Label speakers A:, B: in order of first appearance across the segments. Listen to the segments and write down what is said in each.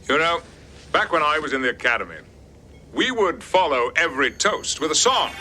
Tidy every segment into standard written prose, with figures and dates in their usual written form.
A: You know, back when I was in the academy, we would follow every toast with a song.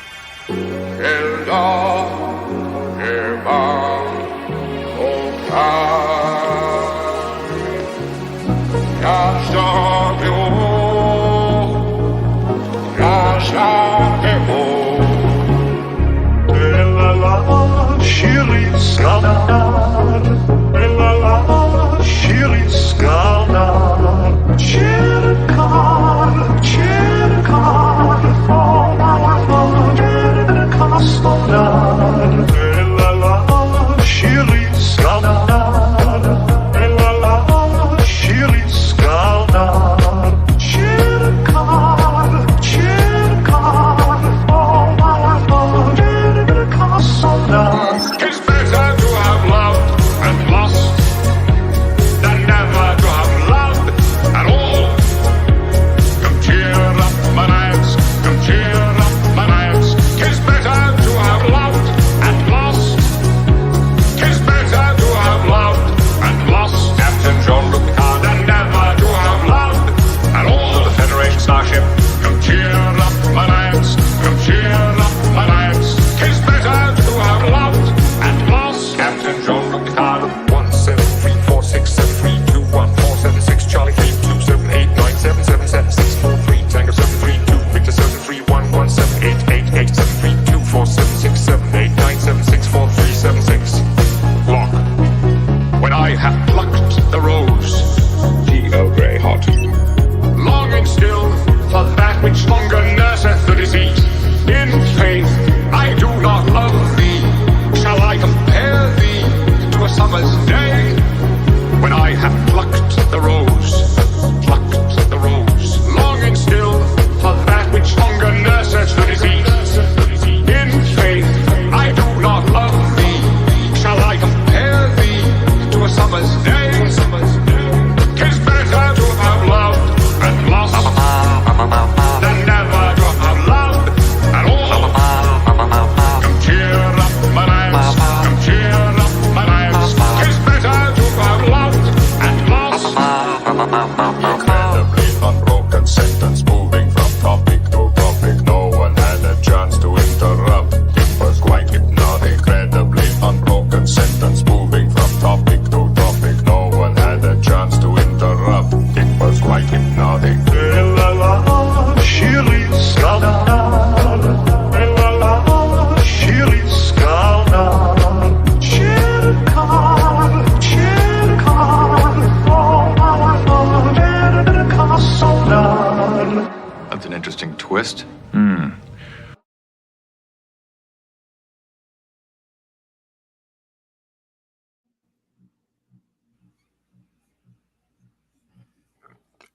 B: That's an interesting twist.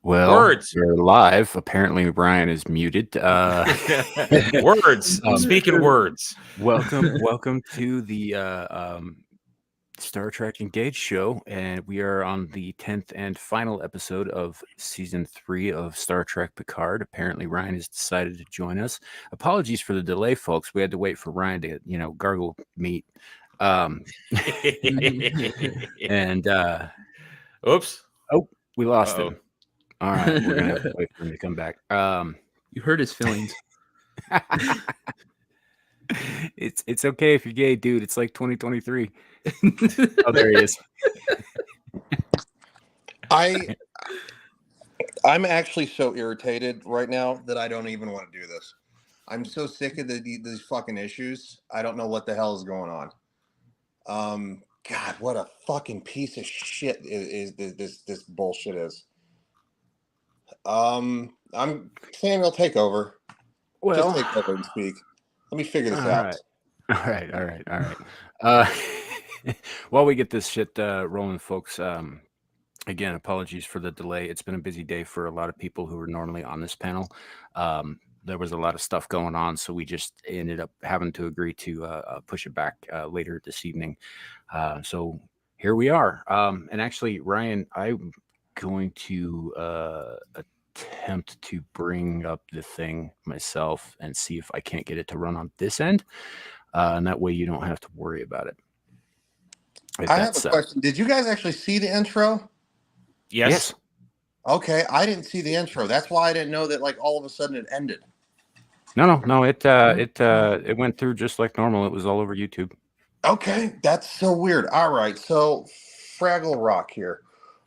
C: Well,
D: Words.
C: we're live. Apparently, Brian is muted.
D: Words. Speaking words.
C: Welcome to the Star Trek Engage show, and we are on the 10th and final episode of season 3 of Star Trek Picard. Apparently, Ryan has decided to join us. Apologies for the delay, folks. We had to wait for Ryan to, gargle meat. And
D: Oops.
C: Oh, we lost
D: Uh-oh.
C: him. All right, we're gonna have to wait for him to come back.
E: You hurt his feelings.
C: It's okay if you're gay, dude. It's like 2023. Oh, there he is.
F: I'm actually so irritated right now that I don't even want to do this. I'm so sick of these fucking issues. I don't know what the hell is going on. God, what a fucking piece of shit is this bullshit is. I'm Samuel, take over.
C: Well,
F: just take over and speak. Let me figure this out.
C: All right. While we get this shit rolling, folks, again, apologies for the delay. It's been a busy day for a lot of people who are normally on this panel. There was a lot of stuff going on, so we just ended up having to agree to push it back later this evening. So here we are. And actually, Ryan, I'm going to attempt to bring up the thing myself and see if I can't get it to run on this end. And that way you don't have to worry about it.
F: I have a question. Did you guys actually see the intro?
D: Yes.
F: Okay, I didn't see the intro. That's why I didn't know that. Like all of a sudden it ended.
C: No. It went through just like normal. It was all over YouTube.
F: Okay, that's so weird. All right, so Fraggle Rock here.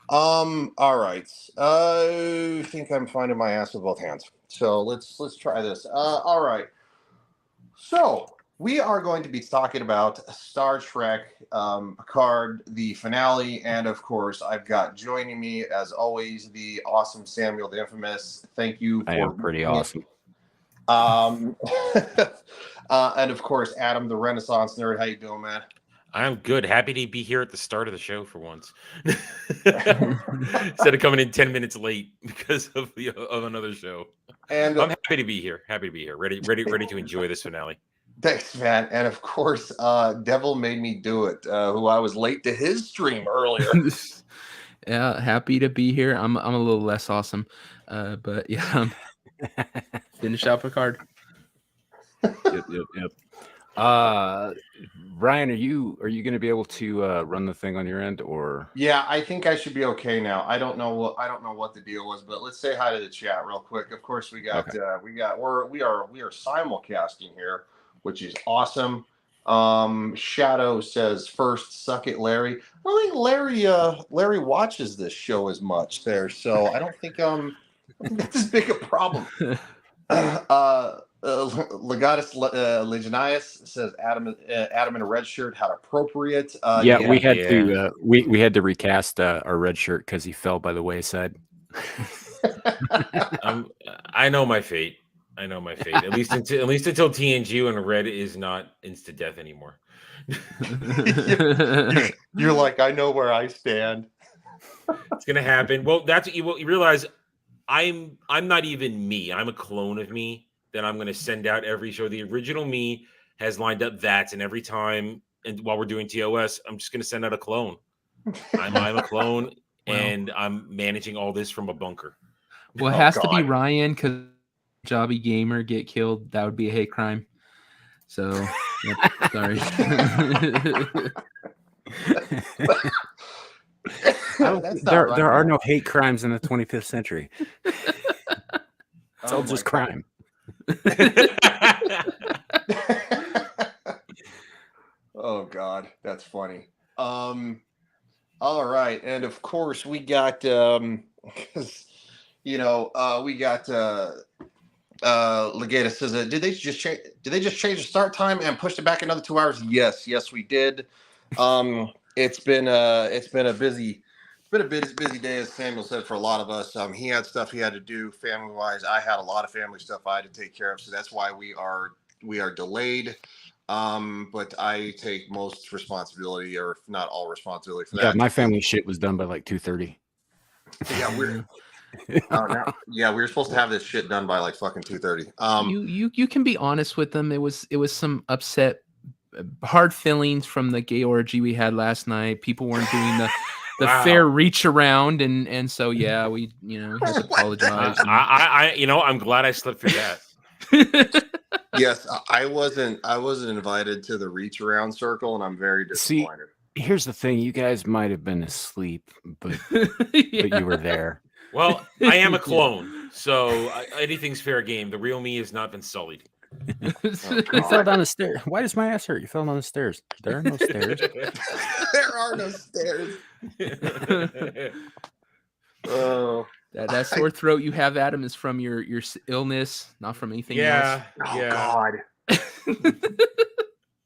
F: All right. I think I'm finding my ass with both hands. So let's try this. All right. So we are going to be talking about Star Trek, Picard, the finale, and of course, I've got joining me as always the awesome Samiel the Infamous. Thank you.
C: I am pretty awesome.
F: And of course, Adam the Renaissance Nerd. How you doing, man?
D: I'm good. Happy to be here at the start of the show for once, instead of coming in 10 minutes late because of another show.
F: And
D: I'm happy to be here. Happy to be here. Ready to enjoy this finale.
F: Thanks, man. And of course, Devil Made Me Do It, who I was late to his stream earlier.
E: Yeah, happy to be here. I'm a little less awesome, but yeah, finish out Picard.
C: Yep. Ryan, are you going to be able to run the thing on your end, or?
F: Yeah, I think I should be okay now. I don't know what the deal was, but let's say hi to the chat real quick. Of course, we are simulcasting here, which is awesome. Shadow says first, suck it, Larry. I don't think Larry watches this show as much there, so I don't think that's as big a problem. Legatus Legionatus says Adam in a red shirt, how appropriate.
C: We had to we had to recast our red shirt because he fell by the wayside.
D: I know my fate. At least until TNG and red is not insta death anymore.
F: You're like, I know where I stand.
D: It's gonna happen. Well, that's what you realize. I'm not even me. I'm a clone of me that I'm going to send out every show. The original me has lined up that, and every time, and while we're doing TOS, I'm just going to send out a clone. I'm a clone, and I'm managing all this from a bunker.
E: Well, it has to be Ryan because Jobby Gamer get killed. That would be a hate crime. So, sorry.
C: There are no hate crimes in the 25th century. It's all just crime.
F: Oh God, that's funny. All right, and of course we got we got Legata says did they just change the start time and pushed it back another 2 hours? Yes we did. It's been a busy day, as Samuel said, for a lot of us. He had stuff he had to do family wise. I had a lot of family stuff I had to take care of, so that's why we are delayed. But I take most responsibility, or if not all responsibility for that.
C: Yeah, my family shit was done by like 2:30.
F: Yeah, we were supposed to have this shit done by like fucking 2:30.
E: You can be honest with them. It was some upset, hard feelings from the gay orgy we had last night. People weren't doing the fair reach around, and so yeah, we had to apologize.
D: I'm glad I slipped through that.
F: Yes, I wasn't invited to the reach around circle, and I'm very disappointed.
C: See, here's the thing: you guys might have been asleep, but but you were there.
D: Well, I am a clone, so anything's fair game. The real me has not been sullied.
C: You fell down the stairs. Why does my ass hurt? You fell down the stairs. There are no stairs.
F: There are no stairs. Oh,
E: that sore throat you have, Adam, is from your illness, not from anything else.
F: God.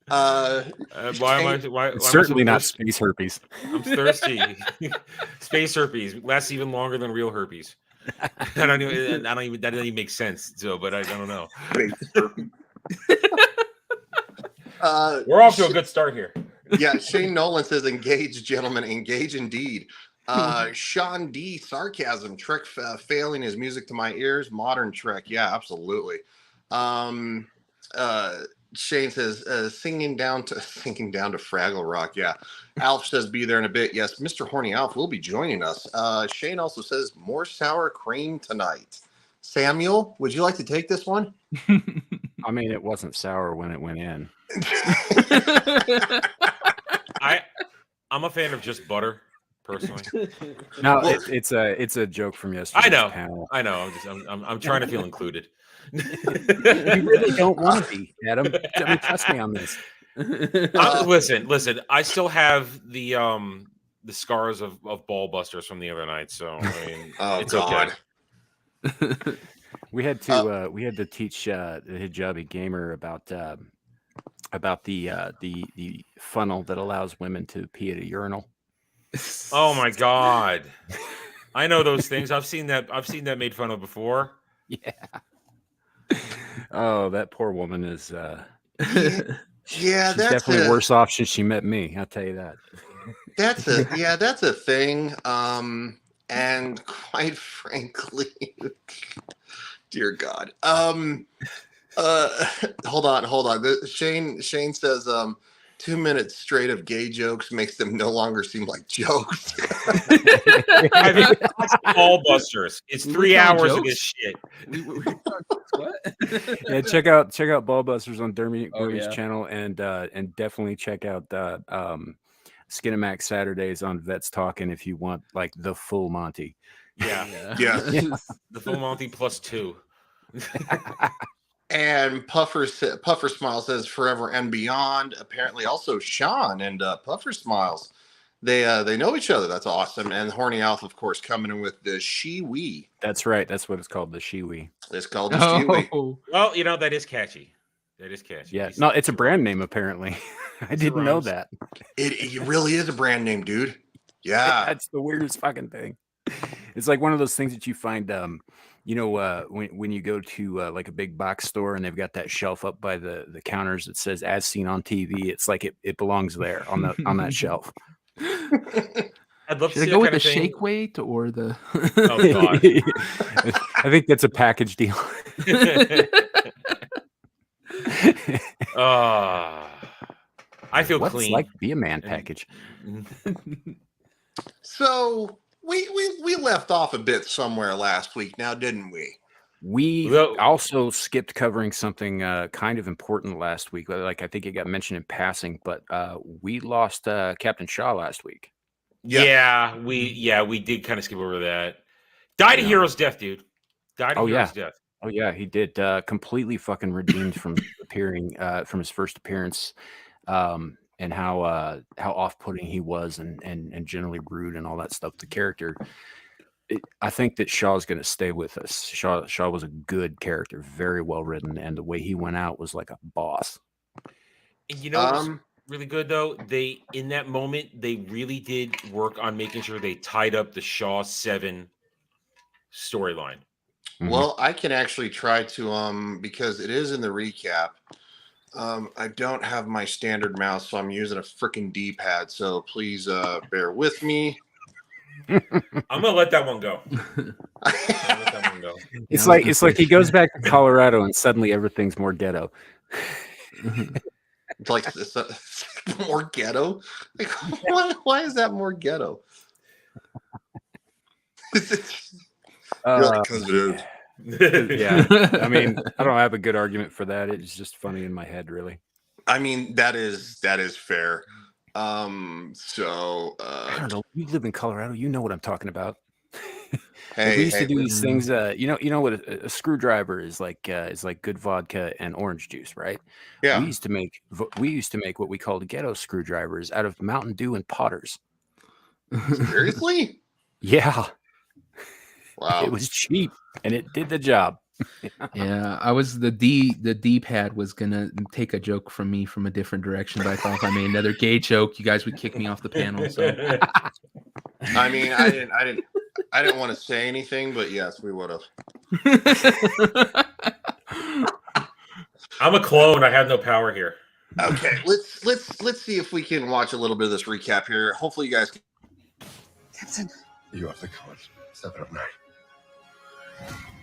D: Why am I
C: certainly not space herpes.
D: I'm thirsty. Space herpes lasts even longer than real herpes. That doesn't even make sense. So, but I don't know. We're off to a good start here.
F: Yeah, Shane Nolan says, "Engage, gentlemen, engage indeed." Sean D, sarcasm. Trek failing his music to my ears. Modern Trek, yeah, absolutely. Shane says, singing down to Fraggle Rock. Yeah. Alf says, be there in a bit. Yes, Mr. Horny Alf will be joining us. Shane also says, more sour cream tonight. Samuel, would you like to take this one?
C: I mean, it wasn't sour when it went in.
D: I'm a fan of just butter personally.
C: No,
F: Well-
C: it's a joke from yesterday's panel.
D: I know. I'm trying to feel included.
C: You really don't want to be, Adam. I mean, trust me on this.
D: Listen. I still have the scars of ball busters from the other night, so I mean,
F: Oh,
D: it's
F: God.
D: okay.
C: We had to teach the hijabi gamer about the funnel that allows women to pee at a urinal.
D: Oh my God, I know those things. I've seen that made fun of before.
C: Yeah. Oh, that poor woman is.
F: Yeah,
C: She's
F: that's
C: definitely worse off since she met me. I'll tell you that.
F: That's a thing. And quite frankly, dear God. Hold on. Shane says 2 minutes straight of gay jokes makes them no longer seem like jokes.
D: I mean, ball busters. It's
E: We
D: 3
E: were telling
D: hours of
E: jokes?
D: this shit.
E: What?
C: Yeah, check out Ballbusters on Dermy's
E: yeah.
C: channel, and definitely check out Skinamax Saturdays on Vets Talking if you want like the full Monty.
D: Yeah.
F: Yeah.
D: The full Monty plus 2.
F: And Puffer Smile says forever and beyond. Apparently, also Sean and Puffer Smiles. They know each other. That's awesome. And Horny Alf, of course, coming in with the Shiwi.
C: That's right. That's what it's called, the Shiwi.
F: It's called the Shiwi.
E: Oh,
D: Well, that is catchy. That is catchy.
C: Yeah.
D: He's-
C: No, it's a brand name apparently. I didn't know
D: rhymes.
C: that.
F: It really is a brand name, dude. Yeah.
C: That's the weirdest fucking thing. It's like one of those things that you find, when you go to like a big box store and they've got that shelf up by the counters that says "as seen on TV." It's like it belongs there on that shelf.
D: I'd love to
E: should I
D: see
E: go
D: that
E: with the
D: kind of thing.
E: shake weight or the?
D: Oh God.
C: I think that's a package deal.
D: I feel
C: What's
D: clean.
C: like to be a man package.
F: So we left off a bit somewhere last week now, didn't we?
C: We
D: Well-
C: also skipped covering something kind of important last week. Like I think it got mentioned in passing, but we lost Captain Shaw last week.
D: Yeah, we did kind of skip over that. Died a hero's death, dude. Died a hero's death.
C: Oh yeah, he did. Completely fucking redeemed from appearing from his first appearance, and how off-putting he was, and generally rude and all that stuff. The character, I think that Shaw's going to stay with us. Shaw was a good character, very well written, and the way he went out was like a boss.
D: And what was really good though? They in that moment they really did work on making sure they tied up the Shaw 7 storyline.
C: Mhm.
F: Well, I can actually try to because it is in the recap. I don't have my standard mouse, so I'm using a freaking D-pad. So please bear with me.
D: I'm gonna let that one go. I'll let that one go.
C: It's like he goes back to Colorado and suddenly everything's more ghetto.
F: It's like it's more ghetto. Like why is that more ghetto? Because it is.
C: Yeah, I mean, I don't have a good argument for that. It's just funny in my head, really.
F: I mean, that is fair.
C: I don't know. You live in Colorado, you know what I'm talking about.
F: Hey,
C: we used to do
F: hey,
C: these things. You know what a screwdriver is like good vodka and orange juice, right?
F: yeah.
C: We used to make what we called ghetto screwdrivers out of Mountain Dew and Potters.
F: Seriously?
C: Yeah,
F: Wow.
C: it was cheap and it did the job.
E: Yeah, I was the D-pad was gonna take a joke from me from a different direction, but I thought if I made another gay joke, you guys would kick me off the panel. So
F: I mean, I didn't want to say anything, but yes, we would have.
D: I'm a clone. I have no power here.
F: Okay, let's see if we can watch a little bit of this recap here. Hopefully, you guys can.
G: Captain. You off the course. 7 of 9.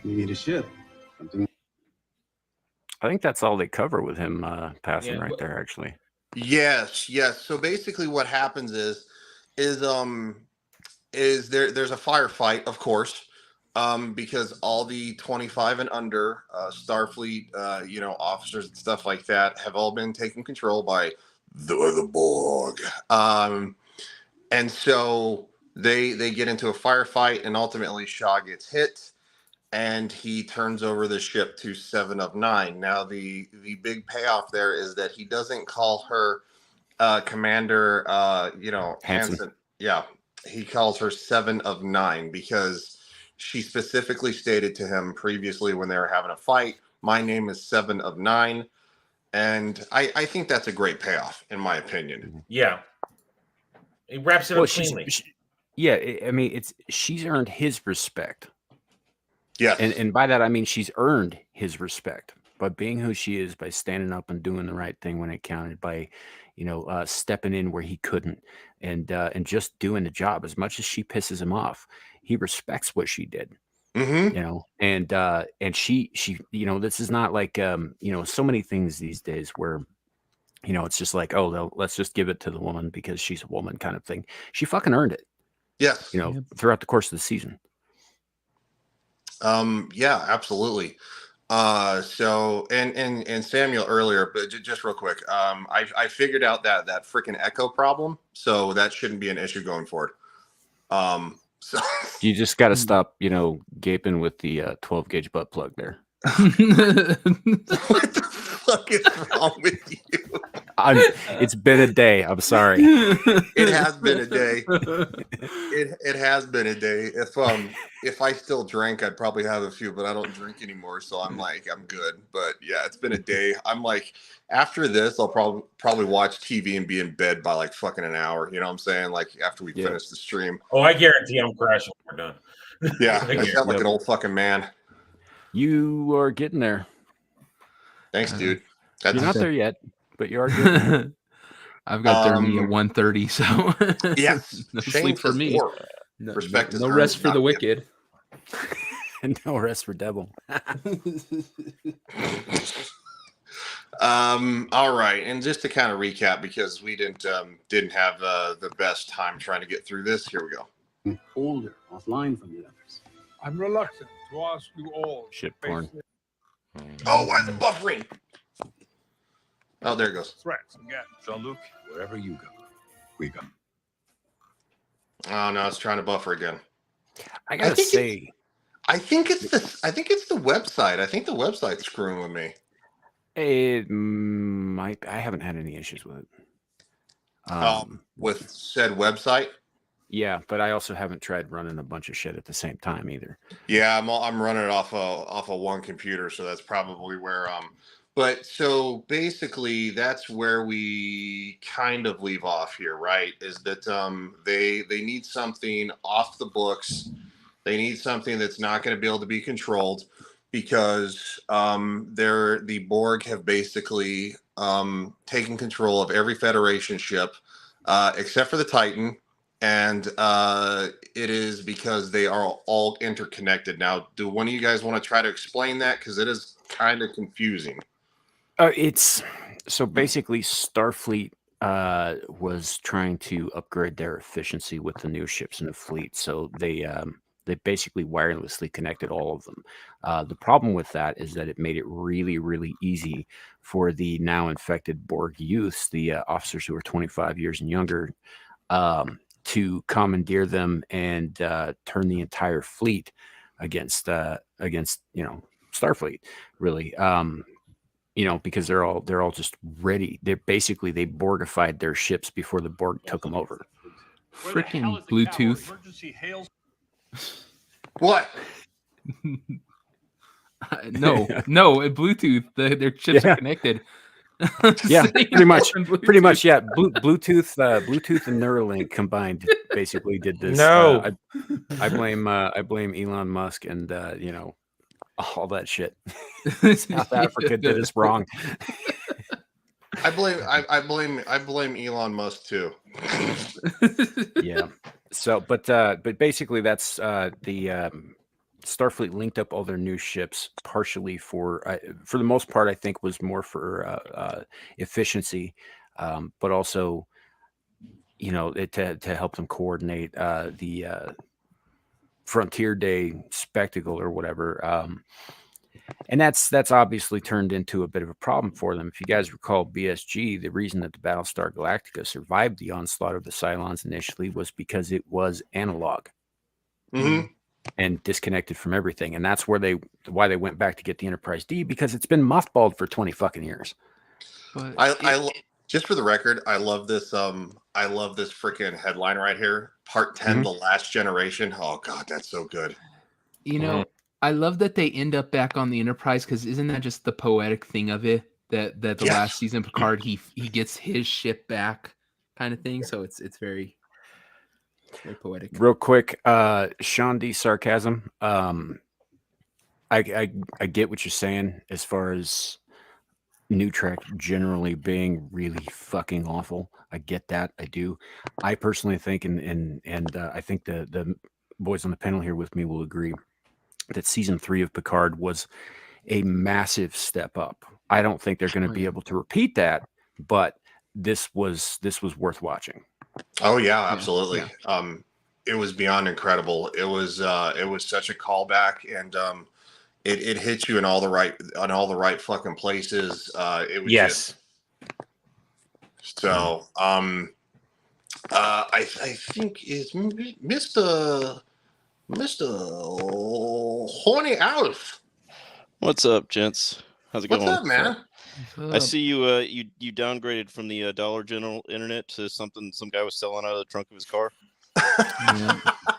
G: You need a ship. Something.
C: I think that's all they cover with him passing
D: Yeah,
C: right
D: but-
C: there, actually.
F: Yes. So basically, what happens is there's a firefight, of course, because all the 25 and under Starfleet, officers and stuff like that have all been taken control by the Borg, and so They get into a firefight, and ultimately Shaw gets hit, and he turns over the ship to 7 of 9. Now the big payoff there is that he doesn't call her Commander Hansen. Yeah, he calls her 7 of 9 because she specifically stated to him previously when they were having a fight, "My name is 7 of 9." And I think that's a great payoff, in my opinion.
D: Yeah. It wraps it up cleanly.
C: I mean, she's earned his respect.
F: Yes.
C: And by that, I mean, she's earned his respect by being who she is, by standing up and doing the right thing when it counted, by, stepping in where he couldn't, and just doing the job. As much as she pisses him off, he respects what she did.
F: Mm-hmm.
C: And she, this is not like, so many things these days where, it's just like, oh, let's just give it to the woman because she's a woman kind of thing. She fucking earned it.
F: Yes.
C: Throughout the course of the season.
F: Yeah, absolutely. So and Samuel earlier, but just real quick, I figured out that freaking echo problem, so that shouldn't be an issue going forward. So
C: you just got to stop, gaping with the 12 gauge butt plug there.
F: What the fuck is wrong with you?
C: It's been a day. I'm sorry.
F: It has been a day. It has been a day. If I still drank, I'd probably have a few, but I don't drink anymore, so I'm good. But yeah, it's been a day. I'm like, after this, I'll probably watch TV and be in bed by like fucking an hour. You know what I'm saying? Like after we finish the stream.
D: Oh, I guarantee I'm crashing when we're done.
F: Yeah, I sound like an old fucking man.
C: You are getting there.
F: Thanks, dude.
C: You're not there yet, but you are good.
E: I've got there me at 1:30, so
F: yes,
E: no sleep for me.
F: Respect
E: no rest for the wicked.
C: And no rest for devil.
F: All right, and just to kind of recap, because we didn't have the best time trying to get through this. Here we go.
H: Older, offline from the others.
I: I'm reluctant to ask you all.
C: Shit porn.
F: Oh, why is it buffering? Oh, there it goes.
I: Threats again.
G: Jean-Luc, wherever you go, we go.
F: Oh no, it's trying to buffer again.
C: I gotta say,
F: I think it's the website. I think the website's screwing with me.
C: It might. I haven't had any issues with it.
F: With said website.
C: Yeah, but I also haven't tried running a bunch of shit at the same time either.
F: Yeah, I'm running it off of one computer, so that's probably where But so basically, that's where we kind of leave off here, right? Is that they need something off the books. They need something that's not going to be able to be controlled, because the Borg have basically taken control of every Federation ship except for the Titan. And it is because they are all interconnected. Now, do one of you guys want to try to explain that? Because it is kind of confusing.
C: It's so basically Starfleet was trying to upgrade their efficiency with the new ships in the fleet. So they basically wirelessly connected all of them. The problem with that is that it made it really, really easy for the now infected Borg youths, the officers who are 25 years and younger, to commandeer them and turn the entire fleet against Starfleet, really. Because they're all just ready. They Borgified their ships before the Borg took them over.
E: Freaking Bluetooth.
F: What?
E: No, Bluetooth. Their ships are connected.
C: Yeah, pretty much. Yeah. Bluetooth and Neuralink combined basically did this.
D: No,
C: I blame Elon Musk and all that shit. South Africa did us wrong.
F: I blame Elon Musk too.
C: Yeah. So, but basically, that's the Starfleet linked up all their new ships partially for the most part. I think was more for efficiency, but also, to help them coordinate the Frontier Day spectacle or whatever. And that's obviously turned into a bit of a problem for them. If you guys recall BSG, the reason that the Battlestar Galactica survived the onslaught of the Cylons initially was because it was analog and disconnected from everything. And that's why they went back to get the Enterprise D, because it's been mothballed for 20 fucking years.
E: But
F: just for the record, I love this freaking headline right here. Part 10, The Last Generation. Oh god, that's so good.
E: you know, I love that they end up back on the Enterprise, because isn't that just the poetic thing of it? That the last season Picard, he gets his ship back, kind of thing. So it's very poetic.
C: Real quick, Sean D sarcasm. I get what you're saying as far as New Trek generally being really fucking awful. I get that. I do. I personally think, and I think the boys on the panel here with me will agree, that season 3 of Picard was a massive step up. I don't think they're going to be able to repeat that, but this was worth watching.
F: Oh yeah, absolutely. Yeah. It was beyond incredible. It was such a callback, and it hit you in all the right fucking places. It was so I think it's Mr. Horny Alf.
J: What's up, gents? How's it going?
F: What's up, man?
J: I see you you downgraded from the Dollar General internet to something some guy was selling out of the trunk of his car.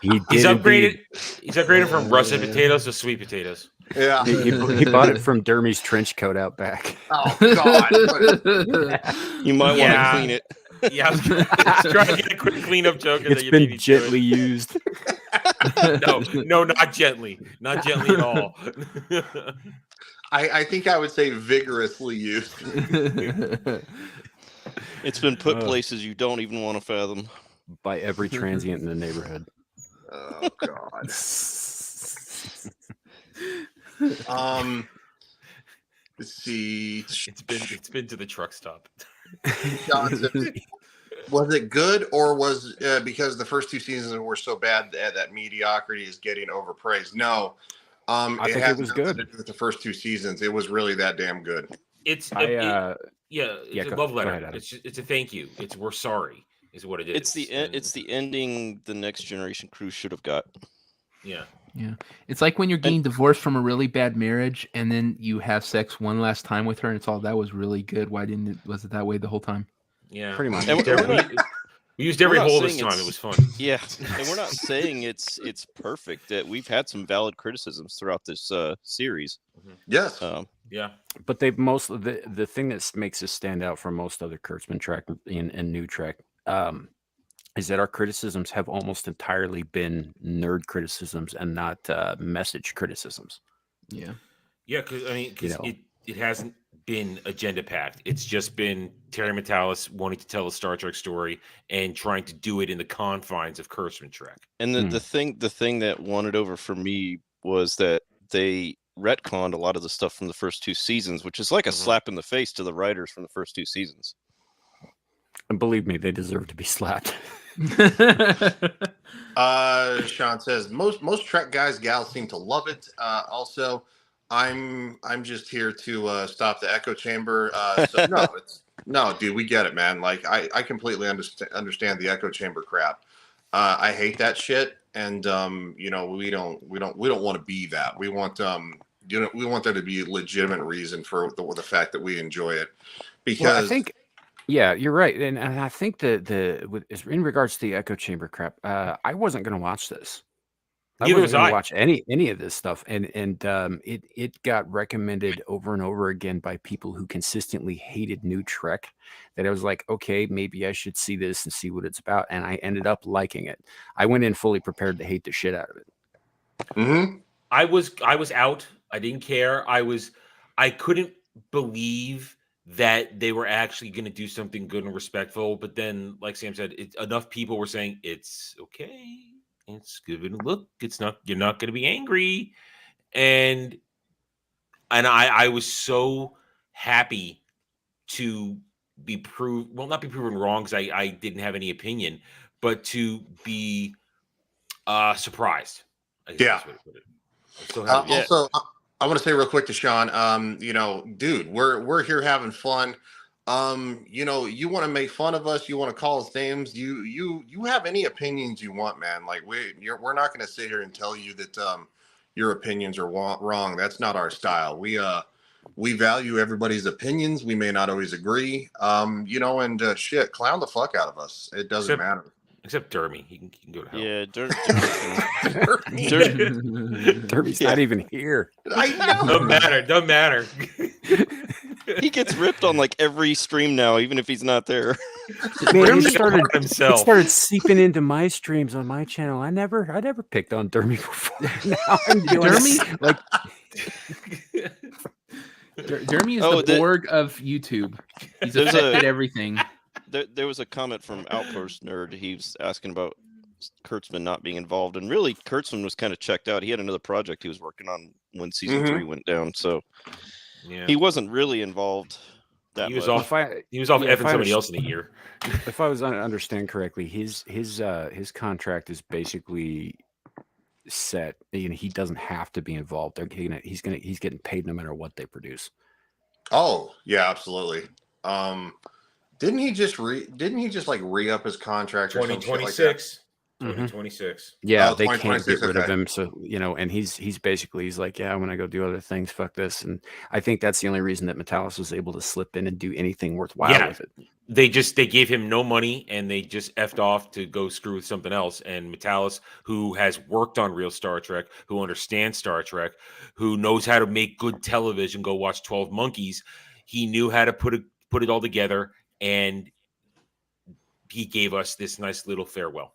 D: He's upgraded. He's upgraded from russet potatoes to sweet potatoes.
F: Yeah,
C: he bought it from Dermy's trench coat out back.
F: Oh God!
J: You might want to clean it.
D: Yeah, I was trying to get a quick cleanup joke.
C: It's been gently used.
D: No, not gently at all.
F: I think I would say vigorously used.
J: It's been put places you don't even want to fathom
C: by every transient in the neighborhood.
F: Oh God. Let's see.
D: It's been to the truck stop.
F: Johnson, was it good, or was because the first 2 seasons were so bad that mediocrity is getting overpraised? No.
C: I think it was good.
F: With the first 2 seasons, it was really that damn good.
D: It's a love letter. It's a thank you. We're sorry, is what it is.
J: It's the ending the Next Generation crew should have got.
D: Yeah.
E: It's like when you're getting divorced from a really bad marriage, and then you have sex one last time with her, and it's all that was really good. Why was it that way the whole time?
D: Yeah,
C: pretty much.
D: We used every hole this time. It was fun.
J: Yeah, and we're not saying it's perfect. That we've had some valid criticisms throughout this series.
F: Yes.
D: Yeah.
C: But they've the thing that makes us stand out from most other Kurtzman Trek and New Trek is that our criticisms have almost entirely been nerd criticisms and not message criticisms.
E: Yeah.
D: Yeah, because it hasn't been agenda packed. It's just been Terry Matalas wanting to tell a Star Trek story and trying to do it in the confines of Kurtzman Trek.
J: And the thing that won it over for me was that they retconned a lot of the stuff from the first 2 seasons, which is like a slap in the face to the writers from the first 2 seasons.
C: And believe me, they deserve to be slapped.
F: Sean says most Trek guys, gals seem to love it. Also, I'm just here to stop the echo chamber. So no, dude, we get it, man. Like I completely understand the echo chamber crap. I hate that shit, and we don't want to be that. We want we want there to be a legitimate reason for the fact that we enjoy it. Because
C: I think, yeah, you're right, and I think in regards to the echo chamber crap, I wasn't going to watch this. I wasn't going to watch any of this stuff, and it got recommended over and over again by people who consistently hated New Trek. That I was like, okay, maybe I should see this and see what it's about, and I ended up liking it. I went in fully prepared to hate the shit out of it.
F: Mm-hmm.
D: I was out. I didn't care. I couldn't believe that they were actually going to do something good and respectful. But then, like Sam said, enough people were saying it's okay. It's give it a look. It's not. You're not going to be angry, and I was so happy to be not be proven wrong, because I didn't have any opinion, but to be surprised. I guess that's what I put it. So
F: I want to say real quick to Sean, you know, dude, we're here having fun. You know, you want to make fun of us, you want to call us names, you have any opinions you want, man. Like we're not going to sit here and tell you that your opinions are wrong. That's not our style. We value everybody's opinions. We may not always agree. You know, and shit, clown the fuck out of us. It doesn't matter.
D: Except Dermy. He can go to hell.
J: Yeah,
C: Derby's not even here.
F: I know.
D: Don't matter.
J: He gets ripped on like every stream now, even if he's not there.
C: Man, he
D: himself.
C: started seeping into my streams on my channel. I never picked on Dermy before. Now I'm doing
E: Dermy?
C: like
E: Dermy is the Borg of YouTube. He's affected everything.
J: There was a comment from Outpost Nerd. He was asking about Kurtzman not being involved, and really, Kurtzman was kind of checked out. He had another project he was working on when season 3 went down, so he wasn't really involved. He was
D: off effing somebody else in a year.
C: If I was understand correctly, his contract is basically set. You know, he doesn't have to be involved. He's getting paid no matter what they produce.
F: Oh yeah, absolutely. Didn't he just like re-up his contract?
D: 2026. 2026.
C: Yeah, they can't get rid of him. So, you know, and he's like, yeah, I'm gonna go do other things. Fuck this. And I think that's the only reason that Metalis was able to slip in and do anything worthwhile with it.
D: They gave him no money and they just effed off to go screw with something else. And Metalis, who has worked on real Star Trek, who understands Star Trek, who knows how to make good television, go watch 12 Monkeys. He knew how to put it all together. And he gave us this nice little farewell.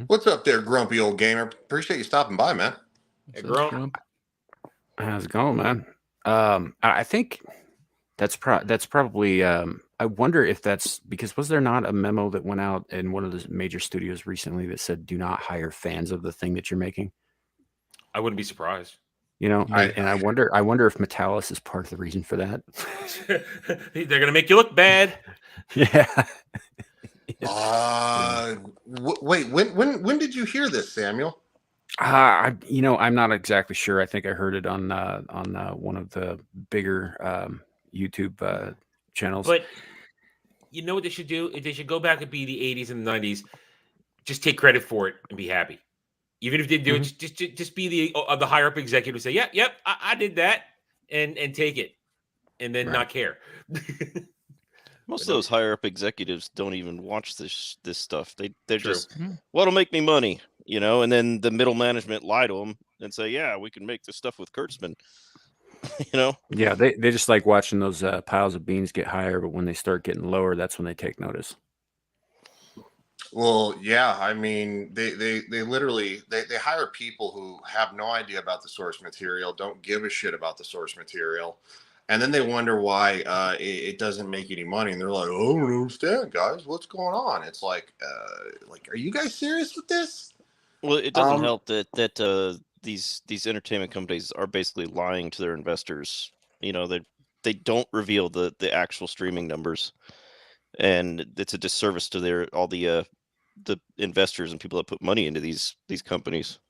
F: What's up there, grumpy old gamer? Appreciate you stopping by, man.
D: Hey, Grump.
C: How's it going, man? I think that's probably. I wonder if that's because was there not a memo that went out in one of the major studios recently that said do not hire fans of the thing that you're making?
D: I wouldn't be surprised.
C: You know, I wonder if Metalis is part of the reason for that.
D: They're gonna make you look bad.
C: Yeah.
F: Wait, when did you hear this, Samuel?
C: You know, I'm not exactly sure. I think I heard it on one of the bigger YouTube channels.
D: But you know what they should do? They should go back and be the 80s and the 90s. Just take credit for it and be happy. Even if they do it, just be the higher up executive. Say, yep, I did that, and take it, and then not care.
J: Most of those higher up executives don't even watch this stuff. They're just, what'll make me money, you know? And then the middle management lie to them and say, yeah, we can make this stuff with Kurtzman, you know?
C: Yeah, they just like watching those piles of beans get higher, but when they start getting lower, that's when they take notice.
F: Well, yeah, I mean, they literally they hire people who have no idea about the source material, don't give a shit about the source material, and then they wonder why it doesn't make any money, and they're like, "Oh, I don't understand, guys, what's going on?" It's like, are you guys serious with this?
J: Well, it doesn't help that these entertainment companies are basically lying to their investors. You know, they don't reveal the actual streaming numbers, and it's a disservice to all the investors and people that put money into these companies.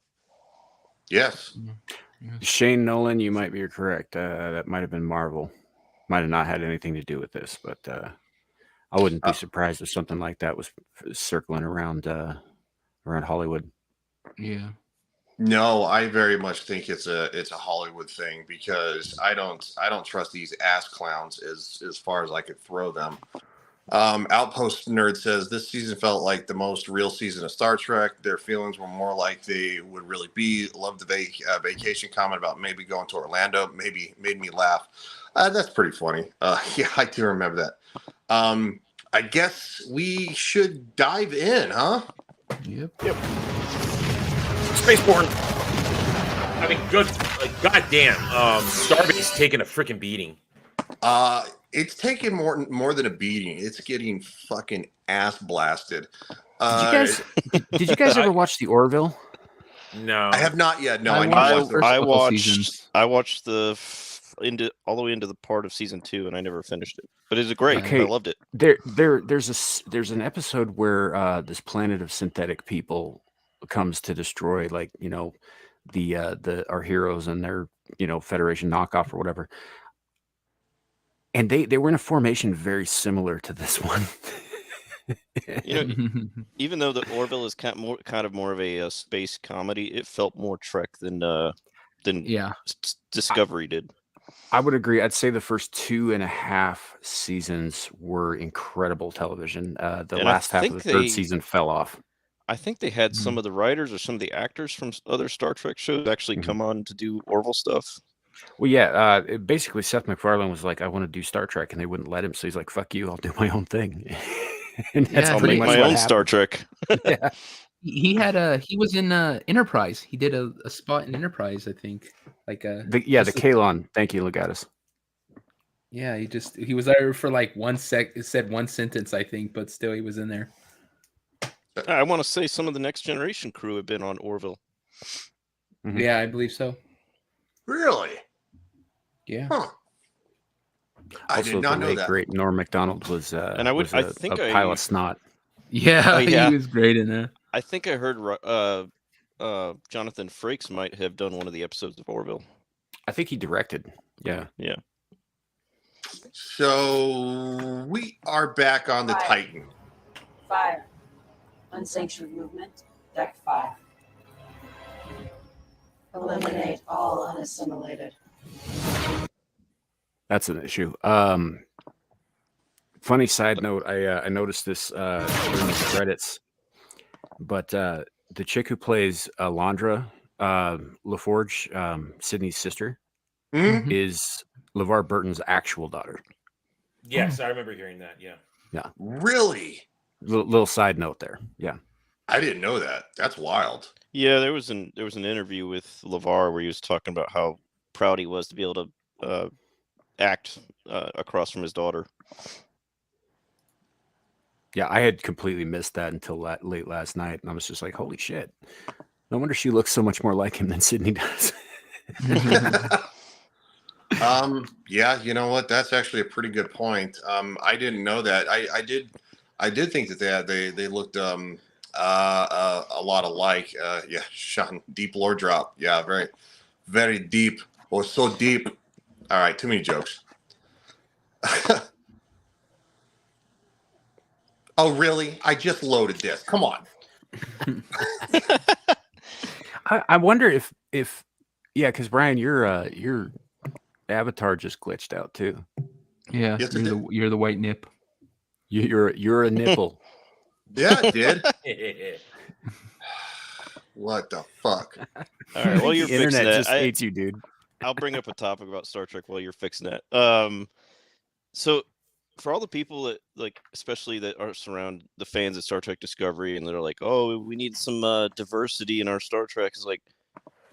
F: Yes.
C: Shane Nolan, you might be correct. That might have been Marvel. Might have not had anything to do with this, but I wouldn't be surprised if something like that was circling around Hollywood.
E: Yeah.
F: No, I very much think it's a Hollywood thing because I don't trust these ass clowns as far as I could throw them. Outpost Nerd says this season felt like the most real season of Star Trek. Their feelings were more like they would really be. Loved the vacation comment about maybe going to Orlando. Maybe made me laugh. That's pretty funny. Yeah, I do remember that. I guess we should dive in, huh?
E: Yep.
D: Spaceborne. I mean, good. Like, goddamn. Starbase's taking a freaking beating.
F: It's taken more than a beating. It's getting fucking ass blasted.
C: Did you guys ever watch the Orville?
D: No,
F: I have not yet. No,
J: I watched all the way into the part of season 2, and I never finished it. But it's great.
C: Okay.
J: I loved it.
C: There's an episode where this planet of synthetic people comes to destroy, like, you know, our heroes and their Federation knockoff or whatever. And they were in a formation very similar to this one.
J: Even though the Orville is kind of more of a space comedy, it felt more Trek than Discovery did.
C: I would agree. I'd say the first 2.5 seasons were incredible television. The last half of the third season fell off.
J: I think they had some of the writers or some of the actors from other Star Trek shows actually come on to do Orville stuff.
C: Well, yeah. Basically, Seth MacFarlane was like, "I want to do Star Trek," and they wouldn't let him. So he's like, "Fuck you! I'll do my own thing." And
J: I'll make my own Star Trek.
C: Yeah.
E: He was in Enterprise. He did a spot in Enterprise, I think. The
C: Kalon. Thank you, Legatus.
E: Yeah, he was there for like it said one sentence, I think, but still he was in there.
J: I want to say some of the Next Generation crew have been on Orville.
E: Mm-hmm. Yeah, I believe so.
F: Really?
E: Yeah.
F: Huh. I did not know that.
C: Great Norm Macdonald was
J: and I think
C: a pile of snot.
E: Yeah, he was great in there.
J: I think I heard Jonathan Frakes might have done one of the episodes of Orville.
C: I think he directed. Yeah.
J: Yeah.
F: So we are back on the Titan.
K: 5. Unsanctioned movement. Deck 5. Eliminate all unassimilated.
C: That's an issue. Funny side note, I noticed this during the credits, but the chick who plays Alondra LaForge, Sydney's sister, is LeVar Burton's actual daughter.
D: Yes, I remember hearing that. Yeah.
F: Really?
C: Little side note there. Yeah.
F: I didn't know that. That's wild.
J: Yeah, there was an interview with LeVar where he was talking about how proud he was to be able to act across from his daughter.
C: Yeah, I had completely missed that until late last night, and I was just like, "Holy shit! No wonder she looks so much more like him than Sydney does."
F: Yeah, you know what? That's actually a pretty good point. I didn't know that. I did think that they looked a lot alike. Yeah, Sean, deep lore drop. Yeah, very, very deep. Oh, so deep. All right, too many jokes. Oh, really? I just loaded this. Come on.
C: I wonder if because Brian, your avatar just glitched out too.
E: Yeah,
F: yes,
E: you're the white nip.
C: You're a nipple.
F: Yeah, it did. What the fuck?
J: All right, well, you're
C: the internet
J: fixing that.
C: just hates you, dude.
J: I'll bring up a topic about Star Trek while you're fixing that. So for all the people that especially that are surround the fans of Star Trek Discovery, and they're like, "Oh, we need some diversity in our Star Trek," is like,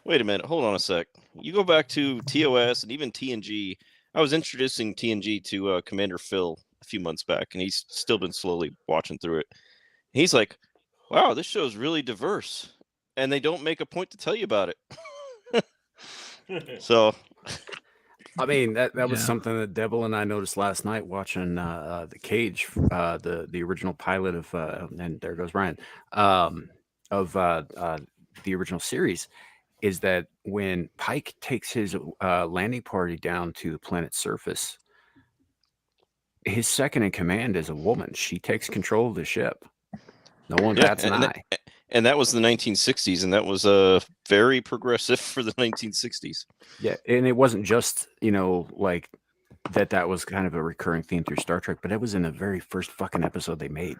J: wait a minute, hold on a sec. You go back to TOS and even TNG. I was introducing TNG to Commander Phil a few months back, and he's still been slowly watching through it. He's like, "Wow, this show is really diverse," and they don't make a point to tell you about it. So,
C: I mean, that was something that Devil and I noticed last night watching the Cage, the original pilot of, and there goes Ryan, of the original series, is that when Pike takes his landing party down to the planet's surface, his second in command is a woman. She takes control of the ship. No one bats an eye.
J: And that was the 1960s, and that was very progressive for the 1960s.
C: Yeah, and it wasn't just, like that was kind of a recurring theme through Star Trek, but it was in the very first fucking episode they made.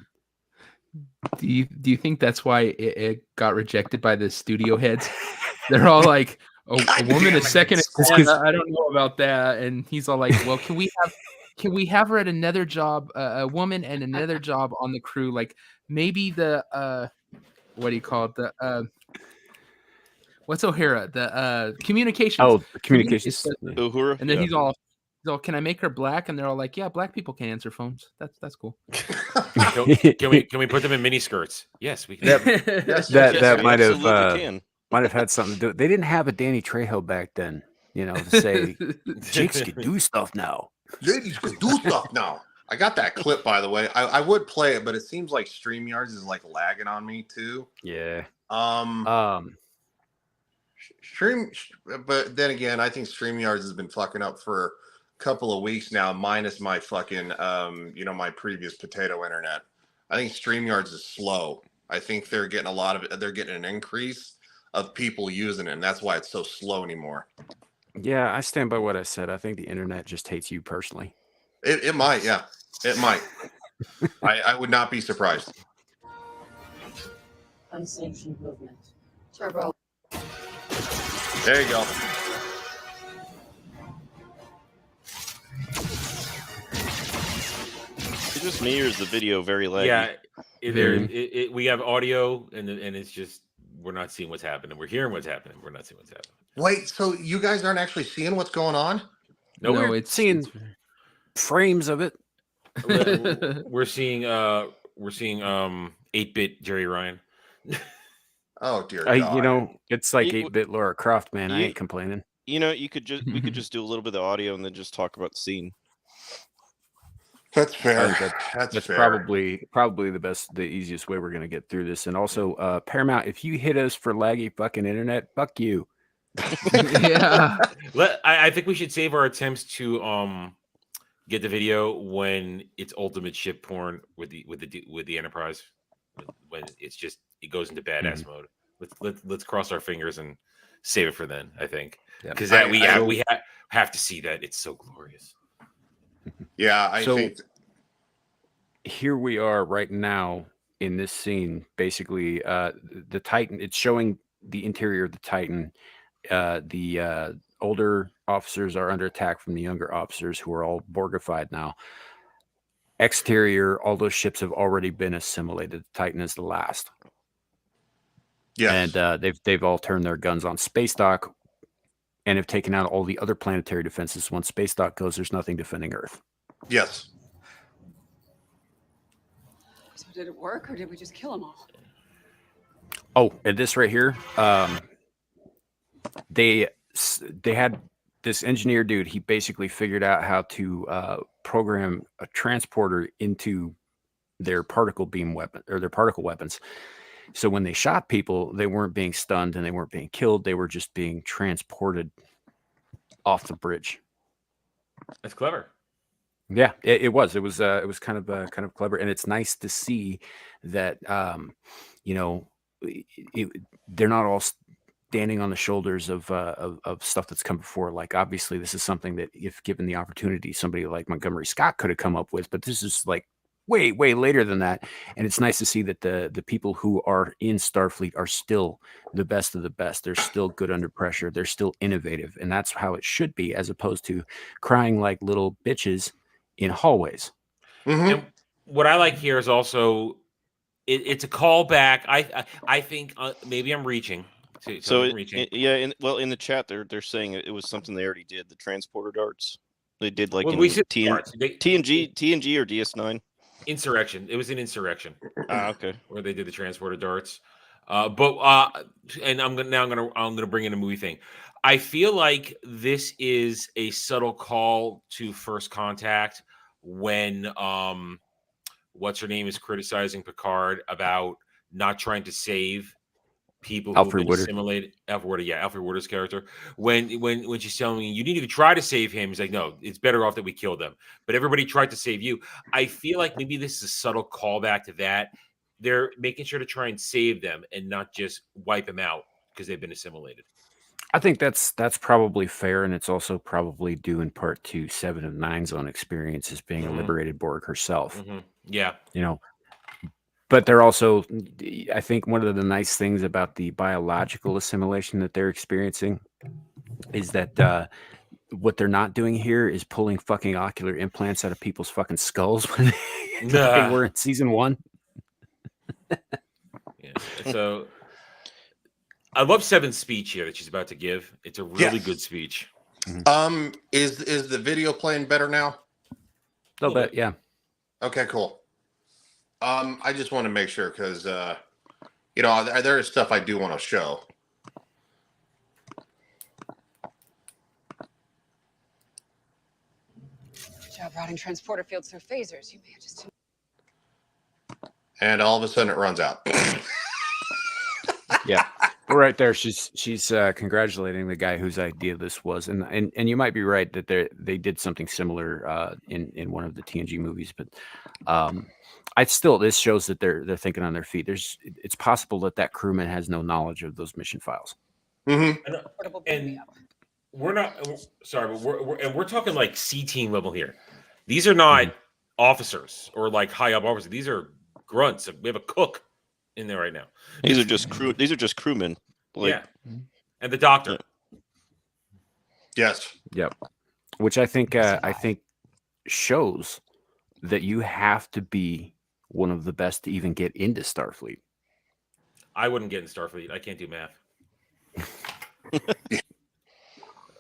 E: Do you think that's why it got rejected by the studio heads? They're all like, a woman is second. I don't know about that. And he's all like, well, can we have her at another job, a woman and another job on the crew? Like maybe the what do you call it? The what's O'Hara? The communications.
C: Oh, communications.
J: Uhura.
E: And then he's all, can I make her black? And they're all like, yeah, black people can answer phones. That's cool.
D: Can we put them in mini skirts? Yes, we can.
C: That might have had something to do. They didn't have a Danny Trejo back then, to say chicks can do stuff now.
F: Ladies can do stuff now. I got that clip, by the way. I would play it, but it seems like StreamYards is like lagging on me too.
C: Yeah.
F: But then again, I think StreamYards has been fucking up for a couple of weeks now, minus my fucking, my previous potato internet. I think StreamYards is slow. I think they're getting they're getting an increase of people using it, and that's why it's so slow anymore.
C: Yeah, I stand by what I said. I think the internet just hates you personally.
F: It might, yeah. It might. I would not be surprised.
K: Unsanctioned movement. Turbo.
F: There you go.
J: Is this me or is the video very laggy?
D: Yeah, we have audio and it's just we're not seeing what's happening. We're hearing what's happening. We're not seeing what's happening.
F: Wait, so you guys aren't actually seeing what's going on?
C: No, we're seeing frames of it.
D: We're seeing 8-bit Jerry Ryan.
F: Oh dear God.
C: It's like 8-bit Laura Croft, man. I ain't complaining.
J: We could just do a little bit of audio and then just talk about the scene.
F: That's fair.
C: That's
F: fair.
C: probably the easiest way we're gonna get through this. And also, Paramount, if you hit us for laggy fucking internet, fuck you.
E: Yeah.
D: I think we should save our attempts to get the video when it's ultimate ship porn with the Enterprise. When it goes into badass mode. Let's cross our fingers and save it for then. I think because we have to see that. It's so glorious.
F: Yeah, I think
C: here we are right now in this scene. Basically, the Titan. It's showing the interior of the Titan. The older officers are under attack from the younger officers, who are all Borgified now. Exterior, all those ships have already been assimilated. The Titan is the last.
F: Yes.
C: And they've all turned their guns on space dock and have taken out all the other planetary defenses. Once space dock goes, there's nothing defending Earth.
F: Yes.
L: So did it work, or did we just kill them all?
C: Oh, and this right here, they had this engineer dude. He basically figured out how to program a transporter into their particle beam weapon or their particle weapons. So when they shot people, they weren't being stunned and they weren't being killed. They were just being transported off the bridge.
D: That's clever.
C: Yeah, it was. It was kind of clever, and it's nice to see that they're not all standing on the shoulders of stuff that's come before. Like, obviously, this is something that, if given the opportunity, somebody like Montgomery Scott could have come up with. But this is like way later than that, and it's nice to see that the people who are in Starfleet are still the best of the best. They're still good under pressure. They're still innovative, and that's how it should be, as opposed to crying like little bitches in hallways.
F: Mm-hmm.
D: And what I like here is also it's a callback. I think maybe I'm reaching. In
J: the chat they're saying it was something they already did. The transporter darts they did like in TNG or DS9.
D: Insurrection. It was an Insurrection.
J: Okay.
D: Where they did the transporter darts. And I'm gonna bring in a movie thing. I feel like this is a subtle call to First Contact when what's her name is criticizing Picard about not trying to save people who've been assimilated. Alfred Woodard's character. When she's telling me you didn't even try to save him, he's like, no, it's better off that we kill them. But everybody tried to save you. I feel like maybe this is a subtle callback to that. They're making sure to try and save them and not just wipe them out because they've been assimilated.
C: I think that's probably fair, and it's also probably due in part to 7 of 9's own experience as being a liberated Borg herself.
D: Mm-hmm. Yeah.
C: But they're also, I think one of the nice things about the biological assimilation that they're experiencing is that what they're not doing here is pulling fucking ocular implants out of people's fucking skulls when they were in season 1.
D: Yeah. So I love Seven's speech here that she's about to give. It's a really good speech.
F: Is the video playing better now?
C: A little bit, yeah.
F: Okay, cool. I just want to make sure because there is stuff I do want to show.
L: Good job routing transporter fields through phasers. You may have just.
F: And all of a sudden it runs out.
C: Yeah. Right there, she's congratulating the guy whose idea this was, and you might be right that they did something similar in one of the TNG movies, but this shows that they're thinking on their feet. It's possible that crewman has no knowledge of those mission files.
F: Mm-hmm.
D: And we're not sorry, but we're talking like C team level here. These are not officers or like high up officers. These are grunts. We have a cook in there right now.
J: These are just crewmen.
D: Yeah, and the doctor.
F: Yes.
C: Yep. Which I think shows that you have to be one of the best to even get into Starfleet.
D: I wouldn't get in Starfleet. I can't do math.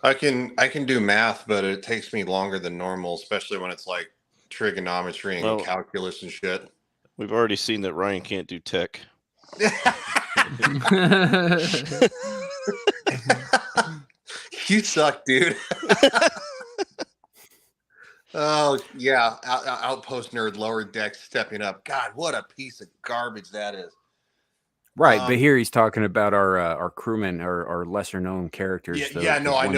F: I can do math, but it takes me longer than normal, especially when it's like trigonometry and calculus and shit.
J: We've already seen that Ryan can't do tech.
F: You suck, dude. Oh yeah, outpost nerd, lower deck, stepping up. God, what a piece of garbage that is.
C: Right, but here he's talking about our crewmen, our lesser known characters.
F: I know what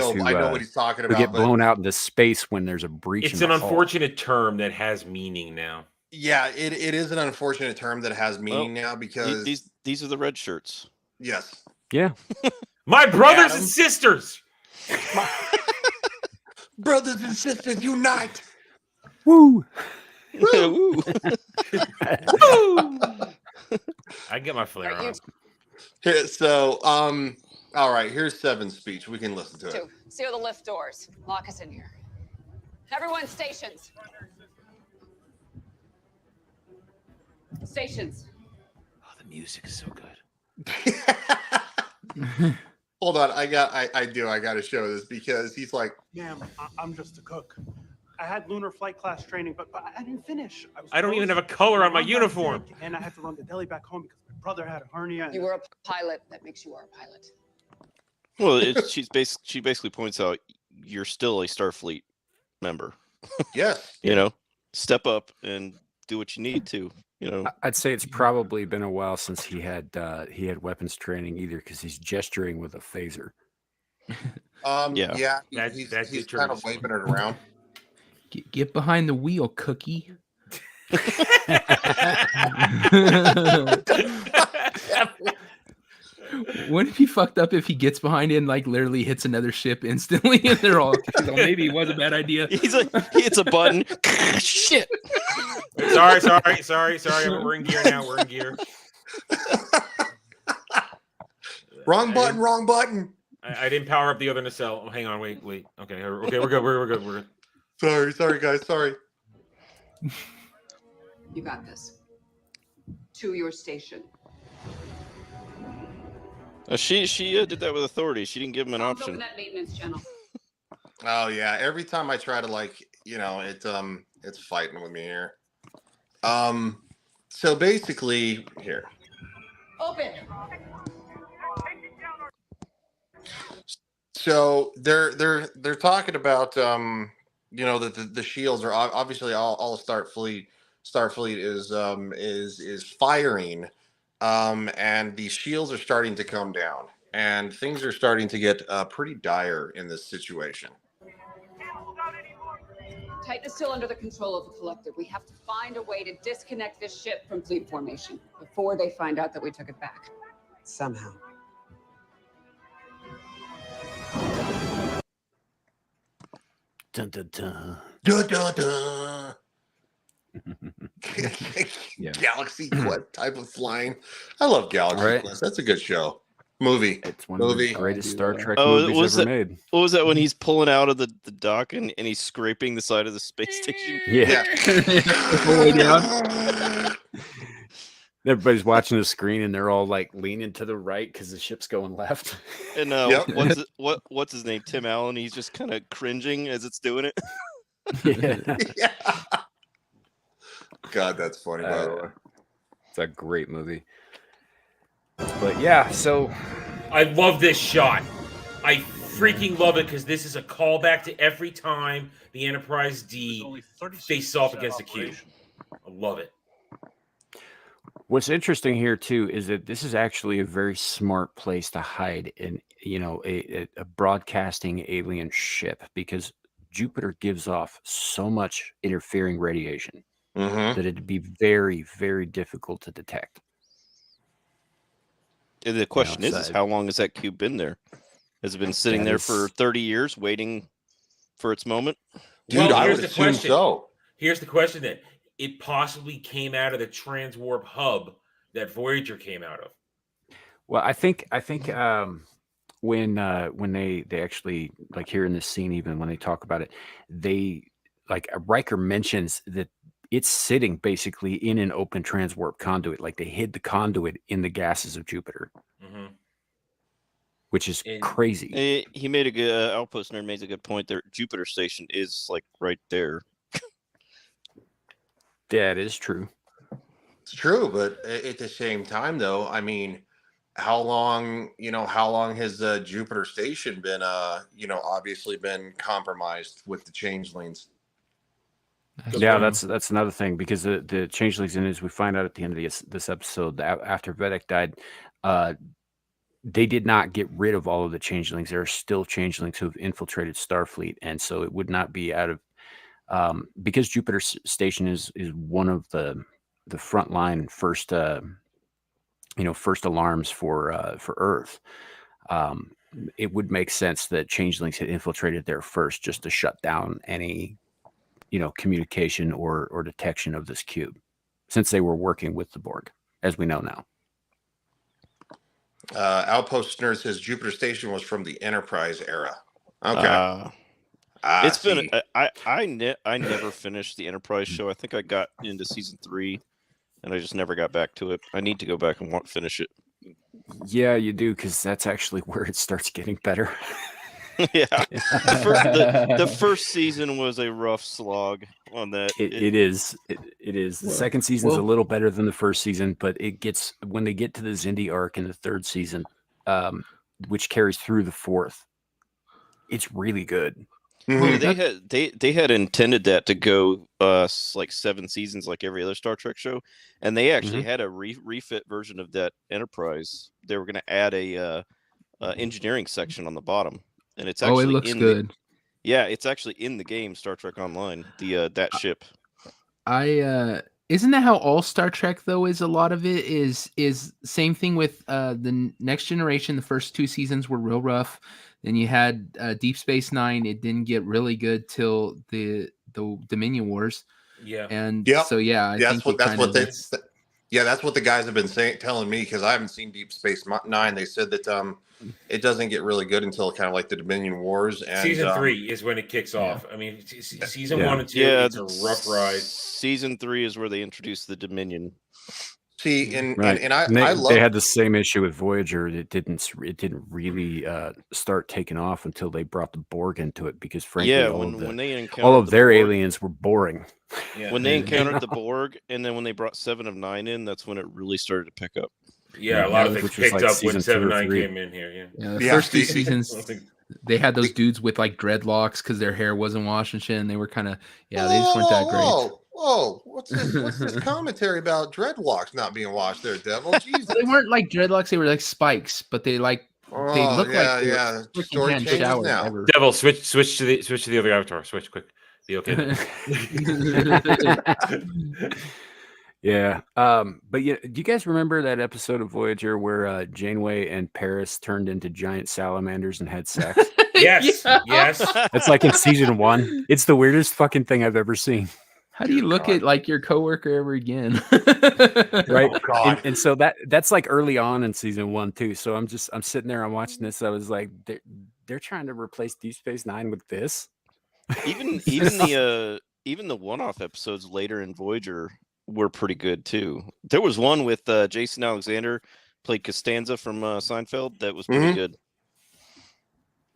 F: he's talking about.
C: Who get blown out into space when there's a breach.
D: It's an unfortunate term that has meaning now.
F: Yeah, it is an unfortunate term that has meaning now because
J: these are the red shirts.
F: Yes.
C: Yeah.
D: My brothers and sisters.
F: Brothers and sisters, unite!
C: Woo!
J: Woo!
D: Woo! I get my flair on.
F: Here, so, all right, here's Seven's speech. We can listen to it.
L: 2, seal the lift doors. Lock us in here. Everyone, stations. Stations.
D: Oh, the music is so good.
F: Hold on, I got to show this because he's like,
M: ma'am, I'm just a cook. I had lunar flight class training, but I didn't finish.
D: I don't even have a color on my uniform.
M: And I had to run the deli back home because my brother had a hernia.
L: You were a pilot. That makes you a pilot.
J: Well, she basically points out you're still a Starfleet member.
F: Yes.
J: Step up and do what you need to.
C: I'd say it's probably been a while since he had weapons training either, because he's gesturing with a phaser.
F: Yeah. He's kind of waving it around.
E: Get behind the wheel, Cookie. Wouldn't it be fucked up if he gets behind it and like literally hits another ship instantly and they're all maybe it was a bad idea.
J: He's like, he hits a button. Shit.
D: Sorry. We're in gear now. We're in gear.
F: Wrong button.
D: I didn't power up the other nacelle. Oh, hang on. Wait. Okay, we're good. We're good.
F: Sorry, guys. Sorry.
L: You got this. To your station.
J: She did that with authority. She didn't give him an option.
L: Open that maintenance channel.
F: Oh yeah. Every time I try to it's fighting with me here. So basically here.
L: Open.
F: So they're talking about that the shields are obviously all Starfleet is firing, and the shields are starting to come down, and things are starting to get pretty dire in this situation.
L: Titan is still under the control of the collective. We have to find a way to disconnect this ship from fleet formation before they find out that we took it back.
N: Somehow.
C: Dun, dun, dun.
F: Dun, dun, dun.
C: Yeah.
F: Galaxy Quest type of flying. I love Galaxy Quest. That's a good show. Movie.
C: It's one of the greatest Star Trek
J: movies
C: movies ever made.
J: What was that when he's pulling out of the dock and he's scraping the side of the space station?
C: Yeah.
E: Way down.
C: Everybody's watching the screen and they're all like leaning to the right because the ship's going left.
J: And what's his name? Tim Allen. He's just kind of cringing as it's doing it.
C: Yeah.
F: God, that's funny. By the way,
C: it's a great movie. But yeah, so
D: I love this shot. I freaking love it because this is a callback to every time the Enterprise D faced off against the Q. I love it.
C: What's interesting here too is that this is actually a very smart place to hide a broadcasting alien ship, because Jupiter gives off so much interfering radiation
F: Mm-hmm.
C: that it'd be very, very difficult to detect.
J: The question is how long has that cube been there? Has it been sitting there for 30 years waiting for its moment?
F: Dude, I would assume so.
D: Here's the question then. It possibly came out of the transwarp hub that Voyager came out of.
C: Well, I think when they actually, like, here in this scene, even when they talk about it, they, like, Riker mentions that it's sitting basically in an open transwarp conduit. Like, they hid the conduit in the gases of Jupiter, which is crazy.
J: He made a good Outpost Nerd made a good point there. Jupiter Station is like right there.
C: That is true.
F: It's true, but at the same time, though, I mean, how long has Jupiter Station been, obviously been compromised with the changelings?
C: Yeah, that's another thing, because the changelings, and as we find out at the end of this episode, after Vedek died, they did not get rid of all of the changelings. There are still changelings who have infiltrated Starfleet, and so it would not be out of because Jupiter Station is one of the frontline first alarms for Earth. It would make sense that changelings had infiltrated there first, just to shut down any communication or detection of this cube, since they were working with the Borg, as we know now.
F: Outpost Nerd says Jupiter Station was from the Enterprise era. Okay.
J: It's been I never finished the Enterprise show. I think I got into season 3 and I just never got back to it. I need to go back and finish it.
C: Yeah, you do, because that's actually where it starts getting better.
J: Yeah. The first season was a rough slog on that.
C: It is. The second season's a little better than the first season, but it gets, when they get to the Xindi arc in the third season, which carries through the fourth, it's really good.
J: They had intended that to go like 7 seasons, like every other Star Trek show, and they actually had a refit version of that Enterprise. They were going to add a engineering section on the bottom, and it's actually
E: it looks good.
J: It's actually in the game Star Trek Online. That ship.
E: Isn't that how all Star Trek though is? A lot of it is same thing with the Next Generation. The first 2 seasons were real rough. Then you had Deep Space Nine. It didn't get really good till the Dominion Wars.
D: Yeah.
E: And
F: that's what the guys have been telling me, because I haven't seen Deep Space Nine. They said that it doesn't get really good until kind of like the Dominion Wars. And
D: season 3 is when it kicks off. I mean, season 1 and 2, it's a rough ride.
J: Season 3 is where they introduce the Dominion.
F: See, and
C: I love. They had the same issue with Voyager. It didn't really start taking off until they brought the Borg into it, because frankly, all of their aliens were boring.
J: Yeah. When they encountered the Borg, and then when they brought 7 of 9 in, that's when it really started to pick up.
D: Yeah, a lot of things picked up when 7 of 9 came in here.
E: Yeah, the first 2 seasons, they had those dudes with like dreadlocks because their hair wasn't washed and shit, and they were kind of they just weren't that great.
F: Whoa, what's this commentary about dreadlocks not being washed there, Devil? Jesus.
E: They weren't like dreadlocks, they were like spikes, but they looked like
F: story changes now.
D: Devil, switch to the other avatar. Switch quick. Be okay.
C: Yeah. But do you guys remember that episode of Voyager where Janeway and Paris turned into giant salamanders and had sex?
D: Yes. Yes.
C: It's like in season 1. It's the weirdest fucking thing I've ever seen.
E: How do you look at like your coworker ever again?
C: Right. And so that's like early on in season 1 too. So I'm sitting there, I'm watching this. I was like, they're trying to replace Deep Space Nine with this.
J: Even the one-off episodes later in Voyager were pretty good too. There was one with Jason Alexander played Costanza from Seinfeld that was pretty good.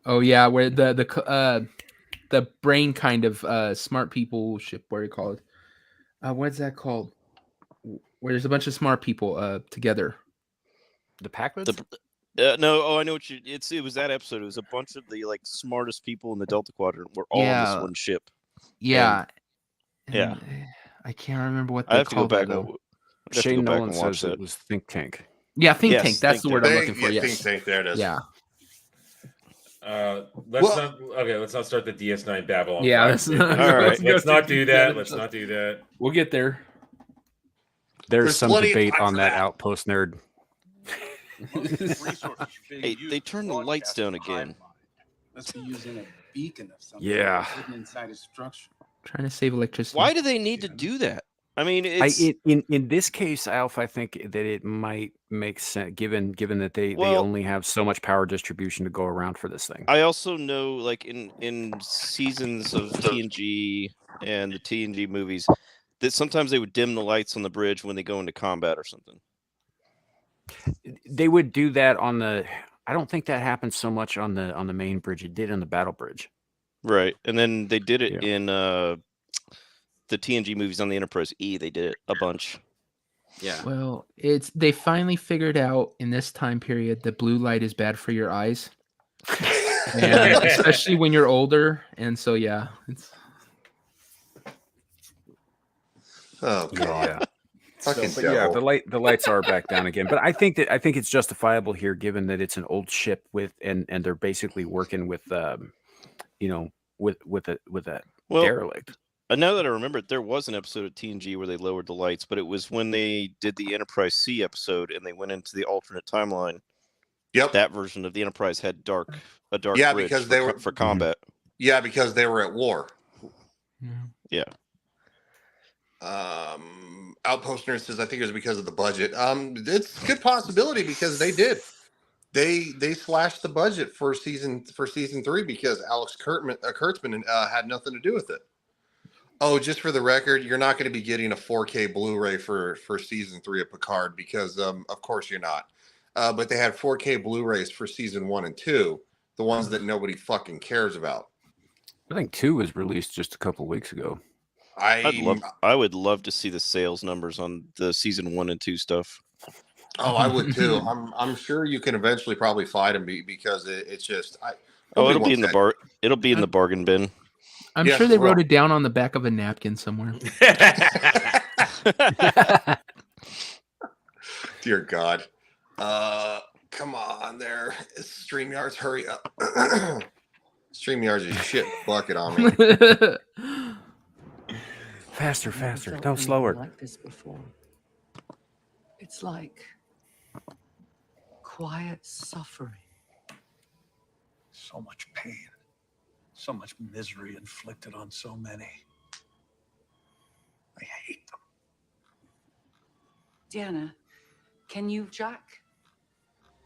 E: Oh yeah, where the brain kind of smart people ship, what do you call it? What's that called? Where there's a bunch of smart people together.
C: The Packwoods?
J: No, I know what it was that episode. It was a bunch of the like smartest people in the Delta Quadrant were all on this one ship.
E: Yeah.
J: And,
E: I can't remember what they call that.
J: I'd have to
C: Shane
J: go back
C: Nolan
J: and watch
C: says
J: that.
C: it was Think Tank.
E: Yeah, Think
J: Yes,
E: Tank. That's
J: Think
E: the word
J: Tank.
E: I'm looking for.
F: Yeah,
E: Yes.
F: Think Tank. There it is.
E: Yeah.
D: Let's not start the DS9 Babylon.
E: Yeah,
D: 5. Let's not do that. Let's not do that.
E: We'll get there.
C: There's some
F: plenty of
C: debate
F: time
C: on
F: for
C: that
F: that.
C: Outpost nerd.
J: Hey, they turned the lights down again.
H: Must be using a beacon of something.
C: Yeah.
H: Hidden inside a structure.
E: Trying to save electricity.
J: Why do they need to do that? I mean,
C: in this case, Alf, I think that it might make sense given that they only have so much power distribution to go around for this thing.
J: I also know, like in seasons of TNG and the TNG movies, that sometimes they would dim the lights on the bridge when they go into combat or something.
C: They would do that on the. I don't think that happens so much on the main bridge. It did on the battle bridge,
J: right? And then they did it in the TNG movies on the Enterprise E. They did it a bunch.
C: Yeah.
E: Well, they finally figured out in this time period that blue light is bad for your eyes, and especially when you're older. And so, yeah, it's.
F: Oh god.
C: Yeah. But yeah, the lights are back down again. But I think it's justifiable here, given that it's an old ship and they're basically working with with a derelict.
J: Now that I remember it, there was an episode of TNG where they lowered the lights, but it was when they did the Enterprise C episode and they went into the alternate timeline.
F: Yep.
J: That version of the Enterprise had a dark bridge
F: because they were
J: for combat.
F: Yeah, because they were at war.
J: Yeah.
F: Outpost Nurse says I think it was because of the budget. It's a good possibility because they did. They slashed the budget for season 3 because Alex Kurtzman had nothing to do with it. Oh, just for the record, you're not going to be getting a 4K Blu-ray for season 3 of Picard because of course you're not. But they had 4K Blu-rays for season 1 and 2, the ones that nobody fucking cares about.
C: I think 2 was released just a couple weeks ago.
J: I would love to see the sales numbers on the season 1 and 2 stuff.
F: Oh, I would too. I'm sure you can eventually probably find them because it's just.
J: It'll be in the It'll be in the bargain bin.
E: I'm sure they wrote it down on the back of a napkin somewhere.
F: Dear God. Come on there. StreamYards, hurry up. StreamYards is shit bucket on me.
C: Faster. Don't slow her.
K: Like this before. It's like quiet suffering.
I: So much pain. So much misery inflicted on so many. I hate them.
K: Deanna, can you, Jack?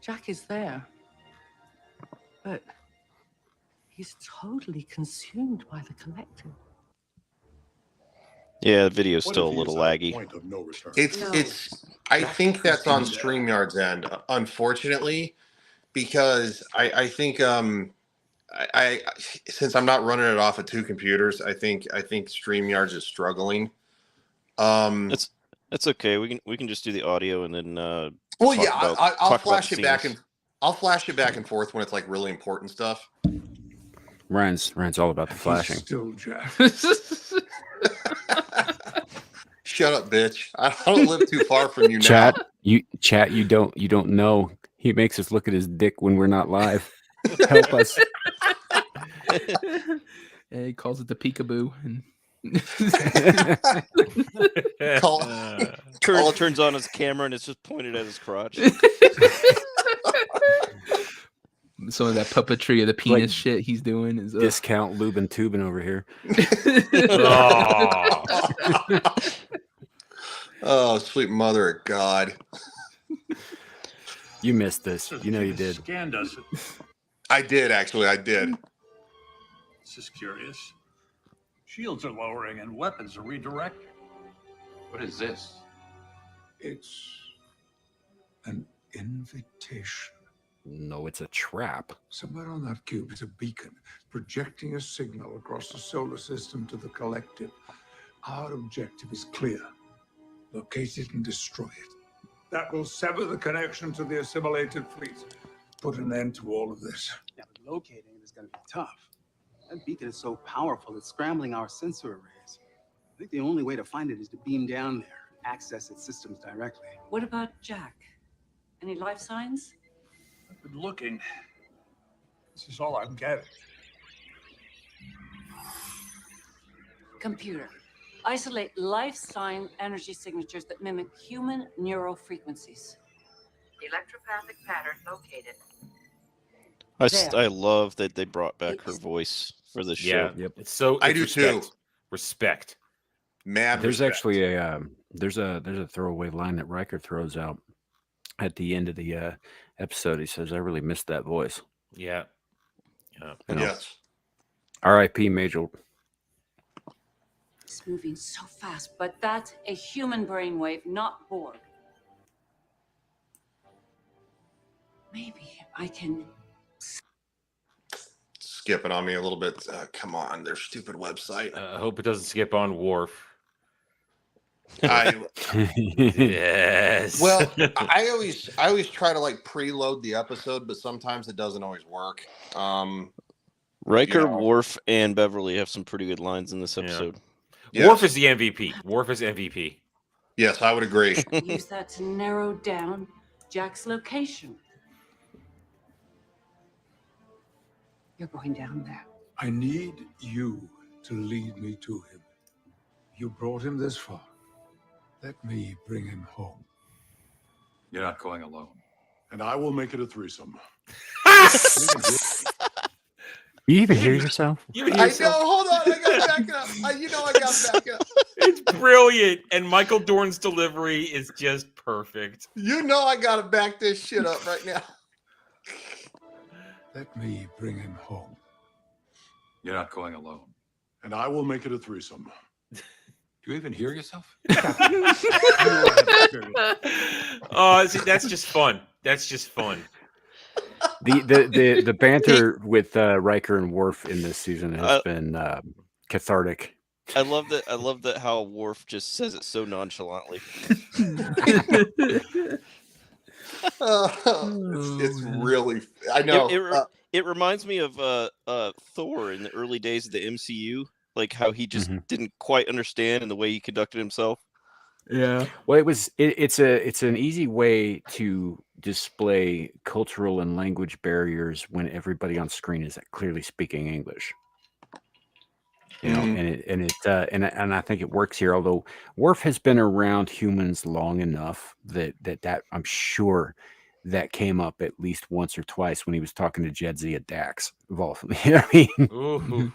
K: Jack is there. But he's totally consumed by the collective.
J: Yeah, the video's still a little laggy.
F: It's. I think that's on StreamYard's end, unfortunately, because I think I since I'm not running it off of 2 computers, I think StreamYards is struggling.
J: It's okay. We can just do the audio and then.
F: Well, yeah, I'll flash it back and forth when it's like really important stuff.
C: Ryan's all about the flashing.
I: Still, Jack.
F: Shut up, bitch! I don't live too far from you now.
C: Chat. You don't know. He makes us look at his dick when we're not live. Help us.
E: Yeah, he calls it the peekaboo. And
J: Colonel turns on his camera and it's just pointed at his crotch.
E: Some of that puppetry of the penis shit he's doing is
C: discount lube and tubing over here.
F: Oh, sweet mother of God!
C: You missed this. You know you did.
I: Scan does it.
F: I did actually. I did.
I: This is curious. Shields are lowering and weapons are redirecting.
B: What is this?
I: It's an invitation.
C: No, it's a trap.
I: Somewhere on that cube is a beacon projecting a signal across the solar system to the collective. Our objective is clear. Locate it and destroy it. That will sever the connection to the assimilated fleet. Put an end to all of this.
H: Yeah, but locating it is going to be tough. That beacon is so powerful it's scrambling our sensor arrays. I think the only way to find it is to beam down there, access its systems directly.
K: What about Jack? Any life signs?
I: I've been looking. This is all I'm getting.
K: Computer. Isolate life sign energy signatures that mimic human neural frequencies. Electropathic pattern located.
J: I love that they brought back her voice for the show.
D: Yeah, it's so.
F: I do
D: respect.
F: too.
D: Respect.
F: Mad.
C: There's
F: respect.
C: actually a there's a throwaway line that Riker throws out at the end of the episode. He says, "I really missed that voice."
D: Yeah.
C: You know?
F: Yes.
C: R.I.P. Major.
K: It's moving so fast, but that's a human brainwave, not Borg. Maybe I can.
F: Skipping on me a little bit. Come on, their stupid website.
D: I hope it doesn't skip on Worf.
F: Yes. Well, I always try to like preload the episode, but sometimes it doesn't always work.
J: Riker, Worf, and Beverly have some pretty good lines in this episode.
D: Yes. Worf is the MVP. Worf is MVP.
F: Yes, I would agree.
K: Use that to narrow down Jack's location. You're going down there.
I: I need you to lead me to him. You brought him this far. Let me bring him home.
G: You're not going alone.
I: And I will make it a threesome.
C: You even hear yourself?
F: I know. Hold on. I got back up. I got back up.
D: It's brilliant. And Michael Dorn's delivery is just perfect.
F: You know I got to back this shit up right now.
I: Let me bring him home.
G: You're not going alone.
I: And I will make it a threesome.
G: Do you even hear yourself?
D: Oh, see, that's just fun. That's just fun.
C: The banter with Riker and Worf in this season has been cathartic.
J: I love that. I love that how Worf just says it so nonchalantly.
F: It's really. I know.
J: It reminds me of Thor in the early days of the MCU, like how he just didn't quite understand in the way he conducted himself.
E: Yeah.
C: Well, it's an easy way to display cultural and language barriers when everybody on screen is clearly speaking English. You know, and I think it works here. Although Worf has been around humans long enough that I'm sure that came up at least once or twice when he was talking to Jedzia Dax. You know what I mean?
D: Ooh.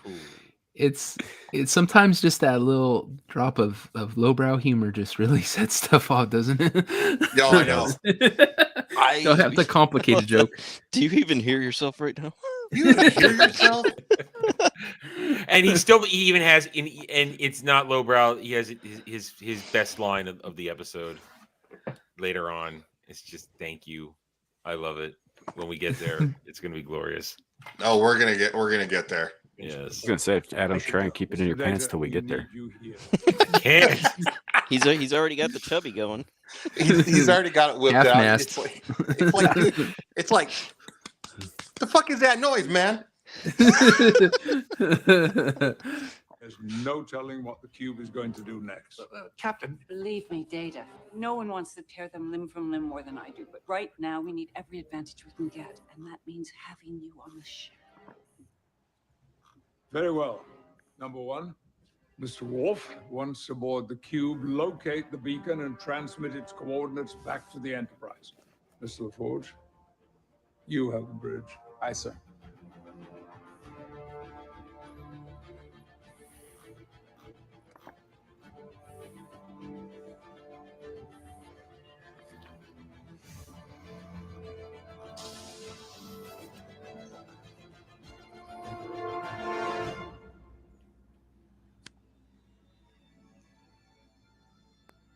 E: It's sometimes just that little drop of lowbrow humor just really sets stuff off, doesn't it?
F: Yeah, I know.
E: Don't have to complicate a joke.
J: Do you even hear yourself right now?
F: You even hear yourself?
D: And he even has, and it's not lowbrow. He has his best line of the episode later on. It's just thank you. I love it. When we get there, it's gonna be glorious.
F: Oh, we're gonna get there.
D: Yes.
C: I was gonna say, Adam, try and keep it in your pants till we get there.
D: Can't.
J: He's already got the chubby going.
F: He's already got it whipped
E: Half
F: out.
E: mast.
F: It's like the fuck is that noise, man?
I: There's no telling what the cube is going to do next.
H: Captain.
K: Believe me, Data. No one wants to tear them limb from limb more than I do. But right now, we need every advantage we can get. And that means having you on the ship.
I: Very well. Number one, Mr. Worf, once aboard the cube, locate the beacon and transmit its coordinates back to the Enterprise. Mr. LaForge, you have the bridge.
H: Aye, sir.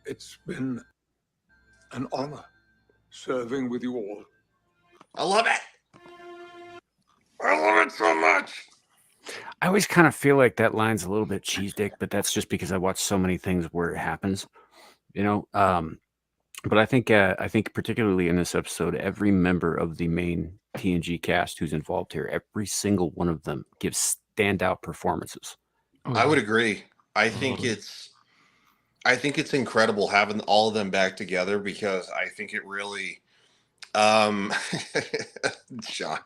I: It's been an honor serving with you all.
F: I love it. I love it so much.
C: I always kind of feel like that line's a little bit cheese dick, but that's just because I watch so many things where it happens, you know. But I think particularly in this episode, every member of the main TNG cast who's involved here, every single one of them gives standout performances.
F: I would agree. I think it's I think it's incredible having all of them back together because I think it really, um, Sean,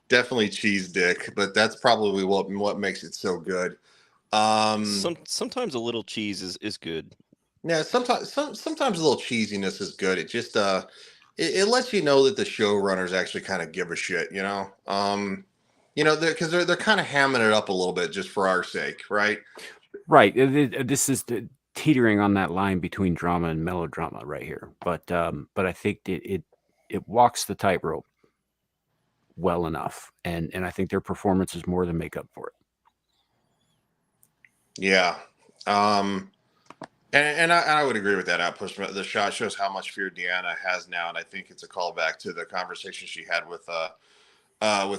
F: definitely cheese dick, but that's probably what makes it so good.
J: Sometimes a little cheese is good.
F: Yeah, sometimes a little cheesiness is good. It just it lets you know that the showrunners actually kind of give a shit, you know. Because they're kind of hamming it up a little bit just for our sake, right?
C: Right. This is teetering on that line between drama and melodrama right here. But I think it walks the tightrope well enough, and I think their performances more than make up for it.
F: Yeah. And I would agree with that outpush. The shot shows how much fear Deanna has now, and I think it's a callback to the conversation she had with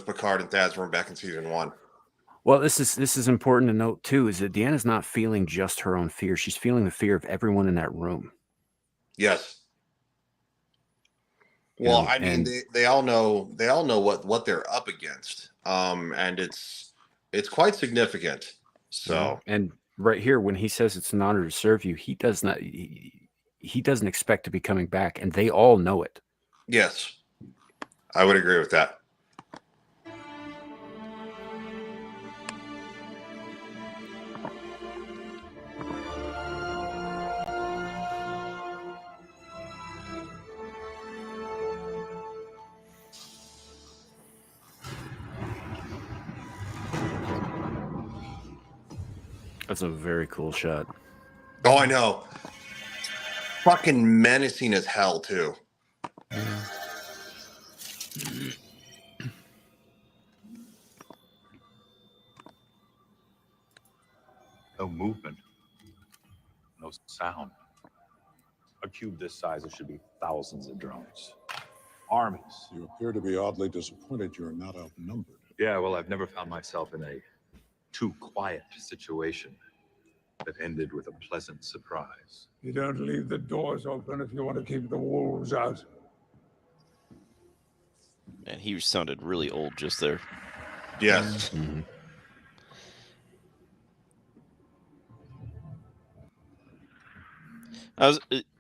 F: Picard and Thazman back in season 1.
C: Well, this is important to note too, is that Deanna's not feeling just her own fear. She's feeling the fear of everyone in that room.
F: Yes. Well,
C: know,
F: I mean,
C: and-
F: they all know what they're up against, and it's quite significant. So,
C: and right here, when he says it's an honor to serve you, he does not. He doesn't expect to be coming back, and they all know it.
F: yes, I would agree with that.
C: That's a very cool shot.
F: Oh, I know. Fucking menacing as hell, too.
N: No movement. No sound. A cube this size, there should be thousands of drones. Armies.
I: You appear to be oddly disappointed you're not outnumbered.
N: Yeah, well, I've never found myself in a too quiet situation that ended with a pleasant surprise.
I: You don't leave the doors open if you want to keep the wolves out.
J: And he sounded really old just there.
F: Yes.
C: Mm-hmm.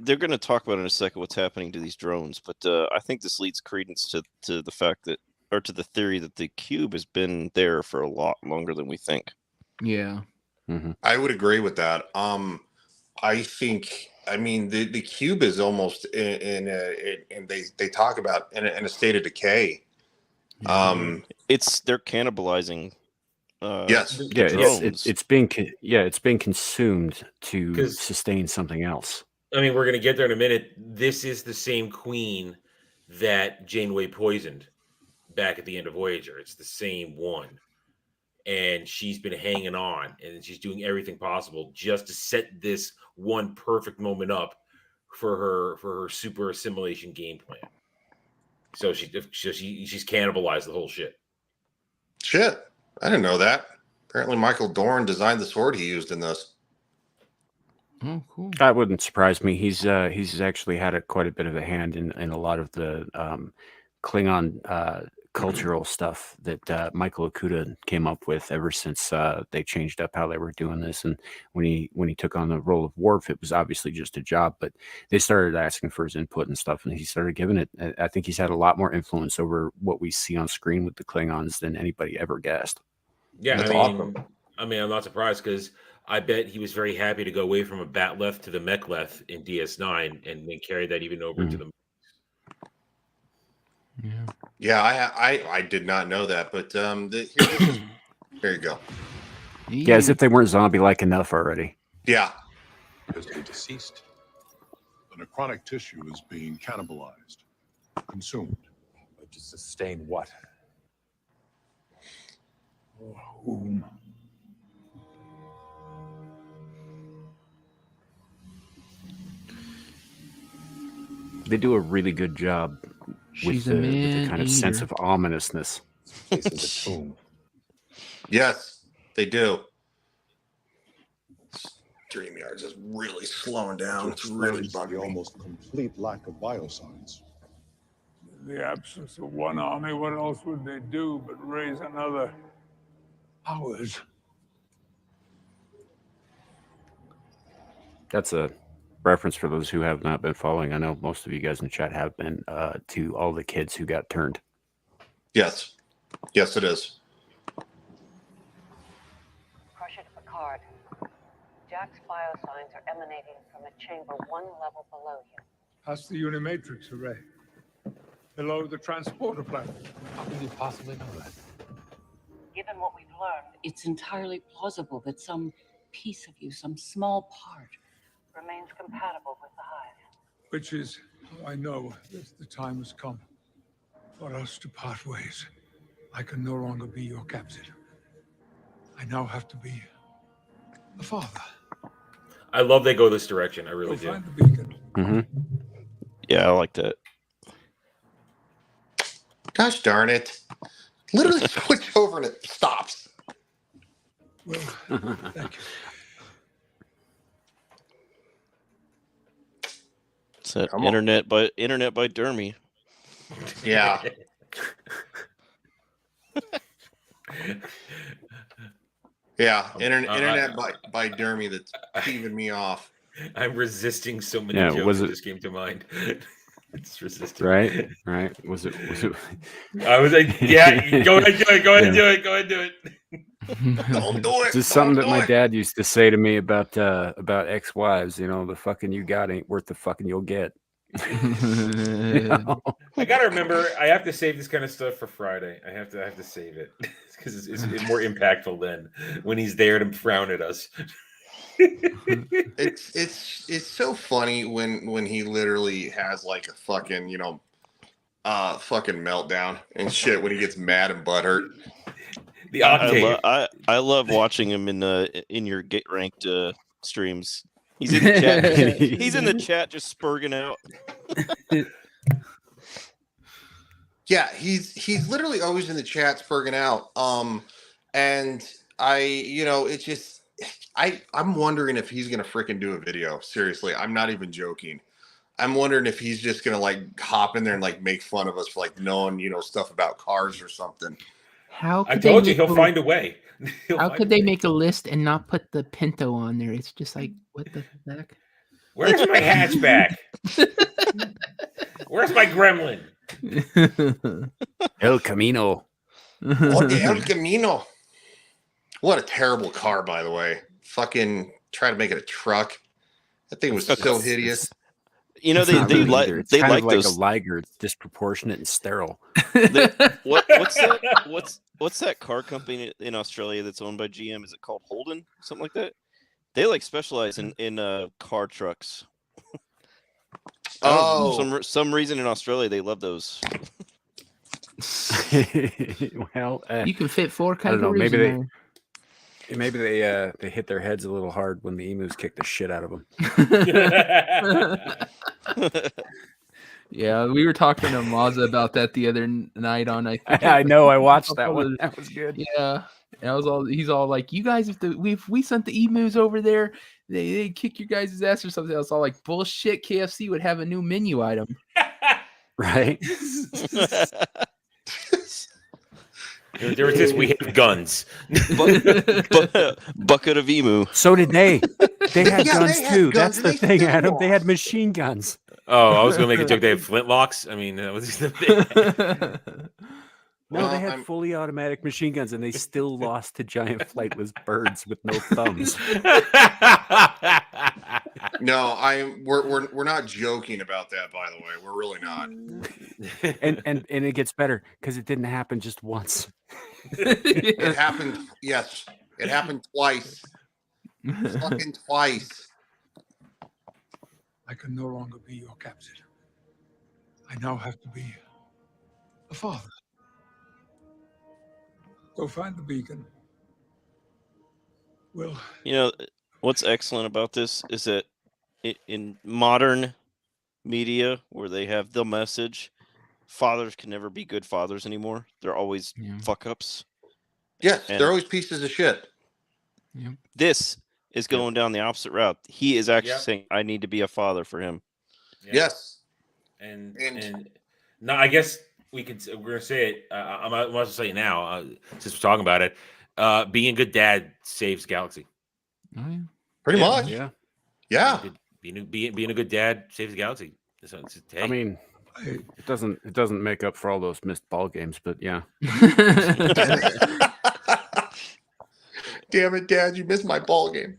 J: They're going to talk about in a second what's happening to these drones, but I think this leads credence to the fact that, or to the theory that the cube has been there for a lot longer than we think.
E: Yeah.
C: Mm-hmm.
F: I would agree with that. I think, I mean, the cube is almost and they talk about in a state of decay.
J: They're cannibalizing.
F: Yes.
C: Yeah,
J: drones.
C: it's being consumed to sustain something else.
D: I mean, we're going to get there in a minute. This is the same queen that Janeway poisoned back at the end of Voyager. It's the same one. And she's been hanging on, and she's doing everything possible just to set this one perfect moment up for her super assimilation game plan. So she's cannibalized the whole shit.
F: Shit. I didn't know that. Apparently Michael Dorn designed the sword he used in this.
E: Oh, cool.
C: That wouldn't surprise me. He's actually had quite a bit of a hand in a lot of the Klingon cultural stuff that Michael Okuda came up with ever since they changed up how they were doing this. And when he took on the role of Worf, it was obviously just a job, but they started asking for his input and stuff, and he started giving it. I think he's had a lot more influence over what we see on screen with the Klingons than anybody ever guessed.
D: Yeah,
F: That's
D: I mean,
F: awesome.
D: I'm not surprised because I bet he was very happy to go away from a Batleth to the Mechleth in DS9 and then carry that even over to the.
F: Yeah, I did not know that, but there you go.
C: Yeah, as if they weren't zombie-like enough already.
F: Yeah.
I: Because they're deceased. The necrotic tissue is being cannibalized, consumed.
N: But to sustain what?
I: Whom?
C: They do a really good job with the kind of sense of ominousness.
N: This is a tomb.
F: Yes, they do. StreamYards is really slowing down. It's really bugging
I: the
F: me.
I: almost complete lack of biosigns. In the absence of one army, what else would they do but raise another? Ours.
C: That's a reference for those who have not been following, I know most of you guys in the chat have been, to all the kids who got turned.
F: Yes. Yes, it is.
K: Crusher to Picard. Jack's biosigns are emanating from a chamber 1 level below you.
I: That's the Unimatrix array. Below the transporter platform.
B: How could you possibly know that?
K: Given what we've learned, it's entirely plausible that some piece of you, some small part, remains compatible with the Hive.
I: Which is how I know that the time has come for us to part ways. I can no longer be your captain. I now have to be a father.
D: I love they go this direction. I really do.
I: Find the beacon.
C: Mm-hmm.
J: Yeah, I like that.
F: Gosh darn it. Literally switch over and it stops.
I: Well, thank you.
J: It's that internet by Dermy.
F: Yeah. Yeah, internet by Dermy that's peeving me off.
D: I'm resisting so many
C: Yeah,
D: jokes
C: was
D: that
C: it-
D: just came to mind. It's resisting.
C: Right? Was it?
D: I was like, yeah, go ahead, do it. Go ahead,
C: Yeah.
D: do it.
F: Don't do it.
C: This is something that my dad used to say to me about ex-wives. You know, the fucking you got ain't worth the fucking you'll get. You know?
D: I gotta remember, I have to save this kind of stuff for Friday. I have to save it because it's more impactful then when he's there to frown at us.
F: It's so funny when he literally has like a fucking fucking meltdown and shit when he gets mad and butthurt.
D: The octave.
J: I love watching him in your Get Ranked streams. He's in the chat. He's in the chat just spurging out.
F: Yeah, he's literally always in the chat spurging out. And it's just I'm wondering if he's gonna freaking do a video. Seriously, I'm not even joking. I'm wondering if he's just gonna like hop in there and like make fun of us for like knowing stuff about cars or something.
E: How could
D: I told you
E: they
D: he'll find a way.
E: How could they make a list and not put the Pinto on there? It's just like, what the heck?
D: Where's my hatchback? Where's my gremlin?
C: El Camino.
F: Oh, the El Camino. What a terrible car, by the way. Fucking try to make it a truck. That thing was so hideous.
J: You know,
C: It's
J: they
C: not really
J: like
C: either. It's
J: they
C: kind
J: like
C: of like
J: those.
C: a Liger. It's disproportionate and sterile.
J: What's that? What's that car company in Australia that's owned by GM? Is it called Holden? Something like that? They like specialize in car trucks. For some reason in Australia they love those.
C: Well,
E: You can fit 4
C: I don't know.
E: kangaroos
C: Maybe they hit their heads a little hard when the emus kicked the shit out of them.
E: Yeah, we were talking to Mazza about that the other night on.
C: I know. I watched that one. That was good.
E: Yeah, and he's all like, "You guys, if we sent the emus over there, they kick your guys' ass or something." I was all like, "Bullshit! KFC would have a new menu item."
C: Right.
D: There was this. We have guns.
J: Bucket of emu.
C: So did they. They had
F: Yeah,
C: guns
F: they had
C: too.
F: guns
C: That's
F: and
C: the
F: they
C: thing,
F: still
C: Adam. They had
F: lost.
C: machine guns.
D: Oh, I was gonna make a joke. They have flintlocks. I mean, that was the thing.
C: No,
F: Well,
C: they had fully automatic machine guns, and they still lost to giant flightless birds with no thumbs.
F: No, we're not joking about that, by the way. We're really not.
C: And it gets better because it didn't happen just once.
F: It happened. Yes, it happened twice. Fucking twice.
I: I can no longer be your captain. I now have to be a father. Go find the beacon. Well,
J: You know what's excellent about this is that in modern media where they have the message, fathers can never be good fathers anymore. They're always fuck ups.
F: Yes,
J: And
F: they're always pieces of shit.
J: this is going down the opposite route. He is actually
D: Yep.
J: saying, "I need to be a father for him."
D: Yeah.
F: Yes.
D: And no, I guess we're gonna say it. I might want to say it now since we're talking about it. Being a good dad saves Galaxy.
E: Oh, yeah.
F: Pretty much.
C: Yeah.
F: Yeah.
D: Being a good dad saves the galaxy. Hey.
C: I mean, it doesn't make up for all those missed ball games, but yeah.
F: Damn it, Dad! You missed my ball game.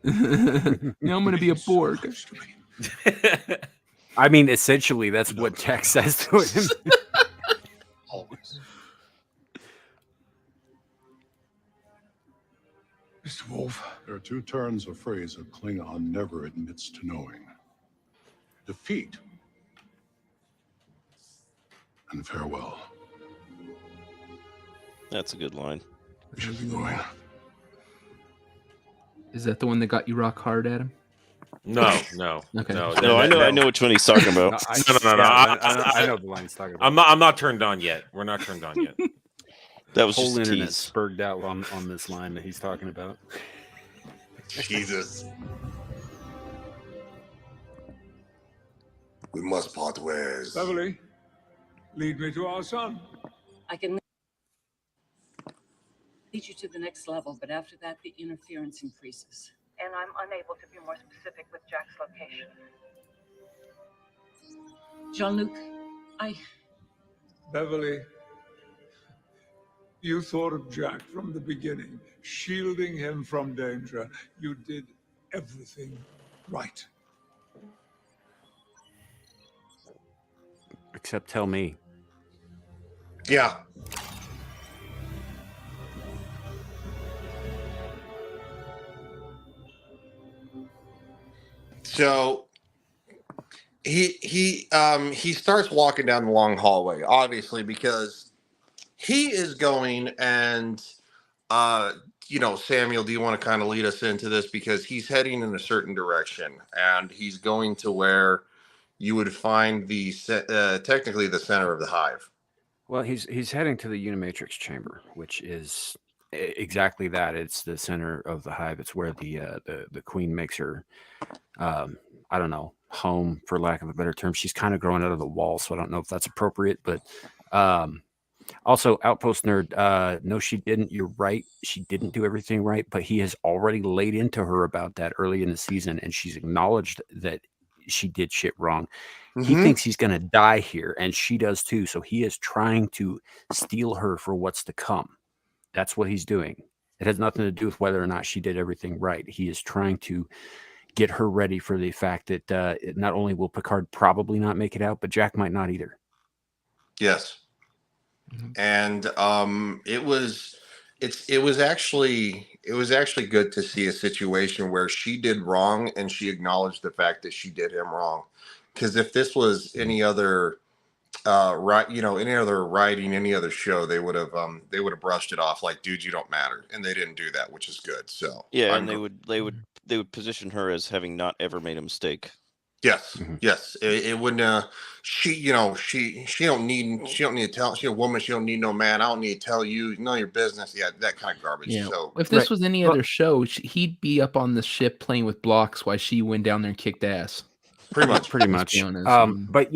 E: Now I'm gonna be a Borg.
C: I mean, essentially, that's what Jack says to him.
I: Always. Mr. Wolf.
G: There are two turns of phrase a Klingon never admits to knowing. Defeat and farewell.
J: That's a good line.
I: We should be going.
E: Is that the one that got you rock hard, Adam?
D: No.
E: Okay.
J: No, I know which one he's talking about.
D: No.
C: I know the line he's talking about.
D: I'm not turned on yet. We're not turned on yet.
J: That was
C: whole
J: just a
C: internet
J: tease.
C: spurred out on this line that he's talking about.
F: Jesus. We must part ways.
I: Beverly, lead me to our son.
K: I can lead you to the next level, but after that, the interference increases. And I'm unable to be more specific with Jack's location. Jean-Luc,
I: Beverly, you thought of Jack from the beginning, shielding him from danger. You did everything right.
C: Except tell me.
F: Yeah. So he starts walking down the long hallway, obviously, because he is going and Samuel, do you want to kind of lead us into this? Because he's heading in a certain direction, and he's going to where you would find the technically the center of the hive.
C: Well, he's heading to the Unimatrix chamber, which is exactly that. It's the center of the hive. It's where the queen makes her, I don't know, home, for lack of a better term. She's kind of growing out of the wall, so I don't know if that's appropriate. But also, Outpost Nerd, no, she didn't. You're right. She didn't do everything right, but he has already laid into her about that early in the season, and she's acknowledged that she did shit wrong. He thinks he's going to die here, and she does too. So he is trying to steel her for what's to come. That's what he's doing. It has nothing to do with whether or not she did everything right. He is trying to get her ready for the fact that not only will Picard probably not make it out, but Jack might not either.
F: Yes. And it was actually good to see a situation where she did wrong and she acknowledged the fact that she did him wrong. Because if this was any other any other writing, any other show, they would have brushed it off like, dude, you don't matter, and they didn't do that, which is good. So
J: yeah, and they would position her as having not ever made a mistake.
F: Yes, yes, it wouldn't. She don't need to tell. She's a woman. She don't need no man. I don't need to tell you. Know your business. Yeah, that kind of garbage.
E: Yeah.
F: So
E: If this was any other show, he'd be up on the ship playing with blocks while she went down there and kicked ass.
F: Pretty much.
E: Let's be honest.
C: But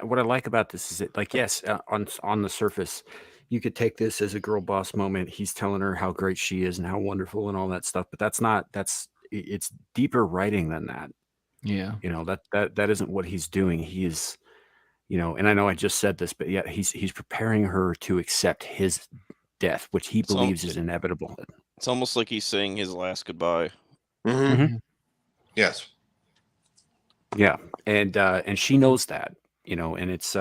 C: what I like about this is that, like, yes, on the surface, you could take this as a girl boss moment. He's telling her how great she is and how wonderful and all that stuff. But it's deeper writing than that.
E: Yeah.
C: That isn't what he's doing. He is, and I know I just said this, but yeah, he's preparing her to accept his death, which he believes is inevitable.
J: It's almost like he's saying his last goodbye.
F: Yes.
C: Yeah, and she knows that, and it's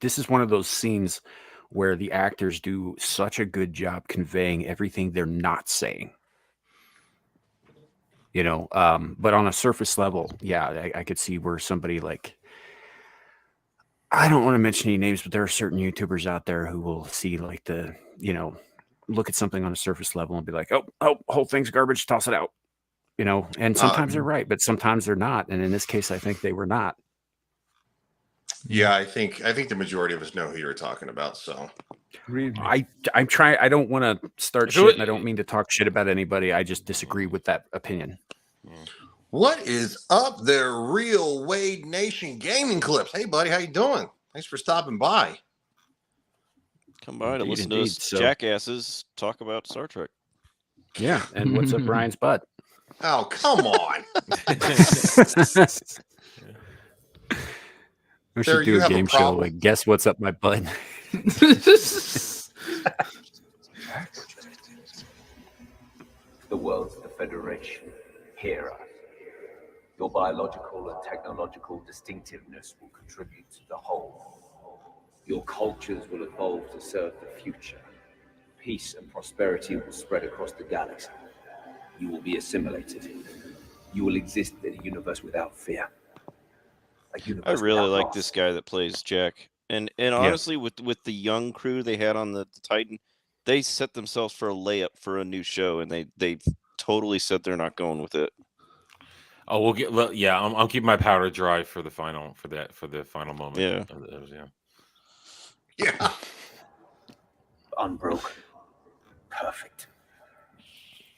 C: this is one of those scenes where the actors do such a good job conveying everything they're not saying. But on a surface level, yeah, I could see where somebody like, I don't want to mention any names, but there are certain YouTubers out there who will see like look at something on a surface level and be like, oh, whole thing's garbage, toss it out. And sometimes they're right, but sometimes they're not. And in this case, I think they were not.
F: Yeah, I think the majority of us know who you're talking about. So
C: I'm trying. I don't want to start shit, and I don't mean to talk shit about anybody. I just disagree with that opinion.
F: What is up there, Real Wade Nation Gaming Clips? Hey, buddy, how you doing? Thanks for stopping by.
J: Come by to listen to us jackasses talk about Star Trek.
C: Yeah, and what's up Brian's butt?
F: Oh, come on.
C: We
F: Sir,
C: should do
F: you
C: a
F: have a
C: game show
F: problem.
C: like guess what's up my butt.
O: The world's the Federation. Hear us. Your biological and technological distinctiveness will contribute to the whole. Your cultures will evolve to serve the future. Peace and prosperity will spread across the galaxy. You will be assimilated. You will exist in a universe without fear. A
J: I
O: universe
J: really
O: without
J: like
O: loss.
J: this guy that plays Jack, and honestly, with the young crew they had on the Titan, they set themselves for a layup for a new show, and they totally said they're not going with it.
D: Oh, we'll get. Well, yeah, I'm keeping my powder dry for the final moment.
J: Yeah.
F: Yeah.
O: Unbroken. Perfect.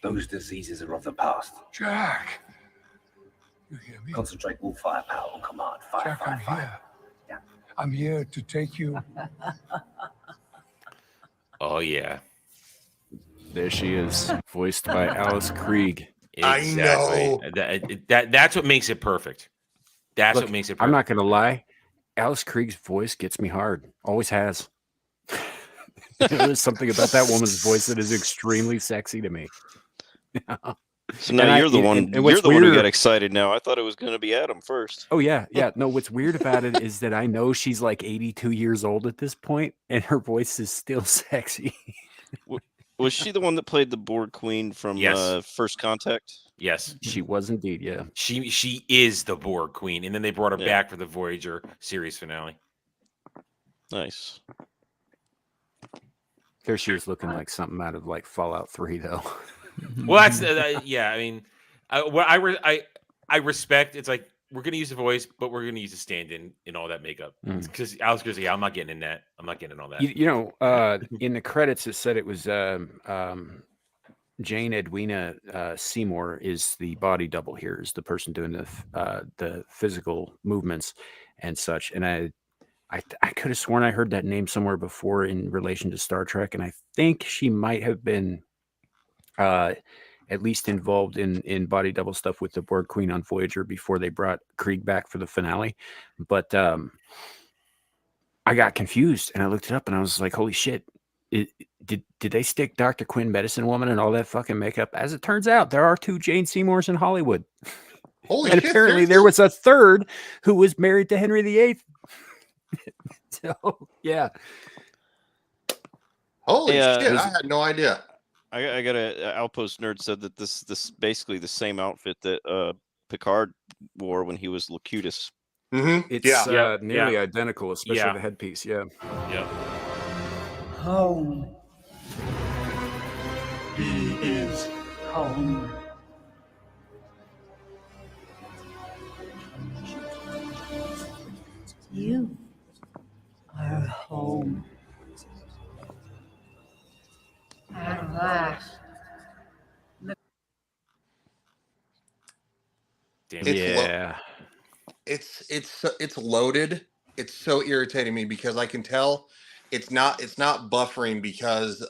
O: Those diseases are of the past.
I: Jack! You hear me?
O: Concentrate all firepower on command. Fire,
I: Jack,
O: fire,
I: I'm
O: fire.
I: here. I'm here to take you.
D: Oh yeah.
C: There she is, voiced by Alice Krieg.
D: Exactly. That's what makes it perfect. That's
C: Look,
D: what makes it perfect.
C: I'm not gonna lie, Alice Krieg's voice gets me hard. Always has. There's something about that woman's voice that is extremely sexy to me.
J: So now you're the one. You're the one who got excited. Now I thought it was going to be Adam first.
C: Oh yeah. No, what's weird about it is that I know she's like 82 years old at this point, and her voice is still sexy.
J: Was she the one that played the Borg Queen from First Contact?
D: Yes,
C: she was indeed. Yeah,
D: she is the Borg Queen, and then they brought her back for the Voyager series finale.
J: Nice.
C: There she is, looking like something out of like Fallout 3, though.
D: Well, that's yeah. I mean, what I respect. It's like we're gonna use the voice, but we're gonna use a stand-in in all that makeup. Because Alex Grizzly, yeah, I'm not getting in that. I'm not getting in all that.
C: You know, in the credits, it said it was Jane Edwina Seymour is the body double here, is the person doing the physical movements and such. And I could have sworn I heard that name somewhere before in relation to Star Trek, and I think she might have been at least involved in body double stuff with the Borg Queen on Voyager before they brought Krieg back for the finale. But I got confused and I looked it up and I was like, holy shit. Did they stick Dr. Quinn, Medicine Woman, and all that fucking makeup? As it turns out, there are 2 Jane Seymours in Hollywood.
F: Holy
C: and
F: shit,
C: apparently
F: seriously?
C: there was a third who was married to Henry VIII. So yeah.
F: Holy shit! I had no idea.
J: I got a Outpost nerd said that this basically the same outfit that Picard wore when he was Locutus.
F: Mm-hmm.
C: It's nearly identical, especially the headpiece. Yeah.
D: Yeah.
P: Home. He is home. You are home. At last.
F: It's loaded. It's so irritating me because I can tell it's not buffering because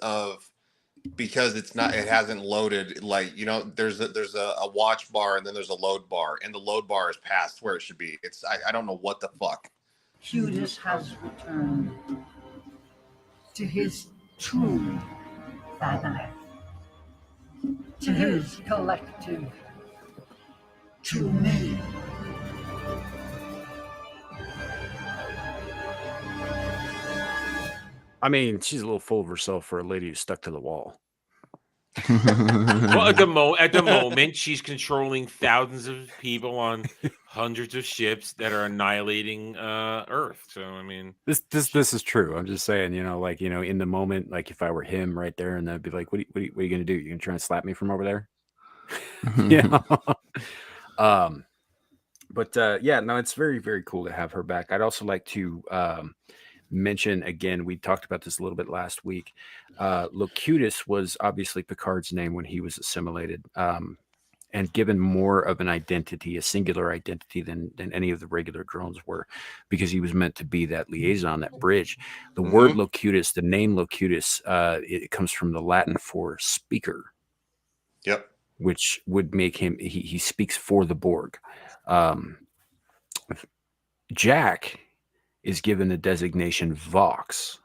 F: it hasn't loaded. Like, there's a watch bar and then there's a load bar, and the load bar is past where it should be. I don't know what the fuck.
P: Judas has returned to his true family, to his collective, to me.
C: I mean, she's a little full of herself for a lady who's stuck to the wall.
D: Well, at the moment, she's controlling thousands of people on hundreds of ships that are annihilating Earth. So, I mean,
C: this is true. I'm just saying, in the moment, like if I were him right there, and I'd be like, what are you gonna do? You gonna try and slap me from over there? Yeah. But yeah, no, it's very, very cool to have her back. I'd also like to mention again, we talked about this a little bit last week. Locutus was obviously Picard's name when he was assimilated, and given more of an identity, a singular identity than any of the regular drones were, because he was meant to be that liaison, that bridge. The word Locutus, the name Locutus, it comes from the Latin for speaker.
F: Yep.
C: which would make him he speaks for the Borg. Jack is given the designation Vox,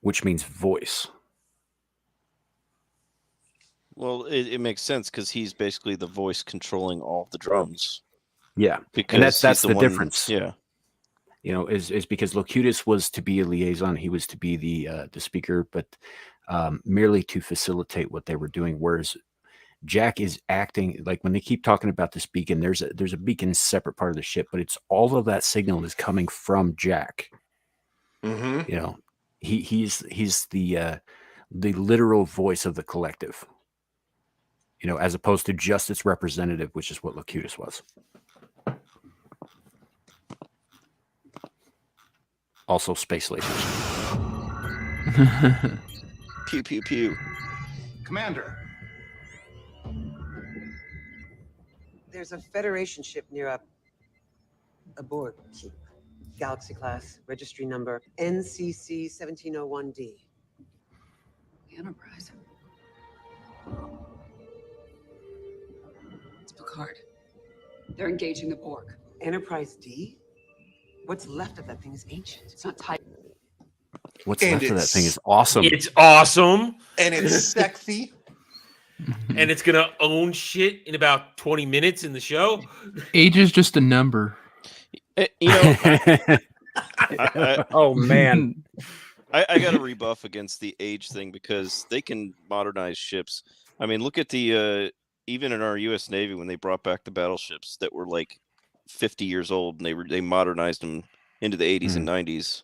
C: which means voice.
J: Well, it makes sense because he's basically the voice controlling all of the drones.
C: Yeah,
J: because
C: and that's the
J: one,
C: difference.
J: Yeah,
C: you know, is because Locutus was to be a liaison, he was to be the speaker, but merely to facilitate what they were doing. Whereas Jack is acting like when they keep talking about this beacon, there's a beacon separate part of the ship, but it's all of that signal is coming from Jack.
F: Mm-hmm.
C: You know, he's the literal voice of the collective. You know, as opposed to just its representative, which is what Locutus was. Also, space lasers.
J: Pew pew pew.
H: Commander.
Q: There's a Federation ship near a Borg keep. Galaxy class, registry number NCC 1701D.
L: The Enterprise. It's Picard. They're engaging the Borg.
Q: Enterprise D? What's left of that thing is ancient.
L: It's not tight.
C: What's left of that thing is awesome.
D: It's awesome.
F: And it's sexy.
D: And it's going to own shit in about 20 minutes in the show.
E: Age is just a number.
J: You know,
C: oh man,
J: I got to rebuff against the age thing because they can modernize ships. I mean, look at the even in our U.S. Navy when they brought back the battleships that were like 50 years old and they modernized them into the 80s and 90s.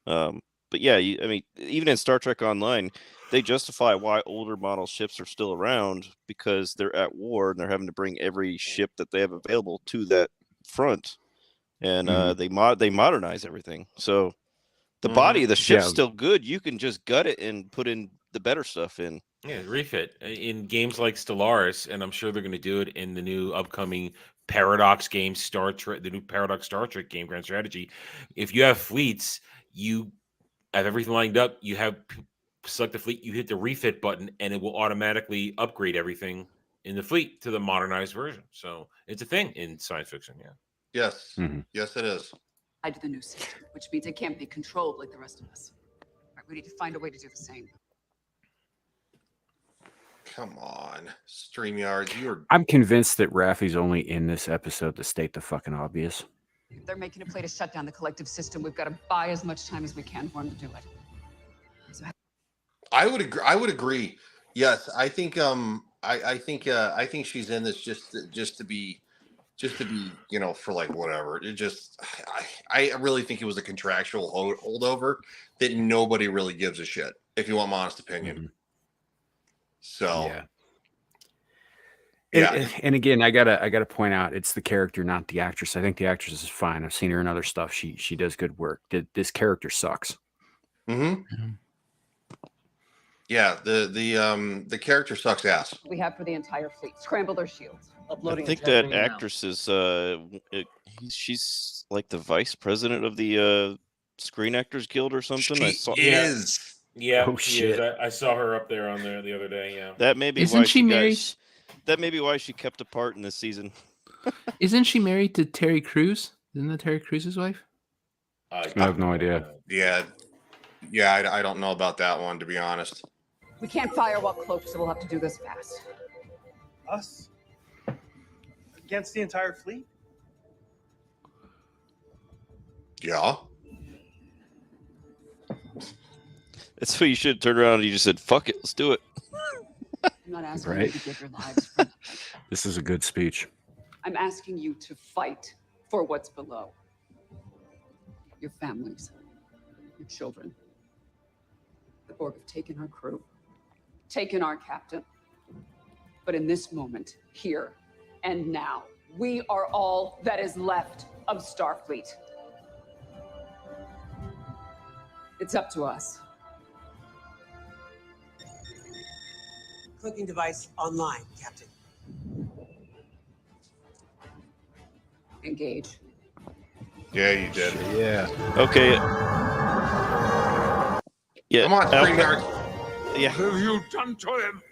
J: But yeah, I mean, even in Star Trek Online, they justify why older model ships are still around because they're at war and they're having to bring every ship that they have available to that front, and they modernize everything. So the body of the ship's still good. You can just gut it and put in the better stuff in.
D: Yeah, refit in games like Stellaris, and I'm sure they're going to do it in the new upcoming Paradox game, Star Trek, the new Paradox Star Trek game, Grand Strategy. If you have fleets, you have everything lined up. You have select the fleet. You hit the refit button, and it will automatically upgrade everything in the fleet to the modernized version. So it's a thing in science fiction. Yeah.
F: Yes. Yes, it is.
L: I do the new system, which means it can't be controlled like the rest of us. Right, we need to find a way to do the same.
F: Come on, StreamYard, you're.
C: I'm convinced that Raffi's only in this episode to state the fucking obvious.
L: If they're making a play to shut down the collective system, we've got to buy as much time as we can for them to do it. So
F: I would agree. I would agree. Yes, I think. I think she's in this just to be, you know, for like whatever. It just. I really think it was a contractual holdover that nobody really gives a shit. If you want my honest opinion. So.
C: Yeah. And again, I gotta point out it's the character, not the actress. I think the actress is fine. I've seen her in other stuff. She does good work. This character sucks.
F: Yeah, the character sucks ass.
L: we have for the entire fleet. Scramble their shields.
J: I think that actress is she's like the vice president of the Screen Actors Guild or something.
F: She is.
D: Yeah,
C: Oh,
D: she
C: shit.
D: is. I saw her up there on there the other day. Yeah.
J: That may be
E: Isn't
J: why
E: she married?
J: That may be why she kept apart in this season.
E: Isn't she married to Terry Crews? Isn't that Terry Crews' wife?
C: I have no idea.
F: Yeah, I don't know about that one, to be honest.
L: We can't fire while cloaked, so we'll have to do this fast.
M: Us? Against the entire fleet?
F: Yeah.
J: That's what you should have turned around and you just said, "Fuck it, let's do it."
L: I'm not asking
C: Right.
L: you to give your lives for nothing.
C: This is a good speech.
L: I'm asking you to fight for what's below. Your families, your children. The Borg have taken our crew, taken our captain. But in this moment, here and now, we are all that is left of Starfleet. It's up to us.
Q: Clicking device online, Captain.
L: Engage.
F: Yeah, you did.
C: Yeah.
J: Okay. Yeah.
F: Come on,
J: Alf,
F: StreamYard.
J: yeah.
I: What have you done to him?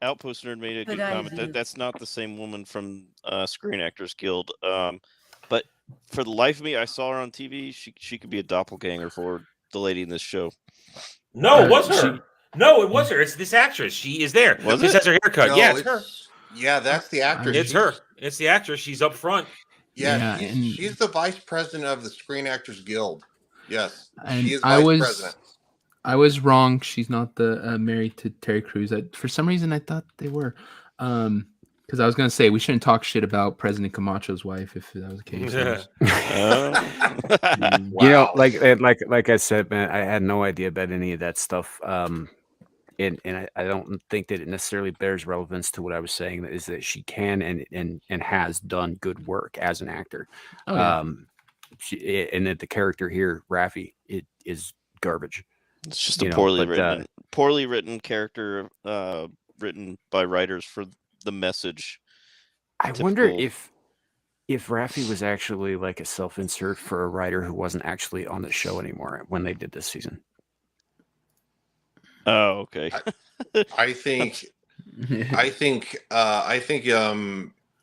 J: Outpost Nerd made a
P: But
J: good
P: I
J: comment
P: do.
J: that that's not the same woman from Screen Actors Guild. But for the life of me, I saw her on TV. She could be a doppelganger for the lady in this show.
D: No, it was her. No, it was her. It's this actress. She is there.
J: Was
D: This
J: it?
D: has her haircut.
F: No,
D: Yeah, it's her.
F: Yeah, that's the actress.
D: It's her. It's the actress. She's up front.
F: Yeah, she's the vice president of the Screen Actors Guild. Yes,
E: And
F: she is vice president.
E: I was wrong. She's not the married to Terry Crews. For some reason, I thought they were. Because I was going to say we shouldn't talk shit about President Camacho's wife if that was the case.
C: You know, like I said, man, I had no idea about any of that stuff. And I don't think that it necessarily bears relevance to what I was saying. Is that she can and has done good work as an actor.
E: Oh, yeah.
C: And that the character here, Raffi, it is garbage.
J: It's just a poorly written character, written by writers for the message.
C: I wonder if Raffi was actually like a self-insert for a writer who wasn't actually on the show anymore when they did this season.
J: Oh, okay.
F: I think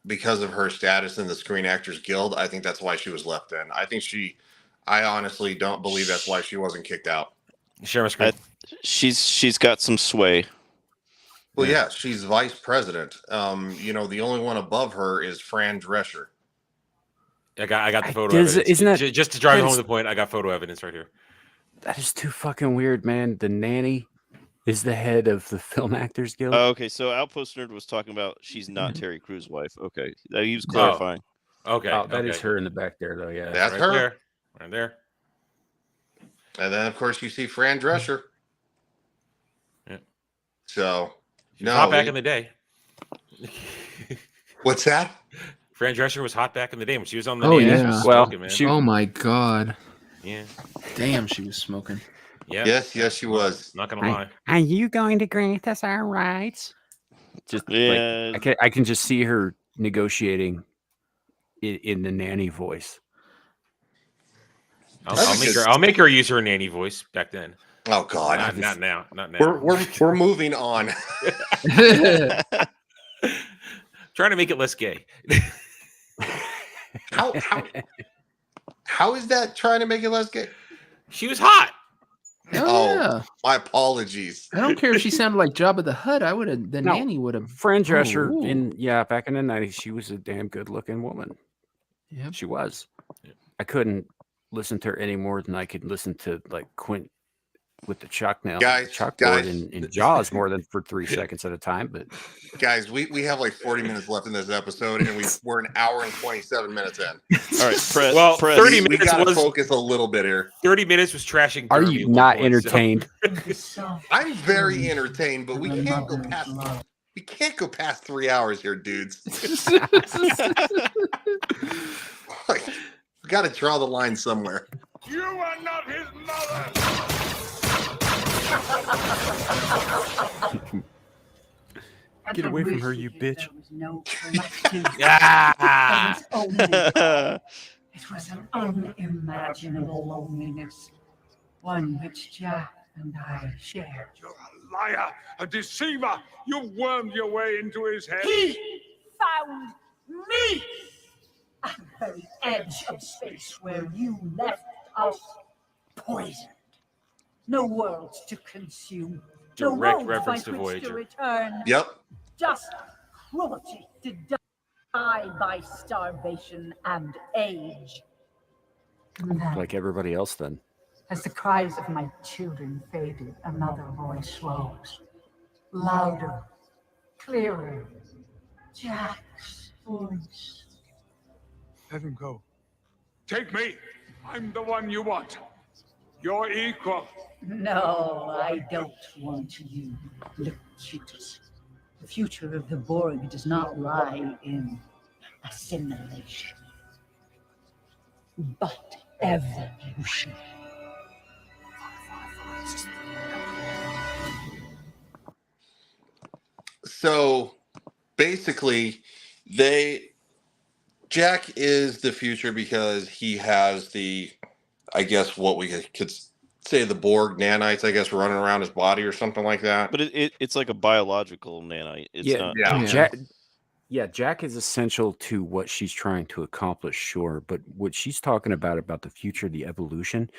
F: because of her status in the Screen Actors Guild, I think that's why she was left in. I honestly don't believe that's why she wasn't kicked out.
D: Share my screen.
J: She's got some sway.
F: Well, yeah, she's vice president. The only one above her is Fran Drescher.
D: I got the photo evidence.
C: Isn't that
D: just to drive home the point? I got photo evidence right here.
C: That is too fucking weird, man. The nanny is the head of the Film Actors Guild.
J: Oh, okay, so Outpost Nerd was talking about she's not Terry Crews' wife. Okay, he was clarifying.
D: Okay,
C: that is her in the back there, though. Yeah,
F: That's
D: right
F: her.
D: there. Right there.
F: And then, of course, you see Fran Drescher.
D: Yeah.
F: So,
D: She was hot back in the day.
F: What's that?
D: Fran Drescher was hot back in the day when she was on the.
E: Oh
D: Nanny. She
E: yeah.
D: was smoking, man.
E: Oh my god.
D: Yeah.
E: Damn, she was smoking.
D: Yeah.
F: Yes, she was.
D: Not gonna lie.
C: Are you going to grant us our rights? Just I can just see her negotiating in the nanny voice.
D: I'll make her use her nanny voice back then.
F: Oh God!
D: Not now. Not now.
F: We're moving on.
D: Trying to make it less gay.
F: How is that trying to make it less gay?
D: She was hot.
E: Yeah.
F: My apologies.
E: I don't care if she sounded like Jabba the Hutt. I would have. The nanny would have.
C: Fran Drescher back in the 90s, she was a damn good looking woman.
E: Yeah,
C: she was. I couldn't listen to her any more than I could listen to like Quint with the chalkboard in Jaws more than for 3 seconds at a time. But
F: guys, we have like 40 minutes left in this episode, and we're an hour and 27 minutes in.
J: All right,
D: 30 minutes.
F: We gotta
D: was
F: focus a little bit here.
D: 30 minutes was trashing.
C: Are you not entertained?
F: I'm very entertained, but we can't go past. We can't go past 3 hours here, dudes. We got to draw the line somewhere.
A: You are not his mother.
C: Get away from her, you bitch.
P: It was an unimaginable loneliness, one which Jack and I shared.
A: You're a liar, a deceiver. You wormed your way into his head.
P: He found me at the very edge of space where you left us poisoned. No worlds to consume. No
D: Direct
P: roads
D: reference
P: by
D: to
P: which
D: Voyager.
P: return.
F: Yep.
P: Just cruelty to die by starvation and age. And then,
C: Like everybody else, then.
P: as the cries of my children faded, another voice rose. Louder, clearer. Jack's voice.
A: Let him go. Take me. I'm the one you want. You're equal.
P: No, I don't want you. Look, Cutus. The future of the Borg does not lie in assimilation, but evolution.
F: So basically, Jack is the future because he has the, I guess what we could say the Borg nanites, I guess, running around his body or something like that.
J: But it's like a biological nanite. It's
C: Yeah,
J: not.
C: Jack is essential to what she's trying to accomplish, sure. But what she's talking about the future, the evolution,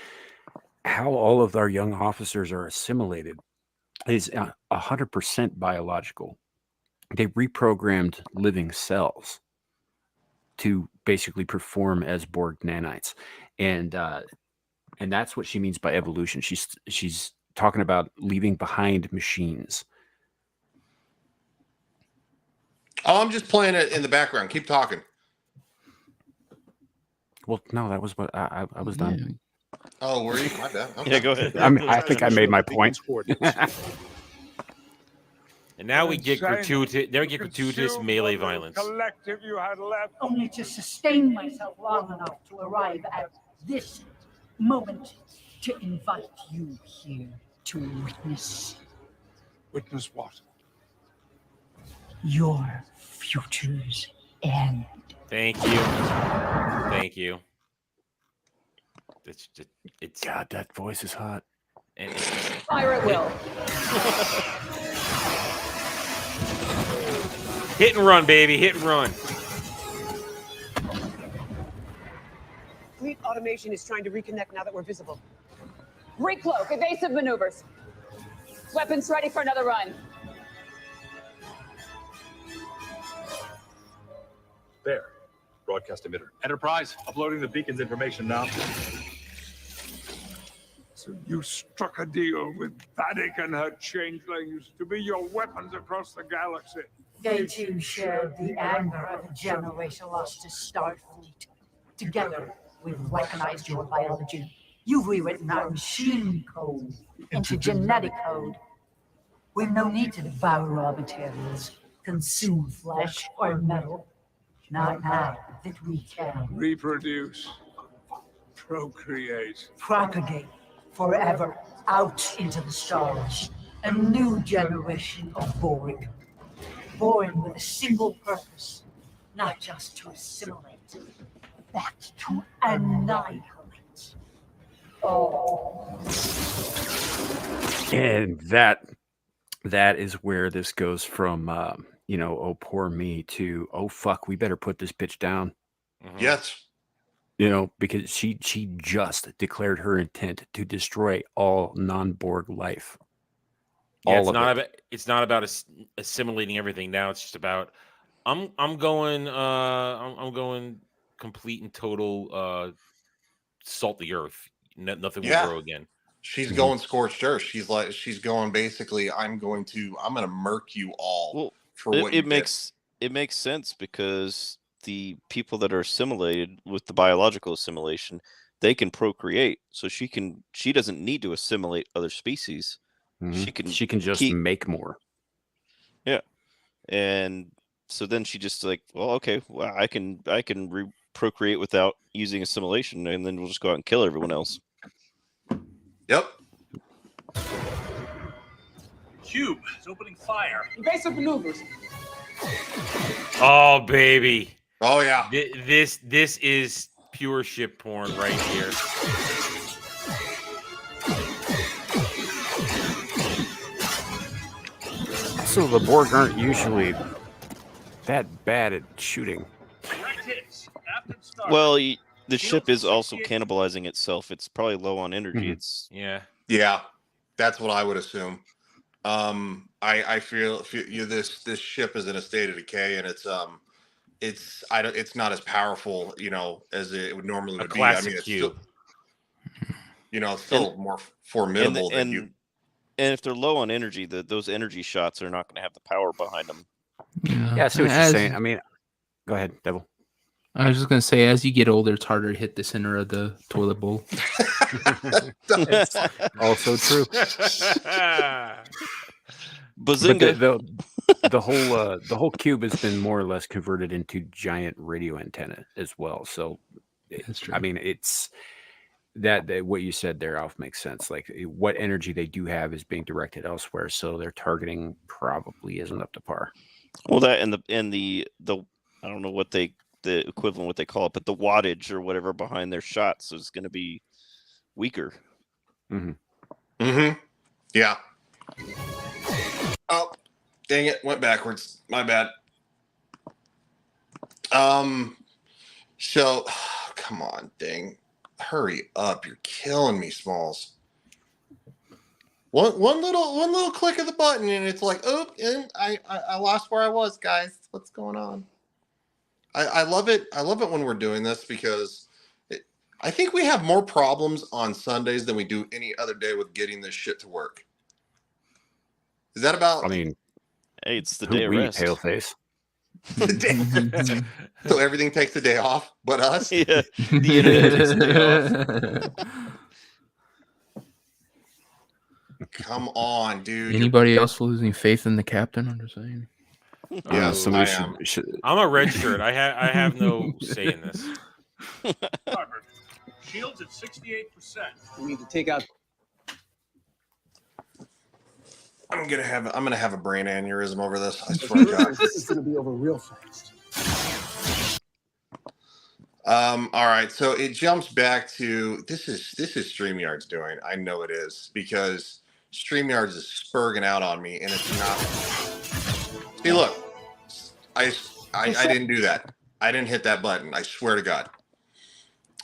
C: how all of our young officers are assimilated is 100% biological. They reprogrammed living cells to basically perform as Borg nanites, and that's what she means by evolution. She's talking about leaving behind machines.
F: Oh, I'm just playing it in the background. Keep talking.
C: Well, no, that was what I was done.
F: Oh, were you? My bad. Okay.
J: Yeah, go ahead.
C: I think I made my point.
D: And now we get gratuitous. Now we get gratuitous melee violence.
A: Collective you had left.
P: Only to sustain myself long enough to arrive at this moment to invite you here to witness.
A: Witness what?
P: Your future's end.
D: Thank you. Thank you. It's
C: God, that voice is hot.
D: And
L: Fire at will.
D: Hit and run, baby. Hit and run.
R: Fleet automation is trying to reconnect now that we're visible.
L: Recloak, evasive maneuvers. Weapons ready for another run.
N: There. Broadcast emitter. Enterprise, uploading the beacon's information now.
A: So you struck a deal with Vatic and her changelings to be your weapons across the galaxy.
P: They too shared the anger of a generation lost to Starfleet. Together, we've weaponized your biology. You've rewritten our machine code into genetic code. We've no need to devour raw materials, consume flesh or metal. Not now that we can.
A: Reproduce. Procreate.
P: Propagate forever out into the stars. A new generation of Borg. Born with a single purpose, not just to assimilate, but to annihilate. Oh.
C: And that is where this goes from, oh, poor me to, oh, fuck, we better put this bitch down.
F: Yes.
C: Because she just declared her intent to destroy all non-Borg life.
D: Yeah, it's not about assimilating everything. Now it's just about I'm going complete and total salt the earth. Nothing will grow again.
F: She's going scorched earth. She's going basically, I'm gonna murk you all for what you did.
J: It makes sense because the people that are assimilated with the biological assimilation, they can procreate. So she doesn't need to assimilate other species.
C: Mm-hmm. She can just make more.
J: Yeah. And so then she just like, well, okay, well, I can procreate without using assimilation, and then we'll just go out and kill everyone else.
F: Yep.
N: Cube is opening fire.
L: Evasive maneuvers.
D: Oh, baby.
F: Oh, yeah.
D: This is pure ship porn right here.
C: So the Borg aren't usually that bad at shooting.
J: Well, the ship is also cannibalizing itself. It's probably low on energy. It's
F: yeah, that's what I would assume. I feel this ship is in a state of decay, and it's not as powerful, as it would normally be. I mean, it's still, it's still more formidable than you.
J: And if they're low on energy, those energy shots are not going to have the power behind them.
C: Yeah, I see what you're saying. I mean, go ahead, Devil.
E: I was just going to say, as you get older, it's harder to hit the center of the toilet bowl.
C: That's also true.
J: Bazinga.
C: But the whole cube has been more or less converted into giant radio antenna as well. So,
E: that's true.
C: I mean, it's that what you said there, Alf, makes sense. Like what energy they do have is being directed elsewhere, so their targeting probably isn't up to par.
J: Well, that and the I don't know what the equivalent what they call it, but the wattage or whatever behind their shots is going to be weaker.
F: Yeah. Oh, dang it. Went backwards. My bad. So, come on, dang. Hurry up. You're killing me, Smalls. One little click of the button and it's like, oh, and I lost where I was, guys. What's going on? I love it. I love it when we're doing this because I think we have more problems on Sundays than we do any other day with getting this shit to work. Is that about?
C: I mean,
J: hey, it's the day of
C: we
J: rest.
C: pale face.
F: So everything takes a day off, but us.
J: Yeah, the internet takes a day off.
F: Come on, dude.
E: Anybody else losing faith in the captain? I'm just saying.
F: Yeah,
C: somebody
F: I am.
D: I'm a red shirt. I have no say in this.
M: Shields at 68%.
H: We need to take out.
F: I'm gonna have a brain aneurysm over this. I swear to God.
H: This is gonna be over real fast.
F: All right, so it jumps back to this is StreamYard's doing. I know it is because StreamYard's is spurging out on me, and it's not. See, look, I didn't do that. I didn't hit that button. I swear to God.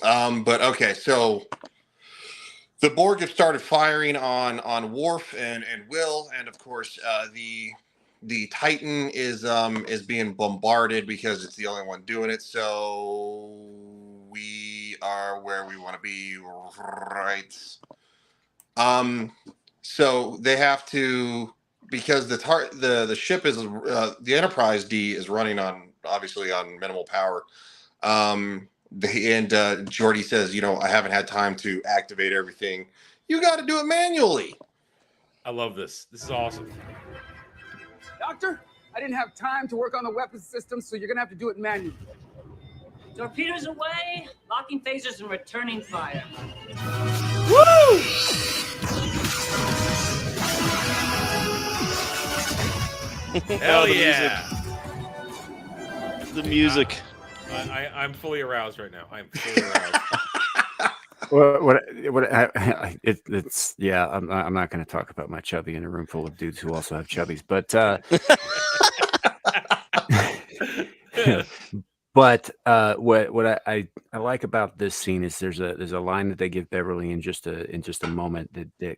F: But okay, so the Borg have started firing on Worf and Will, and of course the Titan is being bombarded because it's the only one doing it. So we are where we want to be, right? So they have to, because the ship is the Enterprise D is running on obviously on minimal power. Geordi says, I haven't had time to activate everything. You got to do it manually.
D: I love this. This is awesome.
H: Doctor, I didn't have time to work on the weapons system, so you're gonna have to do it manually.
K: Torpedoes away, locking phasers and returning fire.
H: Woo!
D: Hell yeah!
J: The music.
D: I'm fully aroused right now. I'm fully aroused.
C: It's yeah. I'm not going to talk about my chubby in a room full of dudes who also have chubbies, but what I like about this scene is there's a line that they give Beverly in just a moment that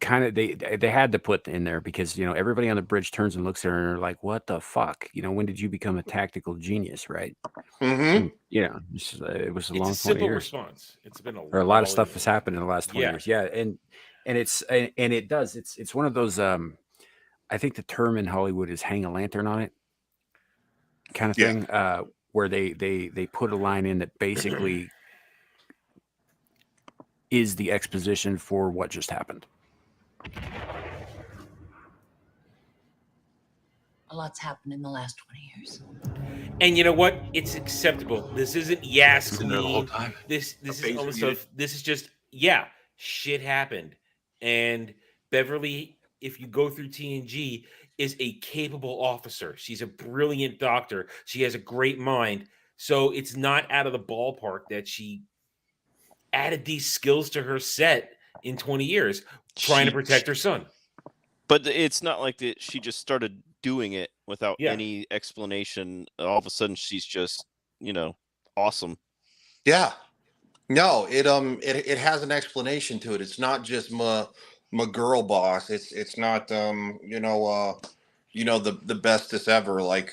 C: kind of they had to put in there because everybody on the bridge turns and looks at her and they're like, what the fuck, when did you become a tactical genius, right? It was a long 20
D: simple
C: years
D: response. It's been
C: a lot of stuff has happened in the last 20 years. Yeah, and it's one of those I think the term in Hollywood is hang a lantern on it kind of thing, where they put a line in that basically is the exposition for what just happened.
K: A lot's happened in the last 20 years.
D: And you know what? It's acceptable. This isn't yes
N: Been there the whole time.
D: This
N: A
D: is
N: phaser
D: all the
N: unit.
D: stuff. This is just shit happened. And Beverly, if you go through TNG, is a capable officer. She's a brilliant doctor. She has a great mind. So it's not out of the ballpark that she added these skills to her set in 20 years, trying to protect her son.
J: But it's not like that. She just started doing it without any explanation. All of a sudden, she's just, awesome.
F: Yeah. No, it has an explanation to it. It's not just my girl boss. It's not the bestest ever, like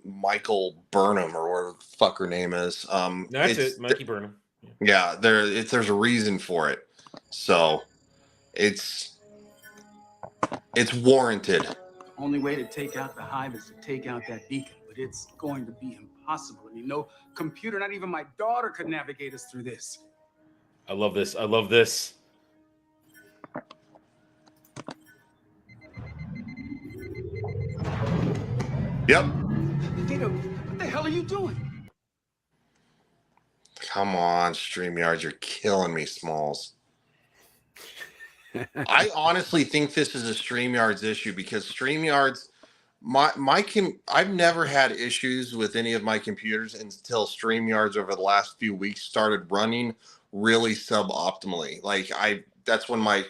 F: Michael Burnham or whatever the fuck her name is.
D: That's it, Mikey Burnham.
F: Yeah, there's a reason for it. So it's warranted.
H: Only way to take out the hive is to take out that beacon, but it's going to be impossible. I mean, no computer, not even my daughter could navigate us through this.
D: I love this. I love this.
F: Yep.
H: Data, what the hell are you doing?
F: Come on, StreamYard, you're killing me, Smalls. I honestly think this is a StreamYard's issue because StreamYard's I've never had issues with any of my computers until StreamYards over the last few weeks started running really suboptimally. Like that's when my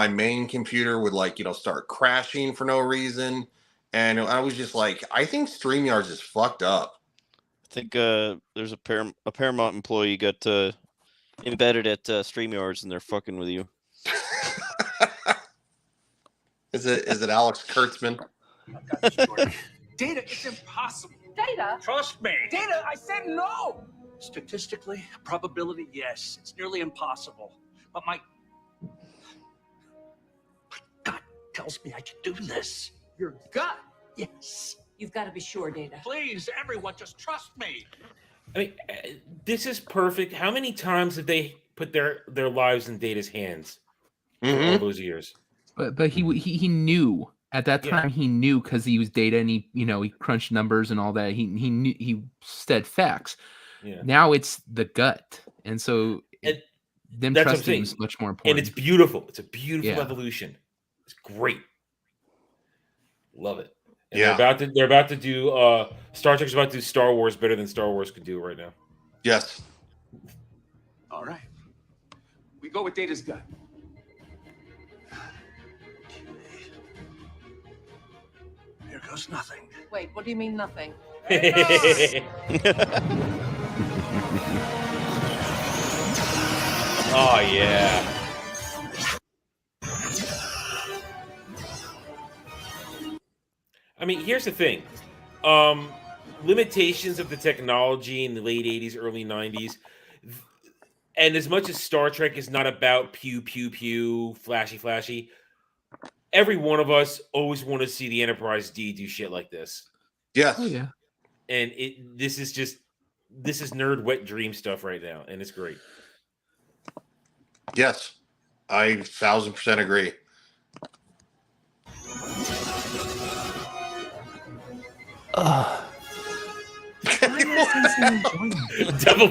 F: main computer would start crashing for no reason, and I was just like, I think StreamYards is fucked up.
J: I think there's a Paramount employee got embedded at StreamYards, and they're fucking with you.
F: Is it Alex Kurtzman?
H: Data, it's impossible.
K: Data?
H: Trust me. Data, I said no.
S: Statistically, probability, yes. It's nearly impossible. But my gut tells me I can do this.
H: Your gut?
S: Yes.
K: You've got to be sure, Data.
S: Please, everyone, just trust me.
D: I mean, this is perfect. How many times have they put their lives in Data's hands for all those years?
E: But he knew at that time. He knew because he was Data, and he crunched numbers and all that. He knew, he said facts.
D: Yeah.
E: Now it's the gut, and so them trusting is much more important.
D: And it's beautiful. It's a beautiful evolution. It's great. Love it. And they're about to do Star Trek's about to do Star Wars better than Star Wars could do right now.
F: Yes.
H: All right. We go with Data's gut.
S: Here goes nothing.
K: Wait, what do you mean nothing?
D: Oh yeah. I mean, here's the thing. Limitations of the technology in the late 80s, early 90s. And as much as Star Trek is not about pew, pew, pew, flashy, flashy, every one of us always want to see the Enterprise D do shit like this.
F: Yes.
E: Oh, yeah.
D: And this is nerd wet dream stuff right now, and it's great.
F: Yes. I 1000% agree.
D: Double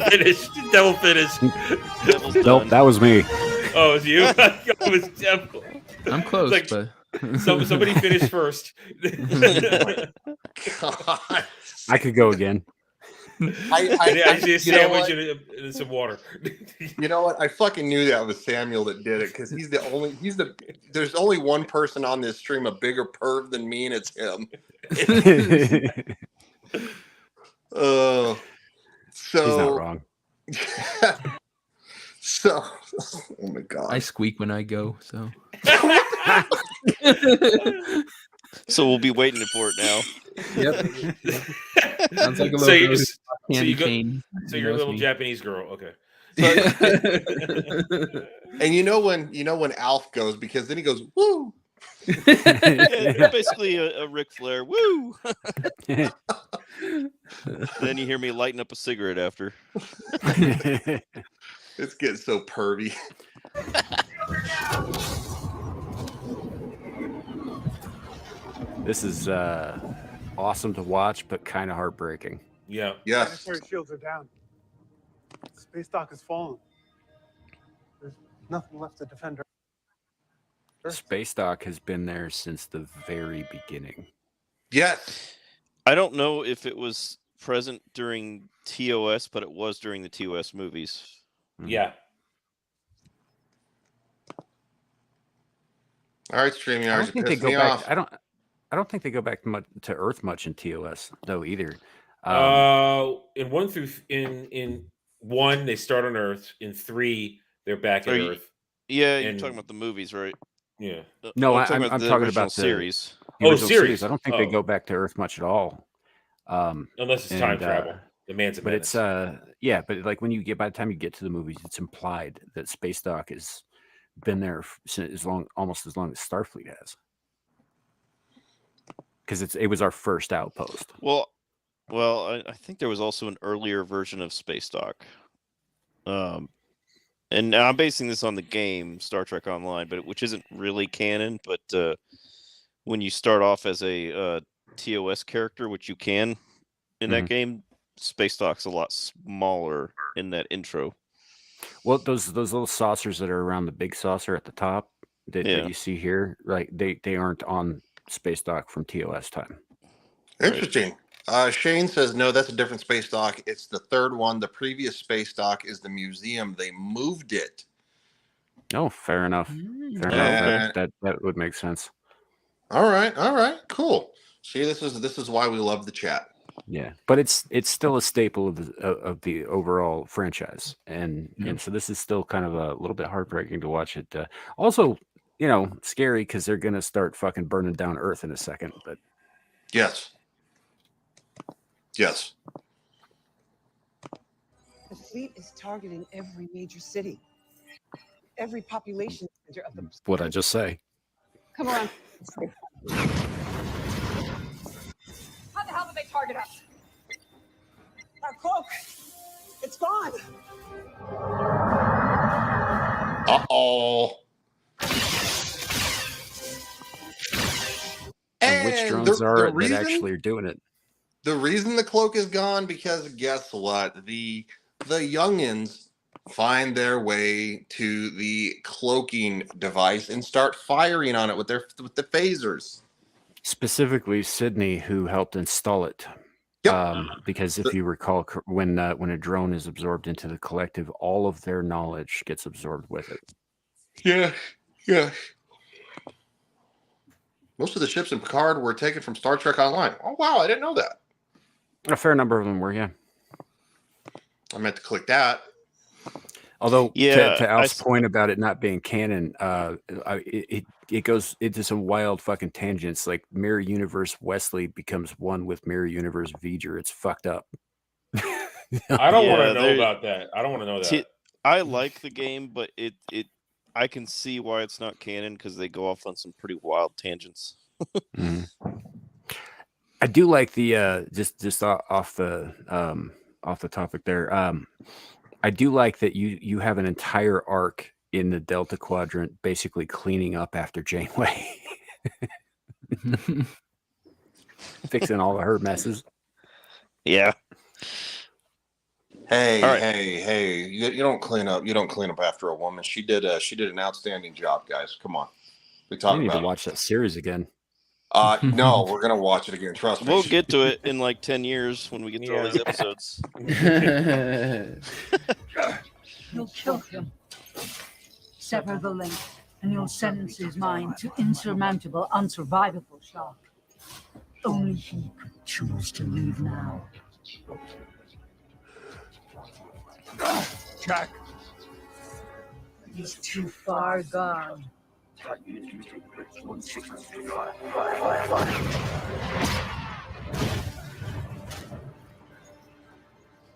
D: finish.
C: Nope, that was me.
D: Oh, it was you? It was Devil.
E: I'm close,
D: It's
E: but
D: somebody finished first.
F: God.
C: I could go again.
D: I see a sandwich and some water.
F: You know what? I fucking knew that was Samiel that did it, because there's only one person on this stream a bigger perv than me, and it's him. So
C: he's not wrong.
F: So, oh my god,
E: I squeak when I go. So,
J: so we'll be waiting for it now.
E: Yep. Sounds like a
D: So
E: little
D: you're a little Japanese girl, okay?
F: And you know when Alf goes, because then he goes woo.
J: Yeah, basically a Ric Flair woo. Then you hear me lighting up a cigarette after.
F: It's getting so pervy.
C: This is awesome to watch, but kind of heartbreaking.
D: Yeah.
F: Yes.
M: Planetary shields are down. Space dock has fallen. There's nothing left to defend Earth.
C: Space Dock has been there since the very beginning.
F: Yes.
J: I don't know if it was present during TOS, but it was during the TOS movies.
D: Yeah.
F: All right, StreamYards.
C: I don't think they go back. I don't think they go back to Earth much in TOS though either.
D: In 1 through in 1 they start on Earth. In 3 they're back at Earth.
J: Yeah, you're talking about the movies, right?
D: Yeah.
C: No, I'm talking about the
J: series.
C: The original series. I don't think they go back to Earth much at all.
D: Unless it's time travel. The man's a
C: but
D: menace.
C: it's but like when by the time you get to the movies, it's implied that Space Dock has been there almost as long as Starfleet has, because it was our first outpost.
J: Well, I think there was also an earlier version of Space Dock. And I'm basing this on the game Star Trek Online, which isn't really canon. But when you start off as a TOS character, which you can in that game, Space Dock's a lot smaller in that intro.
C: Well, those little saucers that are around the big saucer at the top that you see here, right? They aren't on space dock from TOS time.
F: Interesting. Shane says, no, that's a different space dock. It's the third one. The previous space dock is the museum. They moved it.
C: Oh, fair enough. Fair enough. That would make sense.
F: All right. Cool. See, this is why we love the chat.
C: Yeah, but it's still a staple of the overall franchise, and so this is still kind of a little bit heartbreaking to watch it. Also, scary because they're gonna start fucking burning down Earth in a second. But
F: yes.
R: The fleet is targeting every major city, every population center of the.
C: What'd I just say?
L: Come around. How the hell did they target us?
R: Our cloak, it's gone.
F: Uh-oh.
C: And which drones are that actually are doing it?
F: The reason the cloak is gone, because guess what? The youngins find their way to the cloaking device and start firing on it with the phasers.
C: Specifically, Sydney, who helped install it. Because if you recall, when a drone is absorbed into the collective, all of their knowledge gets absorbed with it.
F: Yeah. Most of the ships in Picard were taken from Star Trek Online. Oh, wow, I didn't know that.
C: A fair number of them were, yeah.
F: I meant to click that.
C: Although, to Alf's point about it not being canon, it goes into some wild fucking tangents. Like Mirror Universe Wesley becomes one with Mirror Universe V'ger. It's fucked up.
D: I don't want to know about that. I don't want to know that.
J: I like the game, but I can see why it's not canon because they go off on some pretty wild tangents.
C: I do like the just off the topic there. I do like that you have an entire arc in the Delta Quadrant basically cleaning up after Janeway. Fixing all of her messes.
J: Yeah.
F: Hey, you don't clean up. You don't clean up after a woman. She did an outstanding job, guys. Come on. We
C: I
F: talk
C: need
F: about
C: to watch that series again.
F: No, we're gonna watch it again. Trust me.
J: We'll get to it in like 10 years when we get through all these episodes.
P: You'll kill him. Sever the link, and you'll sentence his mind to insurmountable, unsurvivable shock. Only he could choose to leave now.
I: Jack.
P: He's too far gone.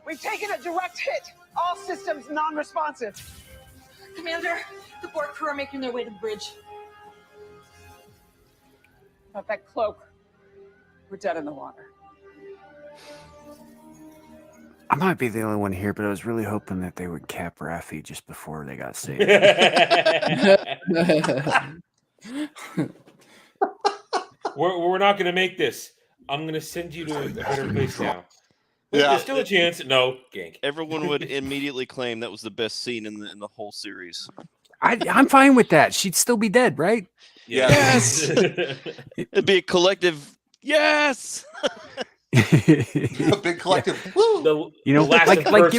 R: We've taken a direct hit. All systems non-responsive.
T: Commander, the Borg crew are making their way to the bridge.
L: About that cloak. We're dead in the water.
C: I might be the only one here, but I was really hoping that they would cap Raffi just before they got saved.
D: We're not going to make this. I'm going to send you to a better place now.
J: Yeah.
D: There's still a chance. No, gank.
J: Everyone would immediately claim that was the best scene in the whole series.
C: I'm fine with that. She'd still be dead, right?
J: Yes. It'd be a collective yes.
F: A big collective. Woo!
C: Like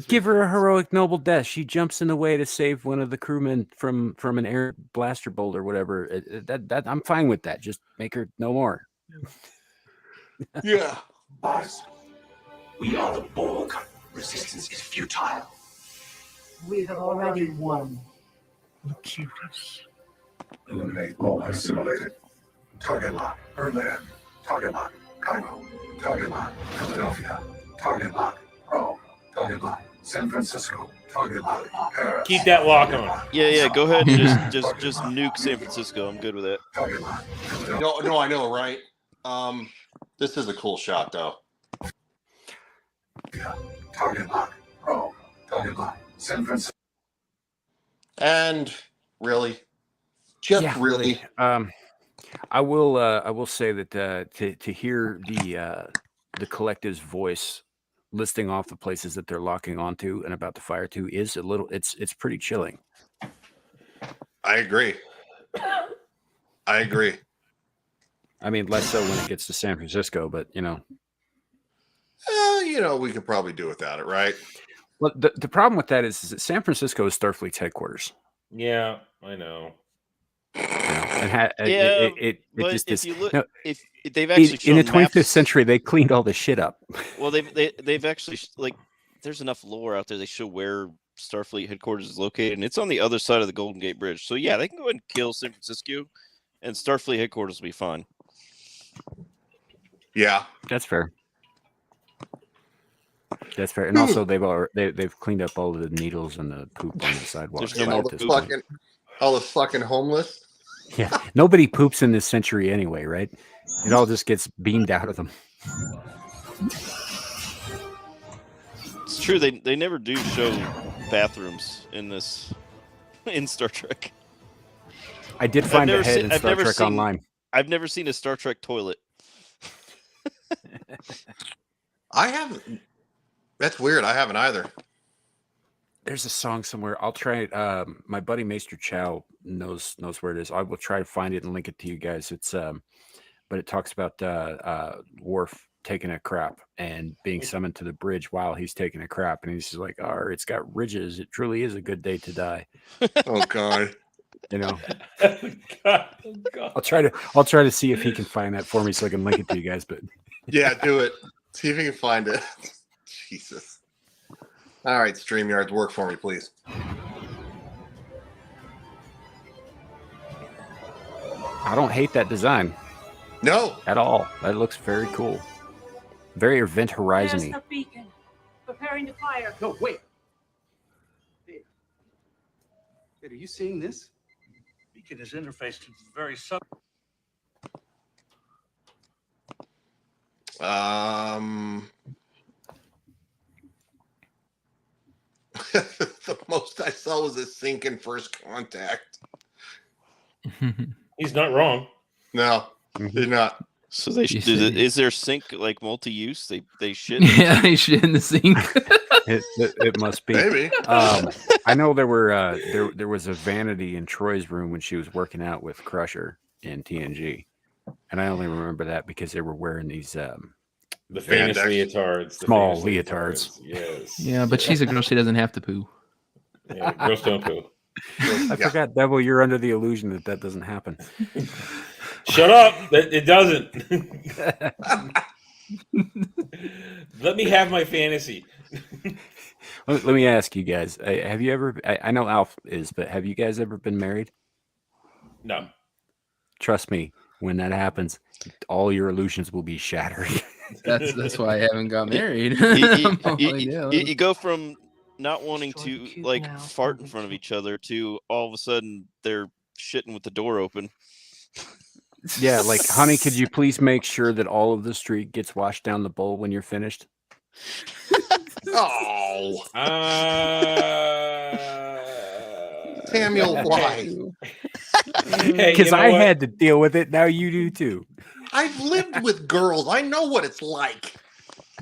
C: give her a heroic noble death. She jumps in the way to save one of the crewmen from an air blaster bolt or whatever. That I'm fine with that. Just make her no more.
F: Yeah.
U: Boss, we are the Borg. Resistance is futile.
P: We have already won. Locutus.
U: Eliminate all assimilated. Target lock, Berlin. Target lock, Cairo. Target lock, Philadelphia. Target lock, Rome. Target lock, San Francisco. Target lock, Paris.
D: Keep that lock on.
J: Yeah. Go ahead and just nuke San Francisco. I'm good with that.
F: No, I know, right? This is a cool shot, though.
U: Target lock, Rome. Target lock, San Francisco.
F: And really, really.
C: I will say that to hear the collective's voice listing off the places that they're locking onto and about to fire to is a little. It's pretty chilling.
F: I agree.
C: I mean, less so when it gets to San Francisco, but
F: you know, we could probably do without it, right?
C: Well, the problem with that is that San Francisco is Starfleet's headquarters.
D: Yeah, I know.
C: It
J: but
C: just
J: if
C: is.
J: you look,
C: No,
J: if they've actually
C: in the
J: shown
C: 25th
J: maps,
C: century, they cleaned all this shit up.
J: well, they've actually like there's enough lore out there. They show where Starfleet headquarters is located, and it's on the other side of the Golden Gate Bridge. So yeah, they can go ahead and kill San Francisco, and Starfleet headquarters will be fine.
F: Yeah,
C: that's fair. That's fair, and also they've cleaned up all of the needles and the poop on the sidewalk.
J: There's no
F: all the fucking homeless.
C: Yeah, nobody poops in this century anyway, right? It all just gets beamed out of them.
J: It's true. They never do show bathrooms in Star Trek.
C: I did find a head in Star Trek Online.
J: I've never seen a Star Trek toilet.
F: I haven't. That's weird. I haven't either.
C: There's a song somewhere. I'll try it. My buddy Maester Chow knows where it is. I will try to find it and link it to you guys. It's but it talks about Worf taking a crap and being summoned to the bridge while he's taking a crap, and he's just like, "Oh, it's got ridges. It truly is a good day to die."
F: Oh God.
C: You know.
D: God.
C: I'll try to see if he can find that for me so I can link it to you guys. But
F: yeah, do it. See if you can find it. Jesus. All right, StreamYards, work for me, please.
C: I don't hate that design.
F: No.
C: At all. That looks very cool. Very Event Horizon-y.
K: There's the beacon. Preparing to fire.
H: No, wait. Hey, are you seeing this?
S: Beacon is interfaced to the very sub.
F: The most I saw was a sink in First Contact.
D: He's not wrong.
F: No, he's not.
J: So they should do is their sink like multi-use? They shit.
E: Yeah, they shit in the sink.
C: It must be.
F: Maybe.
C: I know there were there was a vanity in Troy's room when she was working out with Crusher in TNG, and I only remember that because they were wearing these
D: the famous leotards,
C: small leotards.
D: Yes.
E: Yeah, but she's a girl. She doesn't have to poo.
D: Yeah, girls don't poo.
C: I forgot, Devil. You're under the illusion that doesn't happen.
D: Shut up! It doesn't. Let me have my fantasy.
C: Let me ask you guys: have you ever? I know Alf is, but have you guys ever been married?
D: No.
C: Trust me, when that happens, all your illusions will be shattered.
E: That's why I haven't got married.
J: You go from not wanting to like fart in front of each other to all of a sudden they're shitting with the door open.
C: Yeah, like, honey, could you please make sure that all of the street gets washed down the bowl when you're finished?
F: Oh. Samiel, why?
C: Because I had to deal with it. Now you do too.
F: I've lived with girls. I know what it's like.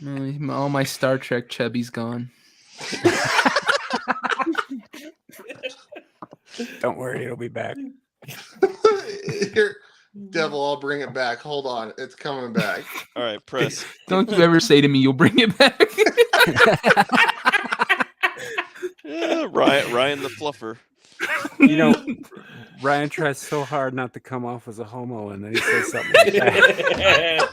E: All my Star Trek chubby's gone.
C: Don't worry, it'll be back.
F: Here, Devil, I'll bring it back. Hold on, it's coming back.
J: All right, press.
E: Don't you ever say to me, "You'll bring it back."
J: Ryan the fluffer.
C: You know, Ryan tries so hard not to come off as a homo, and then he says something like that.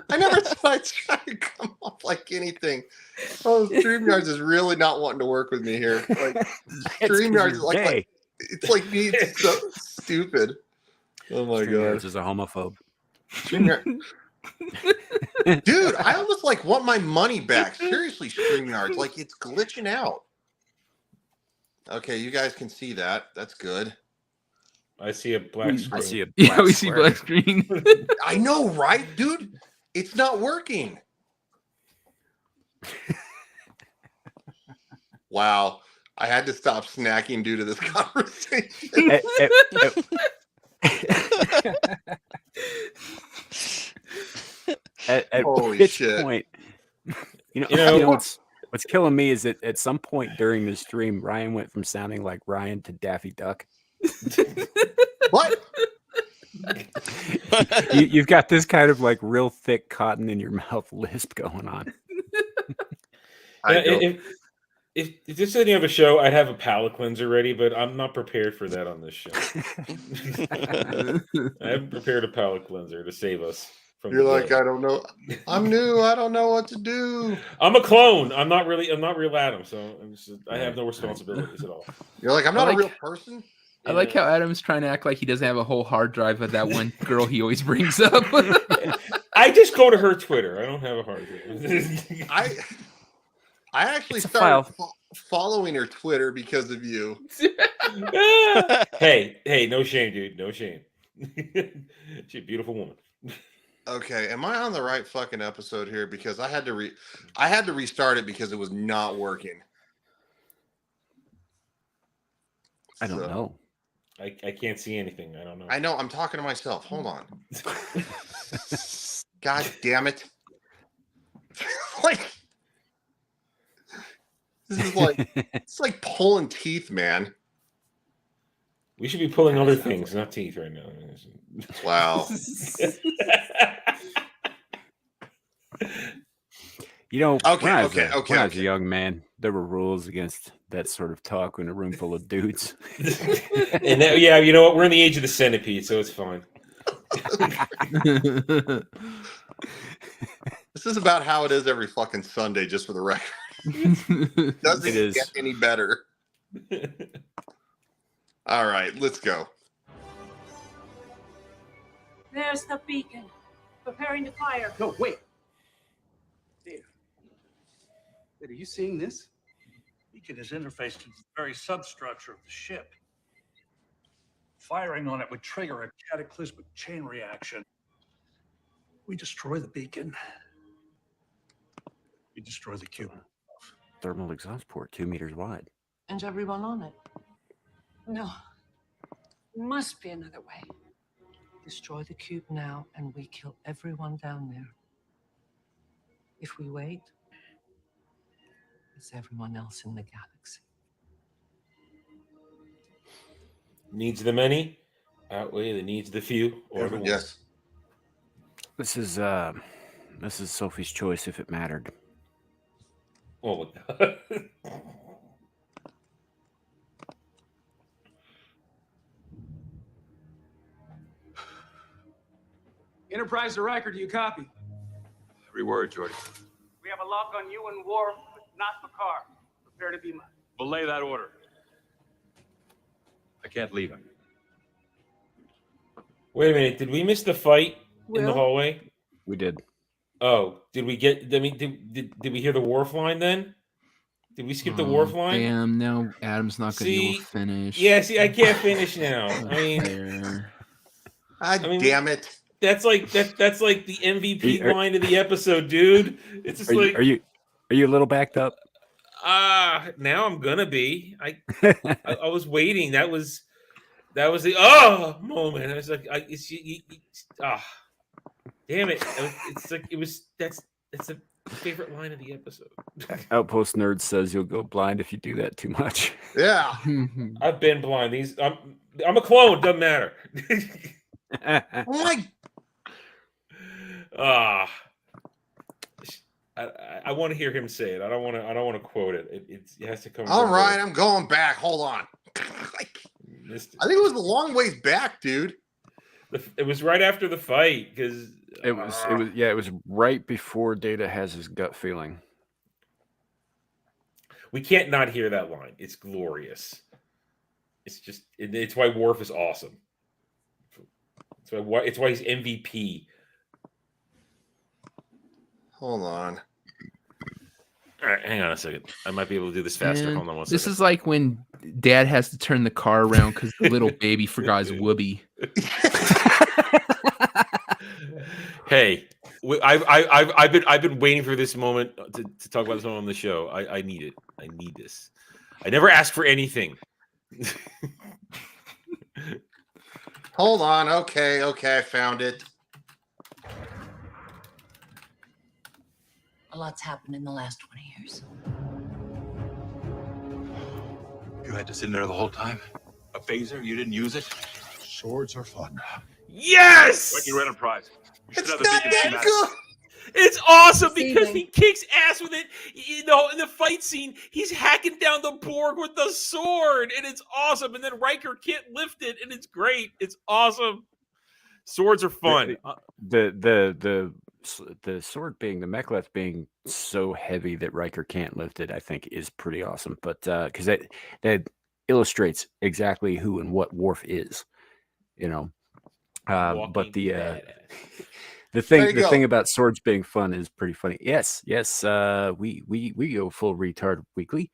F: I never thought I'd try to come off like anything. Oh, StreamYards is really not wanting to work with me here. Like, StreamYards is like it's like being so stupid. Oh my god,
C: is a homophobe.
F: Dude, I almost like want my money back. Seriously, StreamYards, like it's glitching out. Okay, you guys can see that. That's good.
D: I see a black screen.
C: I see a
E: yeah, we see black screen.
F: I know, right, dude? It's not working. Wow. I had to stop snacking due to this conversation.
C: At
F: Holy
C: which
F: shit.
C: point, you know what's killing me is that at some point during the stream, Ryan went from sounding like Ryan to Daffy Duck.
F: What?
C: You've got this kind of like real thick cotton in your mouth lisp going on.
D: If this is any other show, I'd have a palate cleanser ready, but I'm not prepared for that on this show. I haven't prepared a palate cleanser to save us from.
F: You're like, I don't know. I'm new. I don't know what to do.
D: I'm a clone. I'm not real Adam, so I have no responsibilities at all.
F: You're like, I'm not a real person.
E: I like how Adam's trying to act like he doesn't have a whole hard drive of that one girl he always brings up.
D: I just go to her Twitter. I don't have a hard drive.
F: I actually started following her Twitter because of you.
D: Hey, no shame, dude. No shame. She's a beautiful woman.
F: Okay, am I on the right fucking episode here? Because I had to restart it because it was not working.
C: I don't know.
D: I can't see anything. I don't know.
F: I know. I'm talking to myself. Hold on. God damn it! This is like it's like pulling teeth, man.
D: We should be pulling other things, not teeth, right now.
F: Wow.
C: You know, when I was a
F: okay.
C: young man, there were rules against that sort of talk in a room full of dudes.
D: And yeah, you know what? We're in the age of the centipede, so it's fine.
F: This is about how it is every fucking Sunday, just for the record. Doesn't get any better. All right, let's go.
K: There's the beacon. Preparing to fire.
H: No, wait. Dave, are you seeing this?
S: Beacon is interfaced to the very substructure of the ship. Firing on it would trigger a cataclysmic chain reaction. We destroy the beacon. We destroy the cube.
C: Thermal exhaust port, 2 meters wide.
K: And everyone on it. No. Must be another way. Destroy the cube now, and we kill everyone down there. If we wait, it's everyone else in the galaxy.
D: Needs of the many outweigh the needs of the few, or the one.
F: Yes.
C: This is Sophie's choice if it mattered.
D: Oh.
H: Enterprise to Riker, do you copy?
N: Every word, Jordy.
H: We have a lock on you and Worf, but not Picard. Prepare to be mine.
N: Belay that order. I can't leave him.
D: Wait a minute. Did we miss the fight in the hallway?
C: We did.
D: Oh, did we get? I mean, did we hear the Worf line then? Did we skip the Worf line?
E: Damn! Now Adam's not going to be able to finish.
D: Yeah, see, I can't finish now. I mean,
F: damn it!
D: That's like that's like the MVP line of the episode, dude. It's just
C: are you a little backed up?
D: Now I'm gonna be. I was waiting. That was the moment. I was like, damn it! It's like that's a favorite line of the episode.
C: Outpost Nerd says you'll go blind if you do that too much.
F: Yeah,
D: I've been blind. I'm a clone. Doesn't matter.
F: Oh my.
D: I want to hear him say it. I don't want to quote it. It has to come.
F: All right, I'm going back. Hold on. I think it was a long ways back, dude.
D: It was right after the fight because
C: it was right before Data has his gut feeling.
D: We can't not hear that line. It's glorious. It's why Worf is awesome. It's why he's MVP.
F: Hold on.
D: All right, hang on a second. I might be able to do this faster.
E: Man,
D: Hold on one second.
E: This is like when Dad has to turn the car around because the little baby forgot his whoopee.
D: Hey, I've been waiting for this moment to talk about this moment on the show. I need it. I need this. I never asked for anything.
F: Hold on. Okay, I found it.
K: A lot's happened in the last 20 years.
N: You had to sit in there the whole time? A phaser? You didn't use it? Swords are fun.
D: Yes.
N: Like your Enterprise.
F: It's not that good.
D: It's awesome because he kicks ass with it. You know, in the fight scene, he's hacking down the Borg with the sword, and it's awesome. And then Riker can't lift it, and it's great. It's awesome. Swords are fun.
C: The sword being the mek'leth being so heavy that Riker can't lift it, I think, is pretty awesome. But because that illustrates exactly who and what Worf is, you know. But the thing about swords being fun is pretty funny. Yes, we go full retard weekly.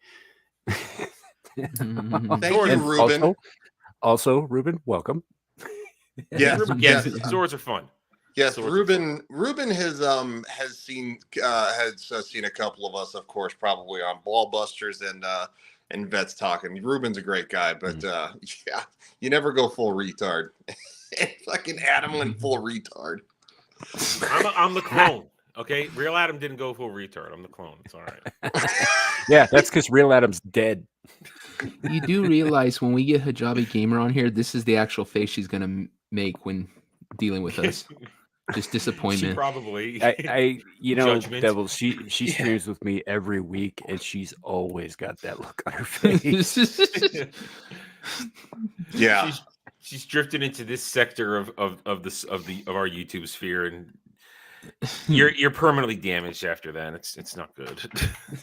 F: Thank you, Ruben.
C: Also, Ruben, welcome.
F: Yes,
D: yes, swords are fun.
F: Yes, Ruben has seen a couple of us, of course, probably on Ball Busters and Vets Talking. Ruben's a great guy, but yeah, you never go full retard. Fucking Adam went full retard.
D: I'm the clone. Okay, real Adam didn't go full retard. I'm the clone. It's all right.
C: Yeah, that's because real Adam's dead.
E: You do realize when we get Hijabi Gamer on here, this is the actual face she's gonna make when dealing with us. Just disappointment.
D: She probably.
C: I you know,
D: Judgment.
C: Devil. She streams with me every week, and she's always got that look on her face.
F: Yeah,
D: she's drifted into this sector of our YouTube sphere, and you're permanently damaged after that. It's not good.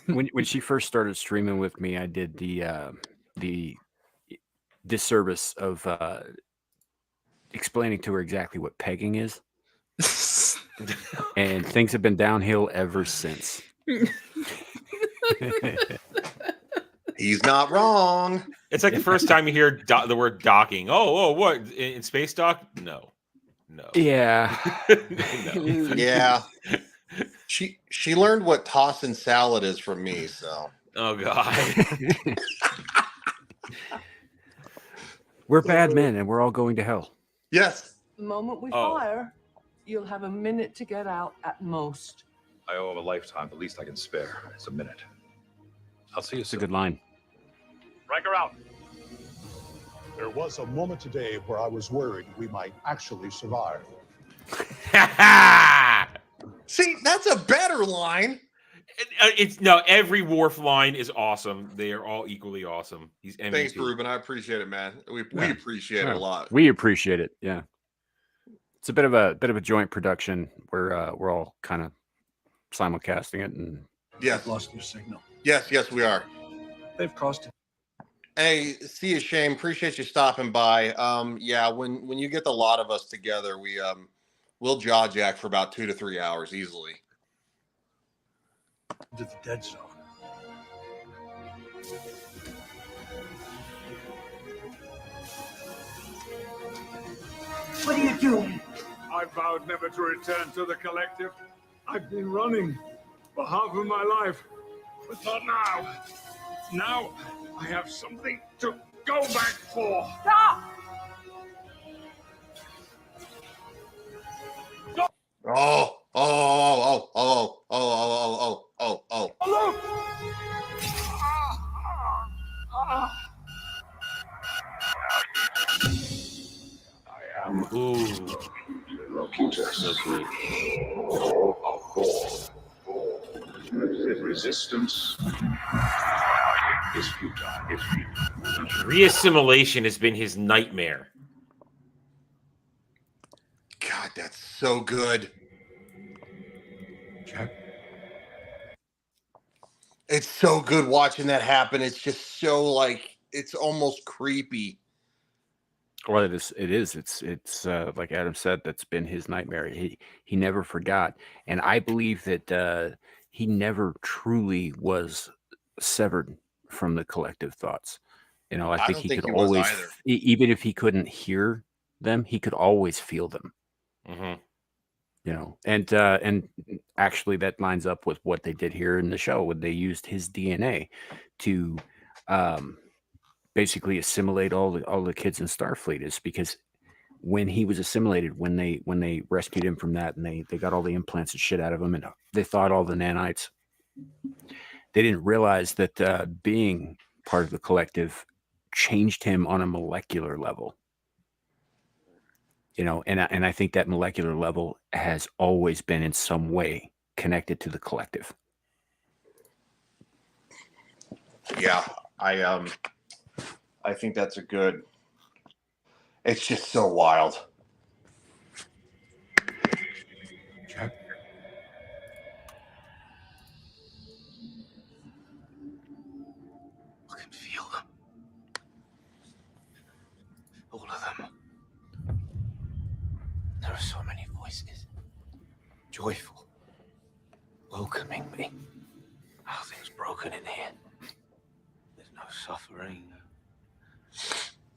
C: when she first started streaming with me, I did the disservice of explaining to her exactly what pegging is. And things have been downhill ever since.
F: He's not wrong.
D: It's like the first time you hear the word docking. Oh, what in space dock? No.
C: Yeah.
D: No.
F: Yeah. She learned what tossing salad is from me. So.
D: Oh God.
C: We're bad men, and we're all going to hell.
F: Yes.
K: The moment we
D: Oh.
K: fire, you'll have a minute to get out at most.
N: I owe him a lifetime. The least I can spare. It's a minute. I'll see you
C: It's a
N: soon.
C: good line.
N: Riker out.
B: There was a moment today where I was worried we might actually survive.
F: See, that's a better line.
D: It's no, every Worf line is awesome. They are all equally awesome. He's MVP.
F: Thanks, Ruben. I appreciate it, man. We appreciate it a lot.
C: We appreciate it. Yeah. It's a bit of a joint production where we're all kind of simulcasting it, and
F: Yes.
S: Lost their signal.
F: Yes, we are.
S: They've crossed it.
F: Hey, see you, Shane. Appreciate you stopping by. Yeah, when you get the lot of us together, we'll jaw jack for about 2 to 3 hours easily.
S: To the dead zone.
P: What are you doing?
A: I vowed never to return to the collective. I've been running for half of my life, but not now. Now I have something to go back for.
P: Stop!
F: Oh.
N: I am
D: Ooh.
N: Locutus.
D: So good.
N: Resistance is futile.
D: Reassimilation has been his nightmare.
F: God, that's so good.
S: Jack.
F: It's so good watching that happen. It's just so it's almost creepy.
C: well, it is. It's like Adam said, that's been his nightmare. He never forgot, and I believe that he never truly was severed from the collective thoughts. You know, I think he could always, even if he couldn't hear them, he could always feel them.
D: Mm-hmm.
C: You know, and actually that lines up with what they did here in the show when they used his DNA to basically assimilate all the kids in Starfleet. Is because when he was assimilated, when they rescued him from that, and they got all the implants and shit out of him, and they thawed all the nanites, they didn't realize that being part of the collective changed him on a molecular level. You know, and I think that molecular level has always been in some way connected to the collective.
F: Yeah, I think that's a good. It's just so wild.
I: Jack.
G: I can feel them. All of them. There are so many voices. Joyful. Welcoming me. Nothing's broken in here. There's no suffering.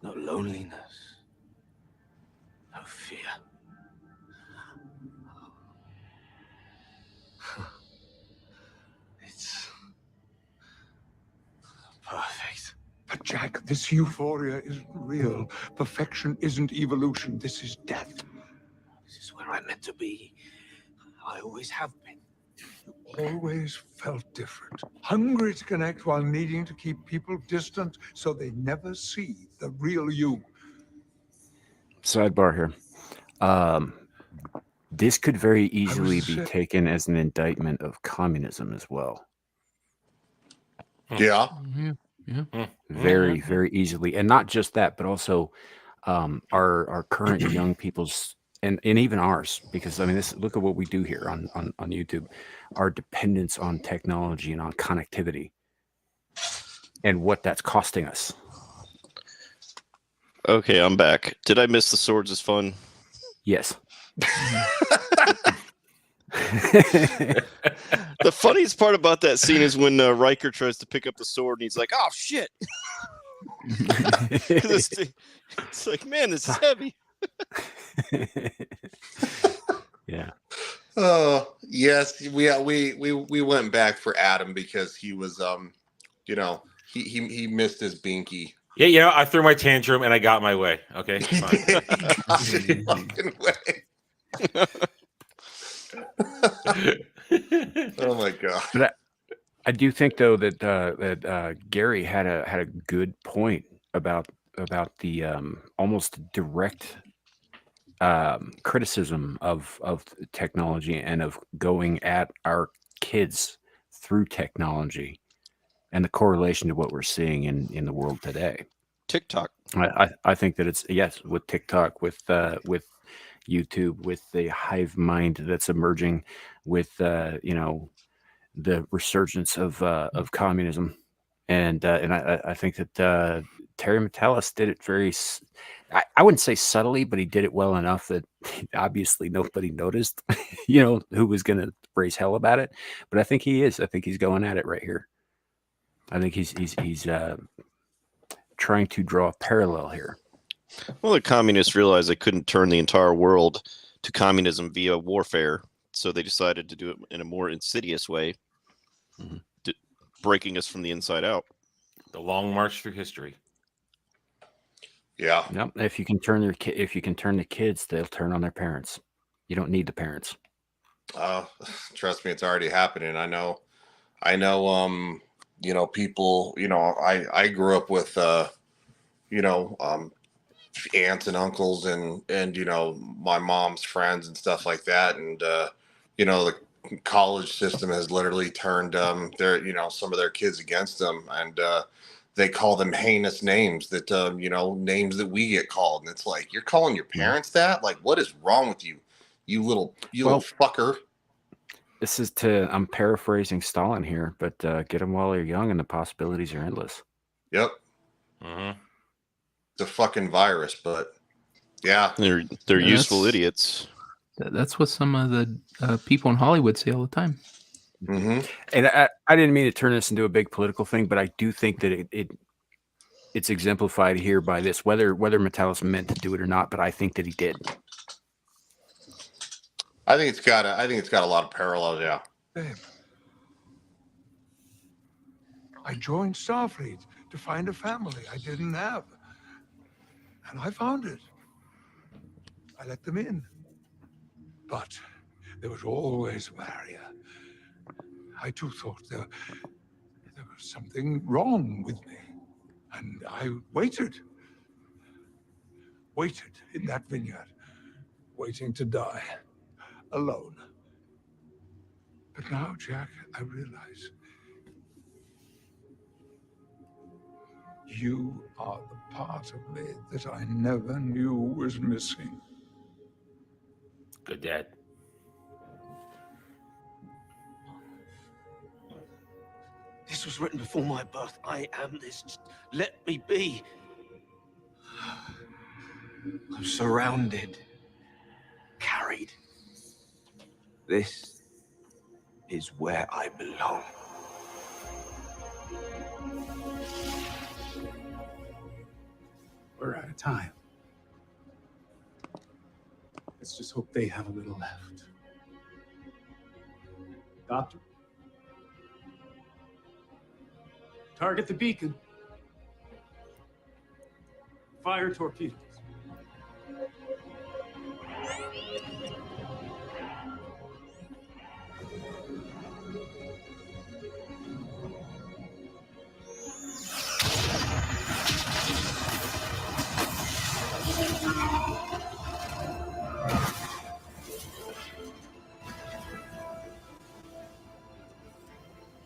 G: No loneliness. No fear. It's perfect.
I: But Jack, this euphoria isn't real. Perfection isn't evolution. This is death.
G: This is where I'm meant to be. I always have been.
I: You always felt different. Hungry to connect while needing to keep people distant so they never see the real you.
C: Sidebar here. This could very easily be taken as an indictment of communism as well.
F: Yeah.
E: Yeah.
C: Very, very easily. And not just that, but also our current young people's and even ours, because I mean, look at what we do here on YouTube, our dependence on technology and on connectivity and what that's costing us.
J: Okay, I'm back. Did I miss the swords is fun?
C: Yes.
J: The funniest part about that scene is when Riker tries to pick up the sword and he's like, "Oh shit!" It's like, man, this is heavy.
C: Yeah.
F: Oh yes, we went back for Adam because he was you know, he missed his binky.
D: Yeah, you know, I threw my tantrum and I got my way. Okay, fine.
F: He got his fucking way. Oh my god!
C: But I do think though that Gary had a good point about the almost direct criticism of technology and of going at our kids through technology and the correlation to what we're seeing in the world today.
J: TikTok.
C: I think that it's yes with TikTok, with YouTube, with the hive mind that's emerging, with you know, the resurgence of communism, and I think that Terry Metalis did it very. I wouldn't say subtly, but he did it well enough that obviously nobody noticed, you know, who was going to raise hell about it. But I think he is. I think he's going at it right here. I think he's trying to draw a parallel here.
J: Well, the communists realized they couldn't turn the entire world to communism via warfare, so they decided to do it in a more insidious way, breaking us from the inside out.
D: The long march through history.
F: Yeah.
C: Yep. If you can turn the kids, they'll turn on their parents. You don't need the parents.
F: Trust me, it's already happening. I know. You know, people. You know, I grew up with you know, aunts and uncles and you know, my mom's friends and stuff like that, and you know, the college system has literally turned their, you know, some of their kids against them, and they call them heinous names that you know, names that we get called, and it's like, you're calling your parents that? Like, what is wrong with you, you little fucker?
C: This is I'm paraphrasing Stalin here, but get them while they're young and the possibilities are endless.
F: Yep. It's a fucking virus, but yeah,
J: they're useful idiots.
E: That's what some of the people in Hollywood say all the time.
C: And I didn't mean to turn this into a big political thing, but I do think that it's exemplified here by this, whether Metalis meant to do it or not, but I think that he did.
F: I think it's got a lot of parallels. Yeah.
I: Babe, I joined Starfleet to find a family I didn't have, and I found it. I let them in, but there was always a barrier. I too thought there was something wrong with me, and I waited in that vineyard waiting to die, alone. But now, Jack, I realize you are the part of me that I never knew was missing.
D: Good dad.
G: This was written before my birth. I am this. Just let me be. I'm surrounded, carried. This is where I belong.
H: We're out of time. Let's just hope they have a little left. Doctor? Target the beacon. Fire torpedoes.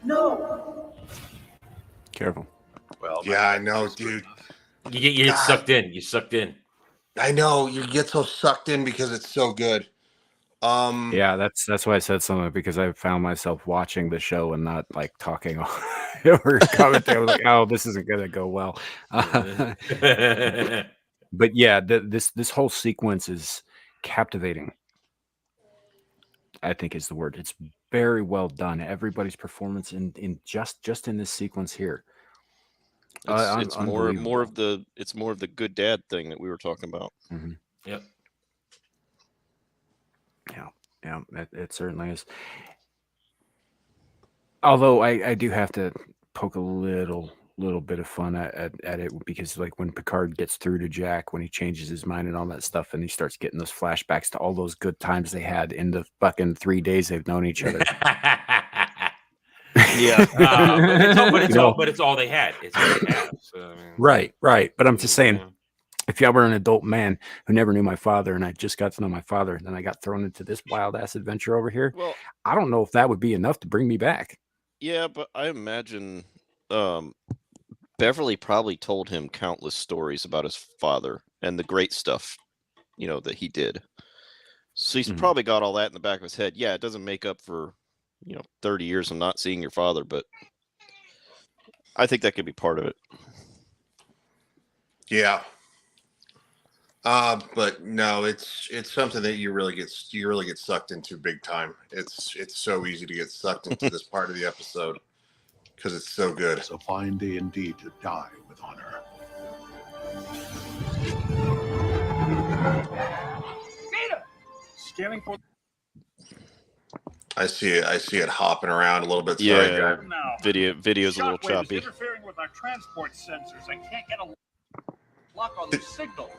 P: No.
C: Careful.
N: Well,
F: Yeah, I know, dude.
D: You get sucked in. You sucked in.
F: I know you get so sucked in because it's so good.
C: Yeah, that's why I said something, because I found myself watching the show and not like talking or commenting. I was like, oh, this isn't gonna go well. But yeah, this whole sequence is captivating, I think is the word. It's very well done. Everybody's performance in just in this sequence here.
J: It's more of the good dad thing that we were talking about.
C: Mm-hmm.
D: Yep.
C: Yeah, it certainly is. Although I do have to poke a little bit of fun at it, because like when Picard gets through to Jack, when he changes his mind and all that stuff, and he starts getting those flashbacks to all those good times they had in the fucking 3 days they've known each other.
J: Yeah,
D: but it's all they had. It's all they have. So, I mean,
C: right. But I'm just saying, if I were an adult man who never knew my father and I just got to know my father, and then I got thrown into this wild ass adventure over here,
J: well,
C: I don't know if that would be enough to bring me back.
J: yeah, but I imagine Beverly probably told him countless stories about his father and the great stuff, that he did. So he's probably got all that in the back of his head. Yeah, it doesn't make up for 30 years of not seeing your father, but I think that could be part of it.
F: Yeah. But no, it's something that you really get sucked into big time. It's so easy to get sucked into this part of the episode because it's so good.
B: It's a fine day indeed to die with honor.
P: Peter! Scanning for.
F: I see it hopping around a little bit. Sorry,
J: Yeah,
F: guys.
J: video's a little
O: Shockwave is
J: choppy.
O: interfering with our transport sensors. I can't get a lock on the signal.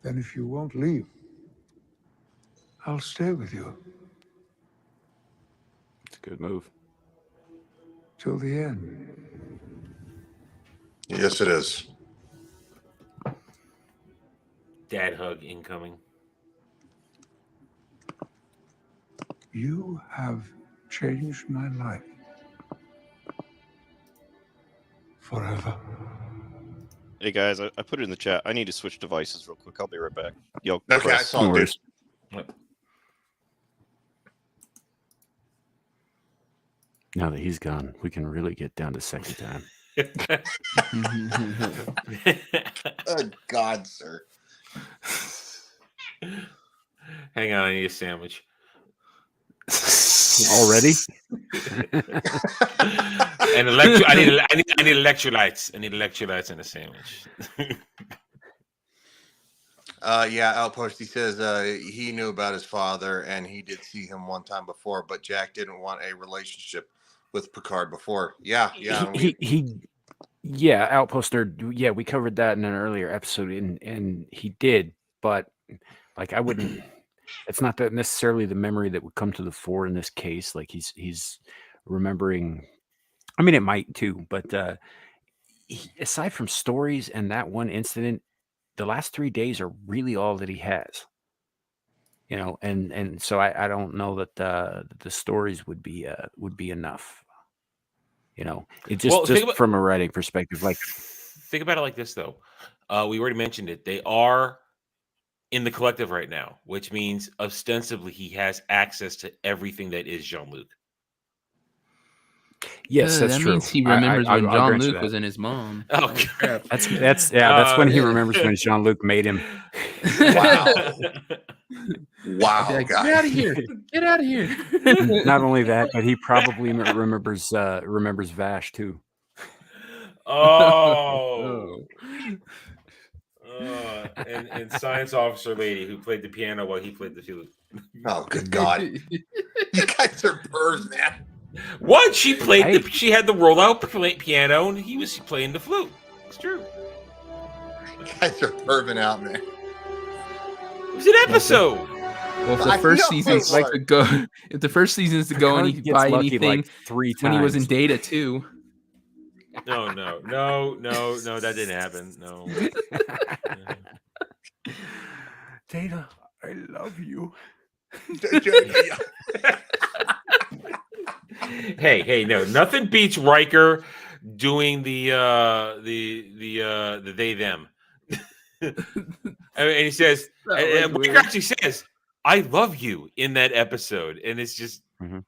I: Then if you won't leave, I'll stay with you
C: It's a good move.
I: till the end.
F: Yes, it is.
D: dad hug incoming.
I: You have changed my life forever.
J: Hey guys, I put it in the chat. I need to switch devices real quick. I'll be right back. Yo,
F: Okay, I saw it, dude.
C: Now that he's gone, we can really get down to second time.
F: Good God, sir.
D: Hang on, I need a sandwich.
C: Already?
D: And I need electrolytes. I need electrolytes and a sandwich.
F: Yeah, Outpost, he says he knew about his father and he did see him one time before, but Jack didn't want a relationship with Picard before. Yeah.
C: Yeah, Outpost Nerd. Yeah, we covered that in an earlier episode, and he did, but like I wouldn't. it's not that necessarily the memory that would come to the fore in this case. Like he's remembering. I mean, it might too, but aside from stories and that one incident, the last 3 days are really all that he has. You know, and so I don't know that the stories would be enough. You know, it just from a writing perspective, like
D: think about it like this though. We already mentioned it. They are in the collective right now, which means ostensibly he has access to everything that is Jean-Luc.
C: Yes, that's
E: that
C: true.
E: means he remembers when
C: I'll grant you
E: Jean-Luc
C: that.
E: was in his mom.
D: Oh,
E: crap.
C: That's when he remembers when Jean-Luc made him.
F: Wow. Wow,
E: Like,
F: guys.
E: get out of here! Get out of here!
C: Not only that, but he probably remembers Vash too.
D: Oh. And science officer lady who played the piano while he played the flute.
F: Oh, good God! You guys are birds, man.
D: What? She played she had the rollout piano and he was playing the flute. It's true.
F: You guys are perving out, man.
D: It was an episode.
E: Well, if the first season's like to go, if the first season's to go and he
C: gets
E: buy
C: lucky
E: anything
C: like 3
E: when he was in
C: times.
E: Data too.
D: No, that didn't happen. No.
C: Data, I love you.
D: Hey, no, nothing beats Riker doing the they them. And he says, Riker actually says, "I love you" in that episode, and it's just no,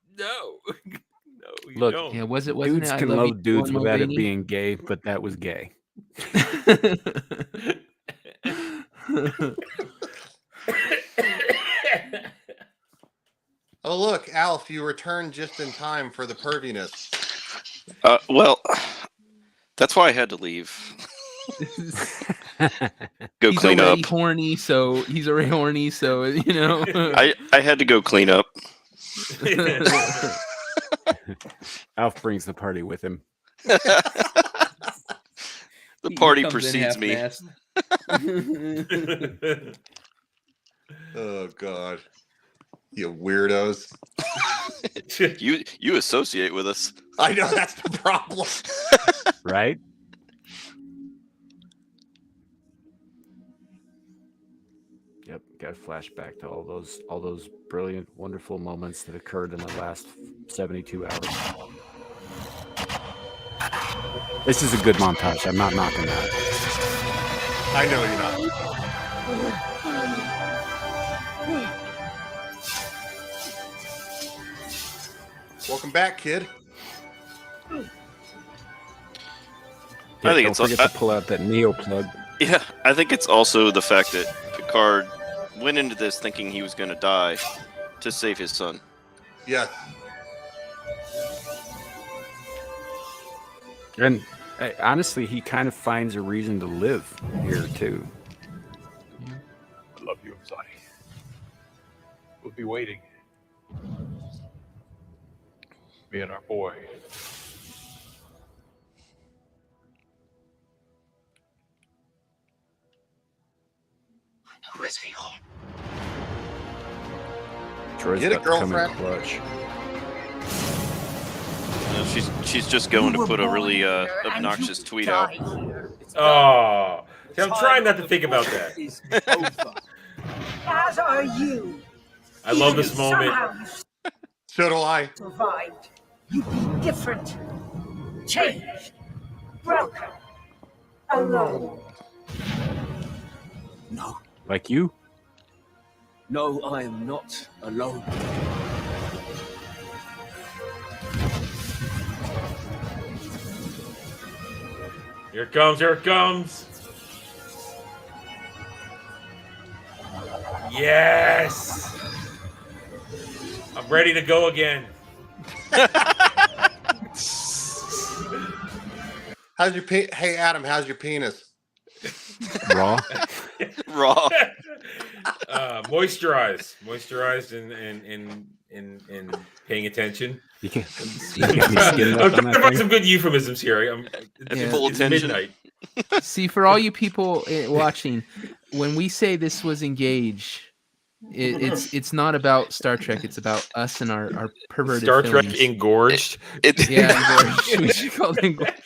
D: you
C: Look,
D: don't.
E: Yeah, wasn't
C: dudes
E: it? I
C: can
E: love
C: love
E: you,
C: dudes without it
E: Mulvaney?
C: being gay, but that was gay.
F: Oh, look, Alf, you returned just in time for the perviness.
J: Well, that's why I had to leave. Go
E: He's
J: clean up.
E: already horny, so he's already horny, so you know.
J: I had to go clean up.
C: Alf brings the party with him.
J: The party
E: comes in
J: precedes me.
E: half-mast.
F: Oh, God. You weirdos.
J: You associate with us.
F: I know, that's the problem.
C: Right? Yep, got a flashback to all those brilliant, wonderful moments that occurred in the last 72 hours. This is a good montage. I'm not knocking that.
F: I know you're not. Welcome back, kid.
J: I think
C: Don't
J: it's
C: forget to pull out that Neo plug.
J: Yeah, I think it's also the fact that Picard went into this thinking he was going to die to save his son.
F: Yeah.
C: And honestly, he kind of finds a reason to live here too.
N: I love you, Zani. We'll be waiting. Me and our boy.
P: Where's he home?
C: Troy's
F: Get it,
C: about to come in
F: girlfriend.
C: clutch.
J: She's just going to put a really obnoxious tweet out.
D: Oh, I'm trying not to think about that.
P: As are you.
D: I love this moment.
P: Somehow
F: So do I.
P: survived. You've been different, changed, broken, alone.
G: No,
C: Like you?
G: no, I am not alone.
D: Here it comes, here it comes. Yes. I'm ready to go again.
F: How's your Hey, Adam, how's your penis?
C: Raw?
J: Raw.
D: Moisturized and paying attention.
C: You can get me skinned
D: I'm
C: up on
D: trying to
C: that
D: find
C: thing.
D: some good euphemisms here. It's midnight.
E: See, for all you people watching, when we say this was engaged, It's not about Star Trek. It's about us and our perverted
D: Star Trek
E: feelings.
D: engorged.
E: Yeah, engorged. We should call it engorged.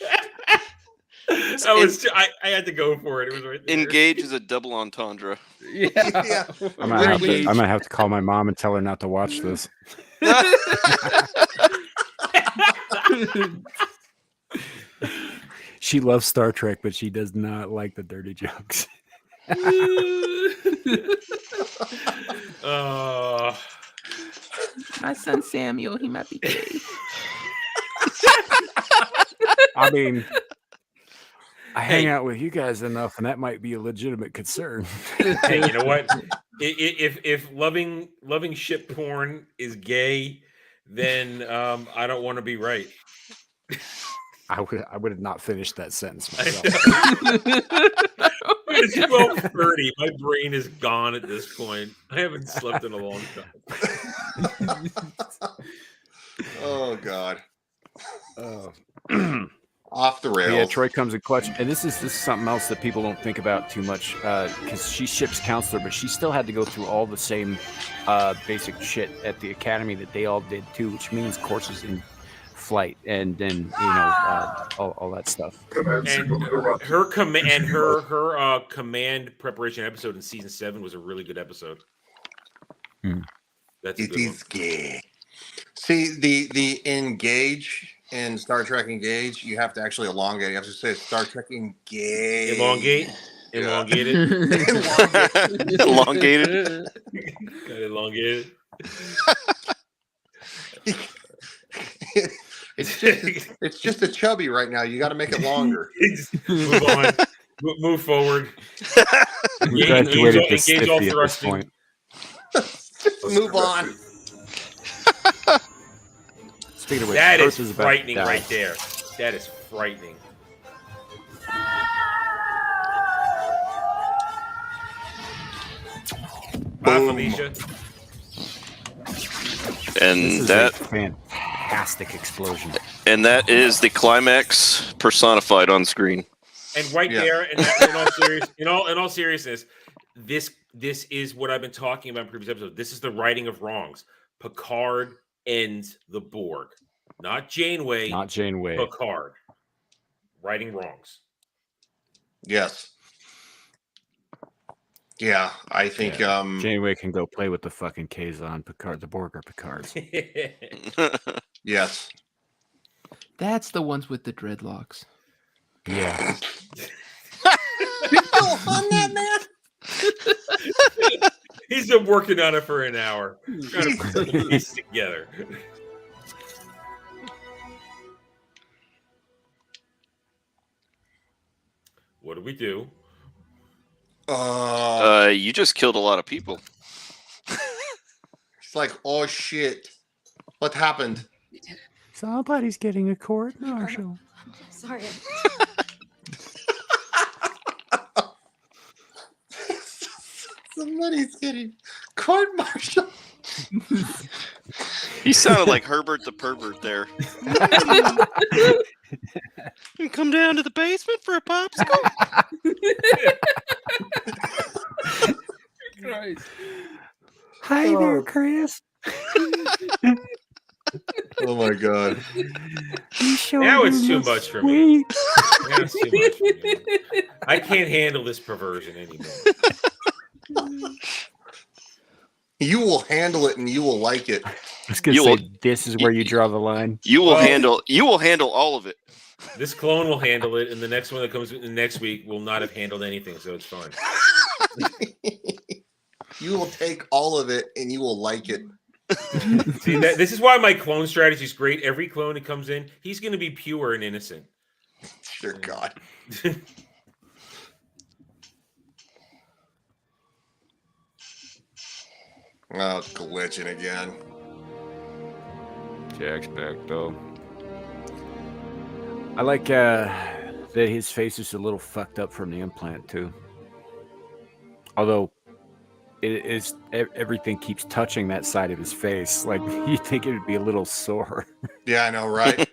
D: I had to go for it. It was right there.
J: Engage is a double entendre.
E: Yeah.
C: I'm gonna have to call my mom and tell her not to watch this. She loves Star Trek, but she does not like the dirty jokes.
E: My son Samuel, he might be gay.
C: I mean, I hang out with you guys enough, and that might be a legitimate concern.
D: Hey, you know what? If loving ship porn is gay, then I don't want to be right.
C: I would have not finished that sentence myself.
D: It's 12:30. My brain is gone at this point. I haven't slept in a long time.
F: Oh God.
C: Oh.
F: Off the rails.
C: Yeah, Troy comes in clutch, and this is something else that people don't think about too much, because she's ship's counselor, but she still had to go through all the same basic shit at the academy that they all did too, which means courses in flight and then all that stuff.
D: And her command preparation episode in season 7 was a really good episode. That's a good one.
F: Gay. See, the engage in Star Trek Engage, you have to actually elongate. You have to say Star Trek Engage.
D: Elongate. Elongated.
J: Elongated.
D: Elongated.
F: It's just a chubby right now. You got to make it longer.
D: Move on. Move forward.
C: We graduated to stiffy at this point.
F: Move on.
C: Speaking of which,
D: that is
C: is about
D: frightening
C: to die.
D: right there. That is frightening. Bye, Felicia.
J: And
C: This is
J: that
C: a fantastic explosion.
J: and that is the climax personified on screen.
D: And right there, in all seriousness, this is what I've been talking about in previous episodes. This is the righting of wrongs. Picard ends the Borg, not Janeway.
C: Not Janeway.
D: Picard. Righting wrongs.
F: Yes. Yeah, I think
C: Janeway can go play with the fucking Kazon. Picard, the Borg are Picards.
F: Yes.
E: That's the ones with the dreadlocks.
C: Yeah.
F: on that, man.
D: He's been working on it for an hour, trying to put the piece together. What do we do?
J: You just killed a lot of people.
F: It's like, oh shit. What happened?
C: Somebody's getting a court martial.
T: Sorry.
F: Somebody's getting court martial.
J: He sounded like Herbert the pervert there. You come down to the basement for a popsicle?
E: Christ.
C: Hi there, Chris.
F: Oh my god.
D: Now it's too much for me. Now it's too much for me. I can't handle this perversion anymore.
F: You will handle it and you will like it.
C: I was gonna say, this is where you draw the line.
J: You will handle all of it.
D: This clone will handle it, and the next one that comes in the next week will not have handled anything, so it's fine.
F: You will take all of it and you will like it.
D: See, this is why my clone strategy is great. Every clone that comes in, he's going to be pure and innocent.
F: Dear God. Oh, it's glitching again.
C: Jack's back though. I like that his face is a little fucked up from the implant too. Although it is, everything keeps touching that side of his face. Like you think it would be a little sore.
F: Yeah, I know, right?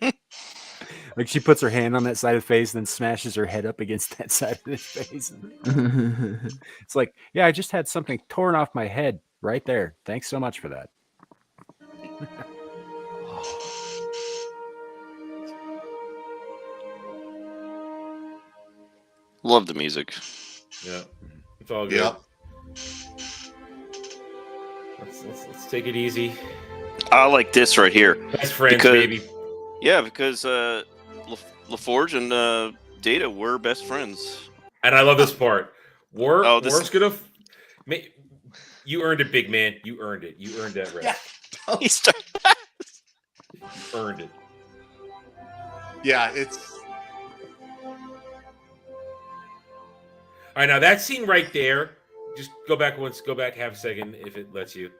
C: Like she puts her hand on that side of the face and then smashes her head up against that side of his face. It's like, yeah, I just had something torn off my head. right there. Thanks so much for that.
J: Love the music.
D: Yeah, it's all good.
F: Yep.
D: Let's take it easy.
J: I like this right here.
D: Best friends, baby.
J: Yeah, because LaForge and Data were best friends.
D: And I love this part.
J: Worf's
D: gonna. You earned it, big man. You earned it. You earned that rest.
F: Yeah.
J: He started.
D: You earned it.
F: Yeah, it's.
D: All right, now that scene right there. Just go back once. Go back half a second if it lets you.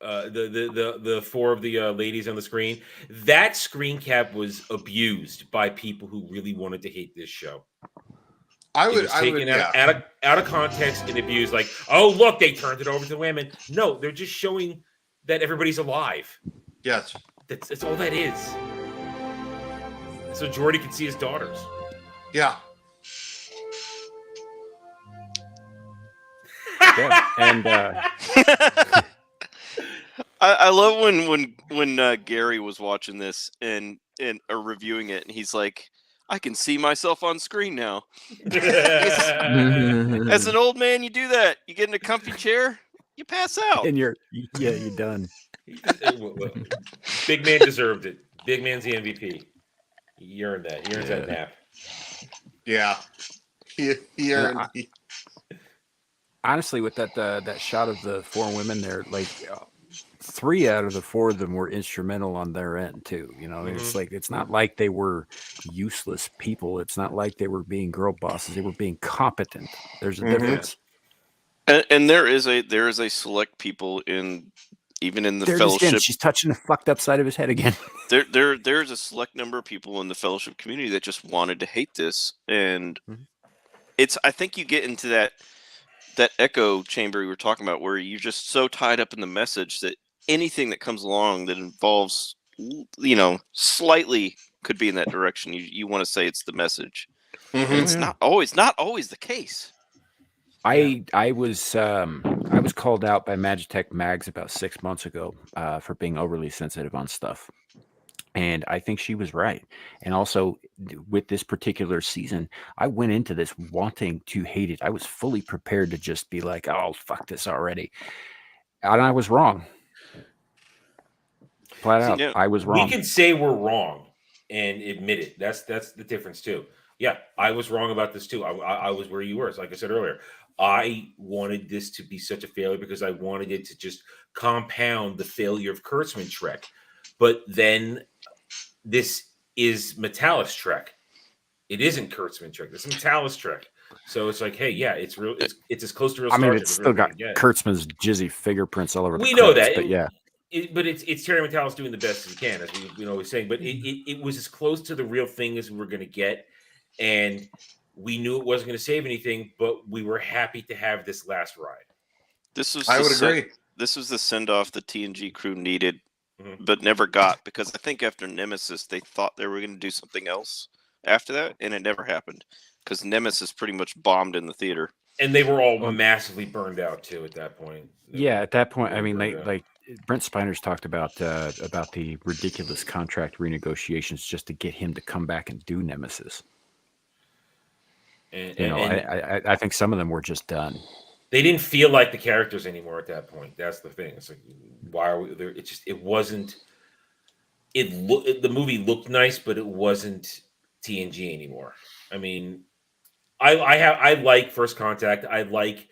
D: The four of the ladies on the screen. That screen cap was abused by people who really wanted to hate this show. It was taken out of context and abused. Like, oh look, they turned it over to women. No, they're just showing that everybody's alive.
F: Yes,
D: that's all that is. So Jordy can see his daughters.
F: Yeah.
C: Yeah, and
J: I love when Gary was watching this and or reviewing it, and he's like, I can see myself on screen now. As an old man, you do that. You get in a comfy chair, you pass out,
C: and you're done.
D: Big man deserved it. Big man's the MVP. He earned that. He earns that nap.
F: Yeah. He earned.
C: Honestly, with that shot of the four women there, like 3 out of the 4 of them were instrumental on their end too. You know, it's like it's not like they were useless people. It's not like they were being girl bosses. They were being competent. There's a difference.
J: And there is a select people even in the fellowship.
C: She's touching the fucked up side of his head again.
J: There's a select number of people in the fellowship community that just wanted to hate this, and I think you get into that echo chamber we were talking about, where you're just so tied up in the message that anything that comes along that involves, slightly could be in that direction. You want to say it's the message. And it's not always the case.
C: I was called out by Magitech Mags about 6 months ago for being overly sensitive on stuff. And I think she was right. And also with this particular season, I went into this wanting to hate it. I was fully prepared to just be like, oh, fuck this already. And I was wrong. Flat out, I was wrong.
D: We can say we're wrong and admit it. That's the difference too. Yeah, I was wrong about this too. I was where you were. Like I said earlier, I wanted this to be such a failure because I wanted it to just compound the failure of Kurtzman Trek. But then this is Metalis Trek. It isn't Kurtzman Trek. This is Metalis Trek. So it's like, hey, yeah, it's real. It's as close to real.
C: I mean, it's still got Kurtzman's jizzy fingerprints all over the
D: We know
C: credits,
D: that,
C: but yeah.
D: But it's Terry Metalis doing the best he can, as we always saying. But it was as close to the real thing as we were going to get, and we knew it wasn't going to save anything. But we were happy to have this last ride.
F: I would agree.
J: This was the send off the TNG crew needed, but never got, because I think after Nemesis they thought they were going to do something else after that, and it never happened because Nemesis pretty much bombed in the theater,
D: and they were all massively burned out too at that point.
C: Yeah, at that point, I mean, like Brent Spiner's talked about the ridiculous contract renegotiations just to get him to come back and do Nemesis. I think some of them were just done.
D: They didn't feel like the characters anymore at that point. That's the thing. It's like, why are we there? It wasn't. The movie looked nice, but it wasn't TNG anymore. I mean, I like First Contact. I like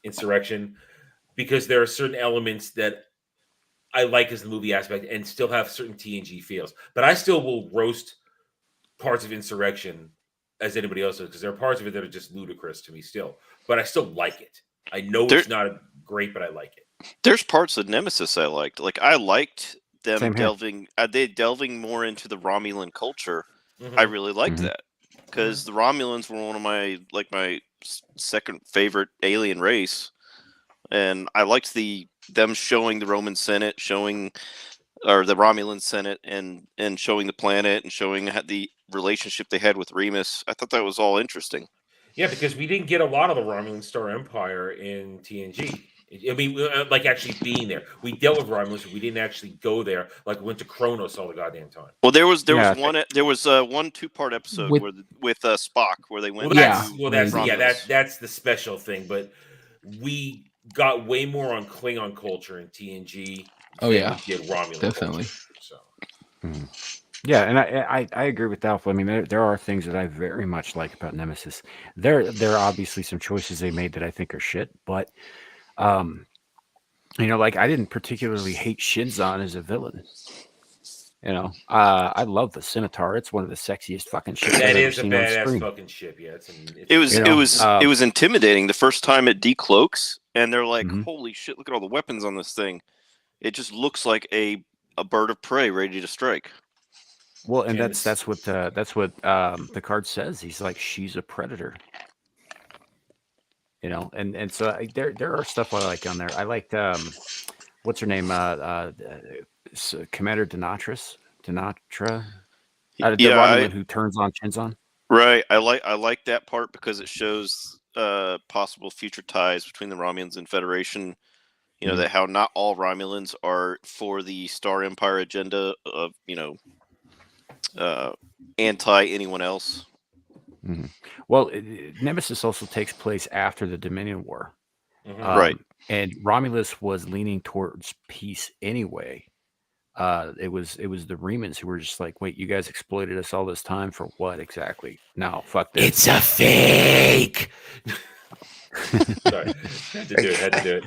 D: Insurrection, because there are certain elements that I like as the movie aspect and still have certain TNG feels. But I still will roast parts of Insurrection as anybody else does, because there are parts of it that are just ludicrous to me still. But I still like it. I know it's not great, but I like it.
J: There's parts of Nemesis I liked. Like, I liked them
C: Same here.
J: delving more into the Romulan culture. I really liked that, because the Romulans were one of my second favorite alien race, and I liked them showing the Roman Senate, or the Romulan Senate, and showing the planet and showing the relationship they had with Remus. I thought that was all interesting.
D: Yeah, because we didn't get a lot of the Romulan Star Empire in TNG. I mean, like actually being there. We dealt with Romulans, but we didn't actually go there. Like we went to Kronos all the goddamn time.
J: Well, there was
C: Yeah.
J: one 2-part episode
E: With-
J: where with Spock where they went.
E: Yeah.
J: Romulus.
D: That's the special thing. But we got way more on Klingon culture in TNG.
E: Oh,
D: than
E: yeah.
D: we did Romulan
E: Definitely.
D: culture, so.
C: Yeah, and I agree with Alpha. I mean, there are things that I very much like about Nemesis. There are obviously some choices they made that I think are shit, but you know, like I didn't particularly hate Shinzon as a villain. You know, I love the Scimitar. It's one of the sexiest fucking ships I've
D: That
C: ever
D: is a
C: seen on
D: badass
C: screen.
D: fucking ship. Yeah, it's
J: It was
C: You know,
J: it was intimidating the first time it decloaks, and they're like,
C: Mhm.
J: "Holy shit! Look at all the weapons on this thing." It just looks like a bird of prey ready to strike.
C: Well, and
D: And
C: that's what Picard says. He's like, she's a predator. You know, and so there are stuff I like on there. I liked what's her name? Commander Dinatra, the Romulan who turns on Shinzon.
J: Right. I like that part because it shows possible future ties between the Romulans and Federation. You know, that how not all Romulans are for the Star Empire agenda of, you know, anti anyone else.
C: Mhm. Well, Nemesis also takes place after the Dominion War.
J: Right.
C: And Romulus was leaning towards peace anyway. It was the Remans who were just like, wait, you guys exploited us all this time for what exactly? No, fuck this.
D: It's a fake. Sorry, had to do it.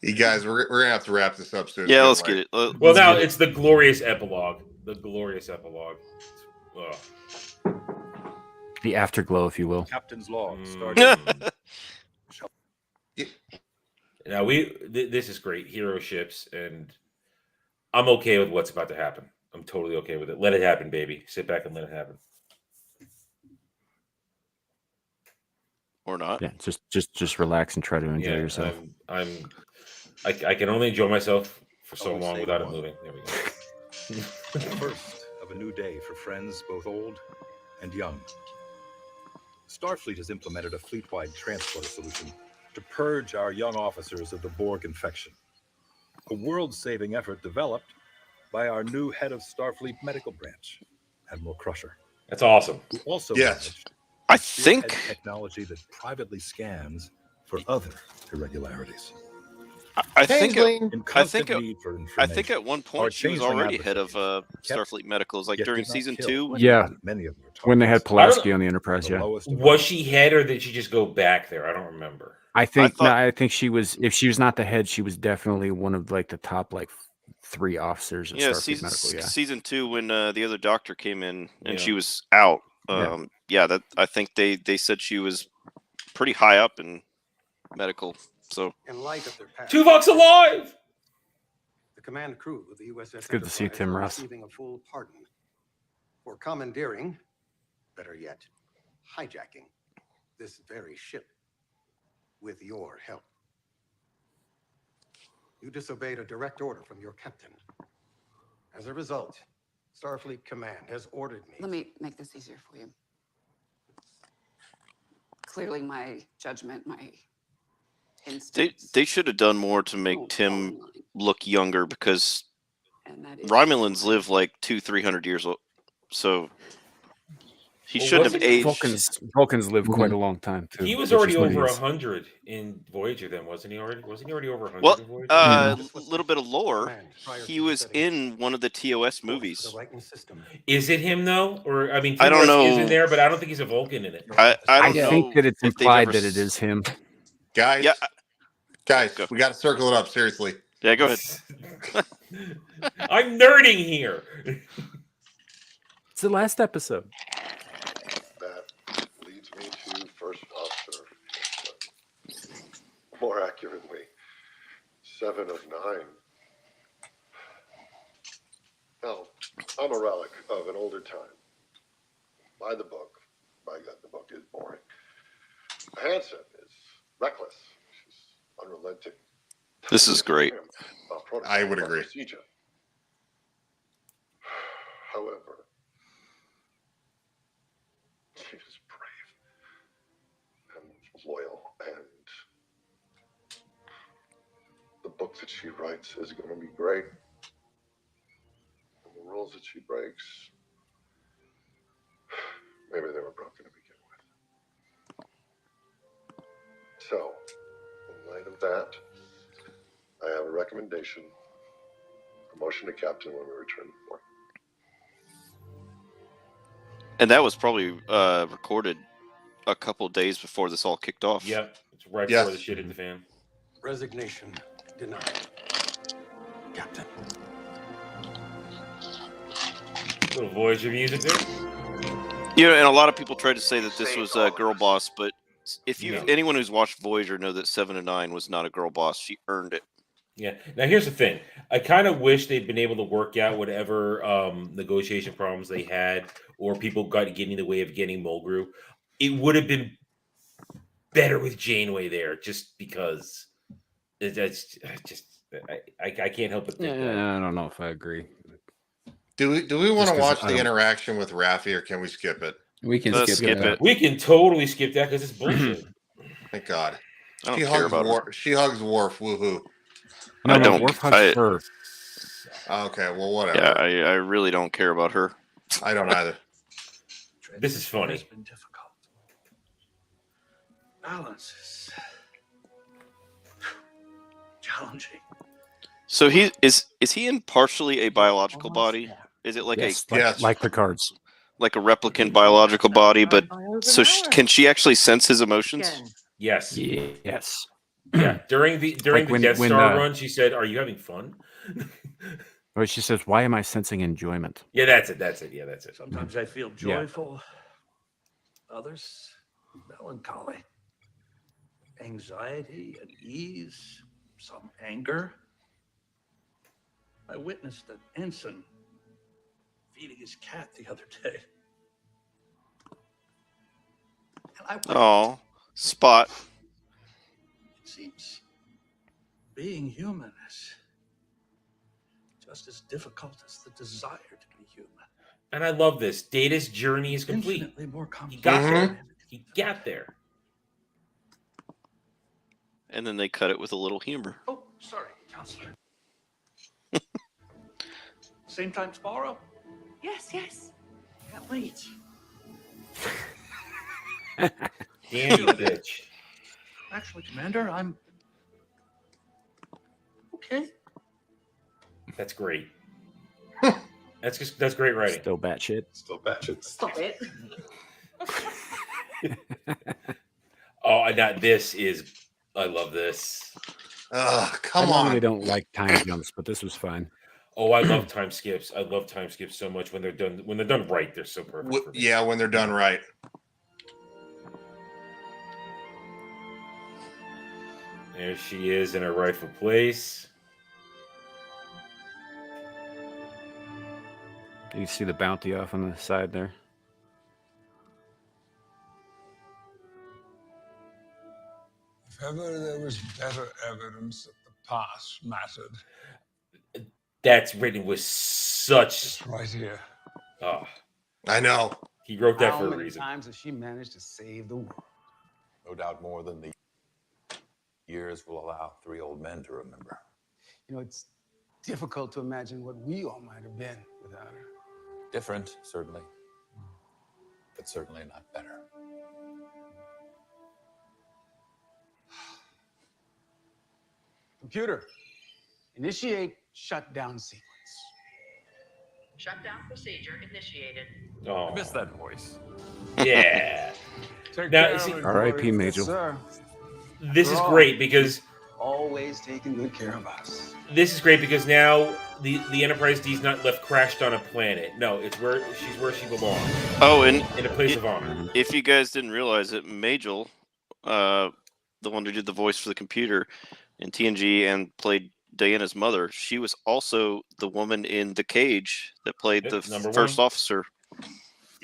F: You guys, we're gonna have to wrap this up soon.
J: Yeah, let's get it.
D: Well, now it's the glorious epilogue. The glorious epilogue. Ugh.
C: The afterglow, if you will.
N: Captain's log.
D: Now this is great. Hero ships, and I'm okay with what's about to happen. I'm totally okay with it. Let it happen, baby. Sit back and let it happen.
J: Or not.
C: Yeah, just relax and try to enjoy yourself.
D: I can only enjoy myself for so long without it moving. There we go.
N: The first of a new day for friends both old and young. Starfleet has implemented a fleet-wide transport solution to purge our young officers of the Borg infection. A world-saving effort developed by our new head of Starfleet medical branch, Admiral Crusher.
D: That's awesome.
N: Who also
J: Yes. I think
N: technology that privately scans for other irregularities.
J: I think
N: In constant
J: at,
N: need for
J: I think at one
N: Our
J: point she was
N: changeling
J: already head of
N: adversaries
J: Starfleet Medicals, like
N: yet
J: during
N: did not
J: season
N: kill.
J: 2.
C: Yeah,
N: Many of them are
C: when they had
N: targets.
C: Pulaski on the Enterprise. Yeah,
D: Was she head or did she just go back there? I don't remember.
C: I think she was. If she was not the head, she was definitely one of like the top like 3 officers at
J: Yeah,
C: Starfleet Medical. Yeah,
J: season 2 when the other doctor came in and
C: Yeah.
J: she was out.
C: Yeah.
J: That I think they said she was pretty high up in medical. So
H: In light of their past,
D: Tuvok's alive.
H: the command crew of the USS
C: It's good to see
H: Enterprise
C: Tim
H: are
C: Russ.
H: receiving a full pardon for commandeering, better yet, hijacking this very ship with your help. You disobeyed a direct order from your captain. As a result, Starfleet Command has ordered me.
L: Let me make this easier for you. Clearly, my judgment, my instincts.
J: they should have done more to make Tim look younger because Romulans live like 200-300 years old. So he shouldn't have aged.
C: Vulcans live quite a long time too.
D: He was
C: which
D: already
C: is what he
D: over
C: is.
D: 100 in Voyager. Then wasn't he already? Wasn't he already over 100
J: Well,
D: in Voyager?
J: a little bit of lore. He was in one of the TOS movies.
D: Is it him though, or I mean,
J: I don't
D: Tim Russ is
J: know.
D: in there, but I don't think he's a Vulcan in it.
J: I don't know
C: think that it's
J: if they've
C: implied
J: ever
C: that it is him.
F: Guys, we got to circle it up seriously.
J: Yeah, go ahead.
D: I'm nerding here.
C: It's the last episode.
U: That leads me to first officer. More accurately, 7 of 9. Now, I'm a relic of an older time. By the book, by God, the book is boring. Hansen is reckless. She's unrelenting.
J: This is great.
F: I would agree.
U: Procedure. However, she is brave loyal, and the book that she writes is going to be great. And the rules that she breaks, maybe they were broken to begin with. So, in light of that, I have a recommendation. Promotion to captain when we return to port.
J: And that was probably recorded a couple days before this all kicked off.
D: Yep, it's right before the shit hit the fan.
G: Resignation denied. Captain.
D: Little Voyager music there.
J: You know, and a lot of people try to say that this was a girl boss, but if you anyone who's watched Voyager know that 7 to 9 was not a girl boss. She earned it.
D: Yeah. Now here's the thing. I kind of wish they'd been able to work out whatever negotiation problems they had, or people got getting in the way of getting Mulgrew. It would have been better with Janeway there, just because that's just I can't help but think that.
C: I don't know if I agree.
F: Do we want to watch the interaction with Raffi, or can we skip it?
E: We can skip it.
D: We can totally skip that because it's bullshit.
F: Thank God.
J: I don't care about her.
F: She hugs Worf. Woohoo.
J: I don't.
C: Worf hugs her.
F: Okay, well, whatever.
J: Yeah, I really don't care about her.
F: I don't either.
D: This is funny.
S: It's been difficult. Balance is challenging.
J: So is he in partially a biological body? Is it like
C: like Picard's,
J: like a replicant biological body? But so can she actually sense his emotions?
D: Yes.
C: Yes.
D: Yeah. During the Death Star run, she said, "Are you having fun?"
C: Or she says, "Why am I sensing enjoyment?"
D: Yeah, that's it. That's it. Yeah, that's it.
S: Sometimes I feel joyful. Others, melancholy. Anxiety and ease. Some anger. I witnessed an ensign feeding his cat the other day. And
J: Oh, Spot.
S: It seems being human is just as difficult as the desire to be human.
D: And I love this. Data's journey is complete.
S: Infinitely more complex.
D: He got there. He got there.
J: And then they cut it with a little humor.
S: Oh, sorry, counselor. Same time tomorrow?
P: Yes, yes. Can't wait.
D: Damn you, bitch.
S: Actually, Commander, I'm okay.
D: That's great. That's great writing.
C: Still batshit.
U: Still batshit.
P: Stop it.
D: Oh, I love this.
F: Come
C: I
F: on.
C: normally don't like time jumps, but this was fine.
D: Oh, I love time skips. I love time skips so much when they're done. When they're done right, they're so perfect. For me.
F: Yeah, when they're done right.
D: There she is in her rightful place.
C: You see the bounty off on the side there.
I: If ever there was better evidence that the past mattered.
D: That's written with such
I: right here.
D: Oh,
F: I know.
D: He wrote that
Q: How
D: for a
Q: many
D: reason.
Q: times has she managed to save the world?
V: No doubt more than the years will allow 3 old men to remember.
Q: You know, it's difficult to imagine what we all might have been without her.
V: Different, certainly, but certainly not better.
Q: Computer, initiate shutdown sequence.
W: Shutdown procedure initiated.
D: Oh,
V: I missed that voice.
D: Yeah.
Q: Take
D: Now,
Q: care
D: see-
Q: of it,
C: R.I.P.
Q: boys.
C: Major.
Q: Yes, sir.
D: This is
Q: We're
D: great because
Q: always taking good care of us.
D: now the Enterprise D's not left crashed on a planet. No, it's where she belongs.
J: Oh, and
D: in a place of honor.
J: If you guys didn't realize it, Majel, the one who did the voice for the computer in TNG and played Diana's mother, she was also the woman in The Cage that played the
D: Number
J: first
D: one.
J: officer.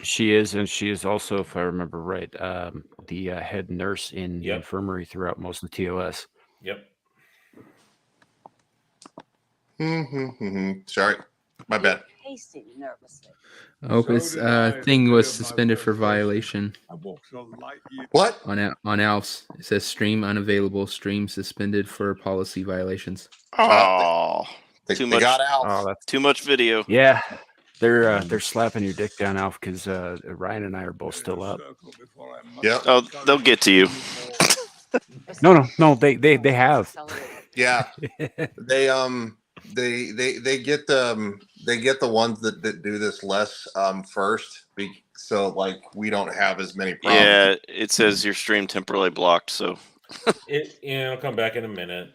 C: She is, and she is also, if I remember right, the head nurse in the infirmary throughout most of the TOS.
D: Yep.
F: Sorry, my bad.
T: Hey,
K: pacing nervously.
E: Oh, his thing was suspended for violation.
F: What?
E: On Alf's, it says stream unavailable, stream suspended for policy violations.
J: Oh,
F: They
J: too much.
F: got Alf.
C: Oh, that's
J: Too much video.
C: yeah. They're slapping your dick down, Alf, because Ryan and I are both still up.
F: Yep.
J: Oh, they'll get to you.
C: No. They have.
F: Yeah. They get the ones that do this less first, so like we don't have as many problems.
J: Yeah, it says your stream temporarily blocked. So
D: I'll come back in a minute.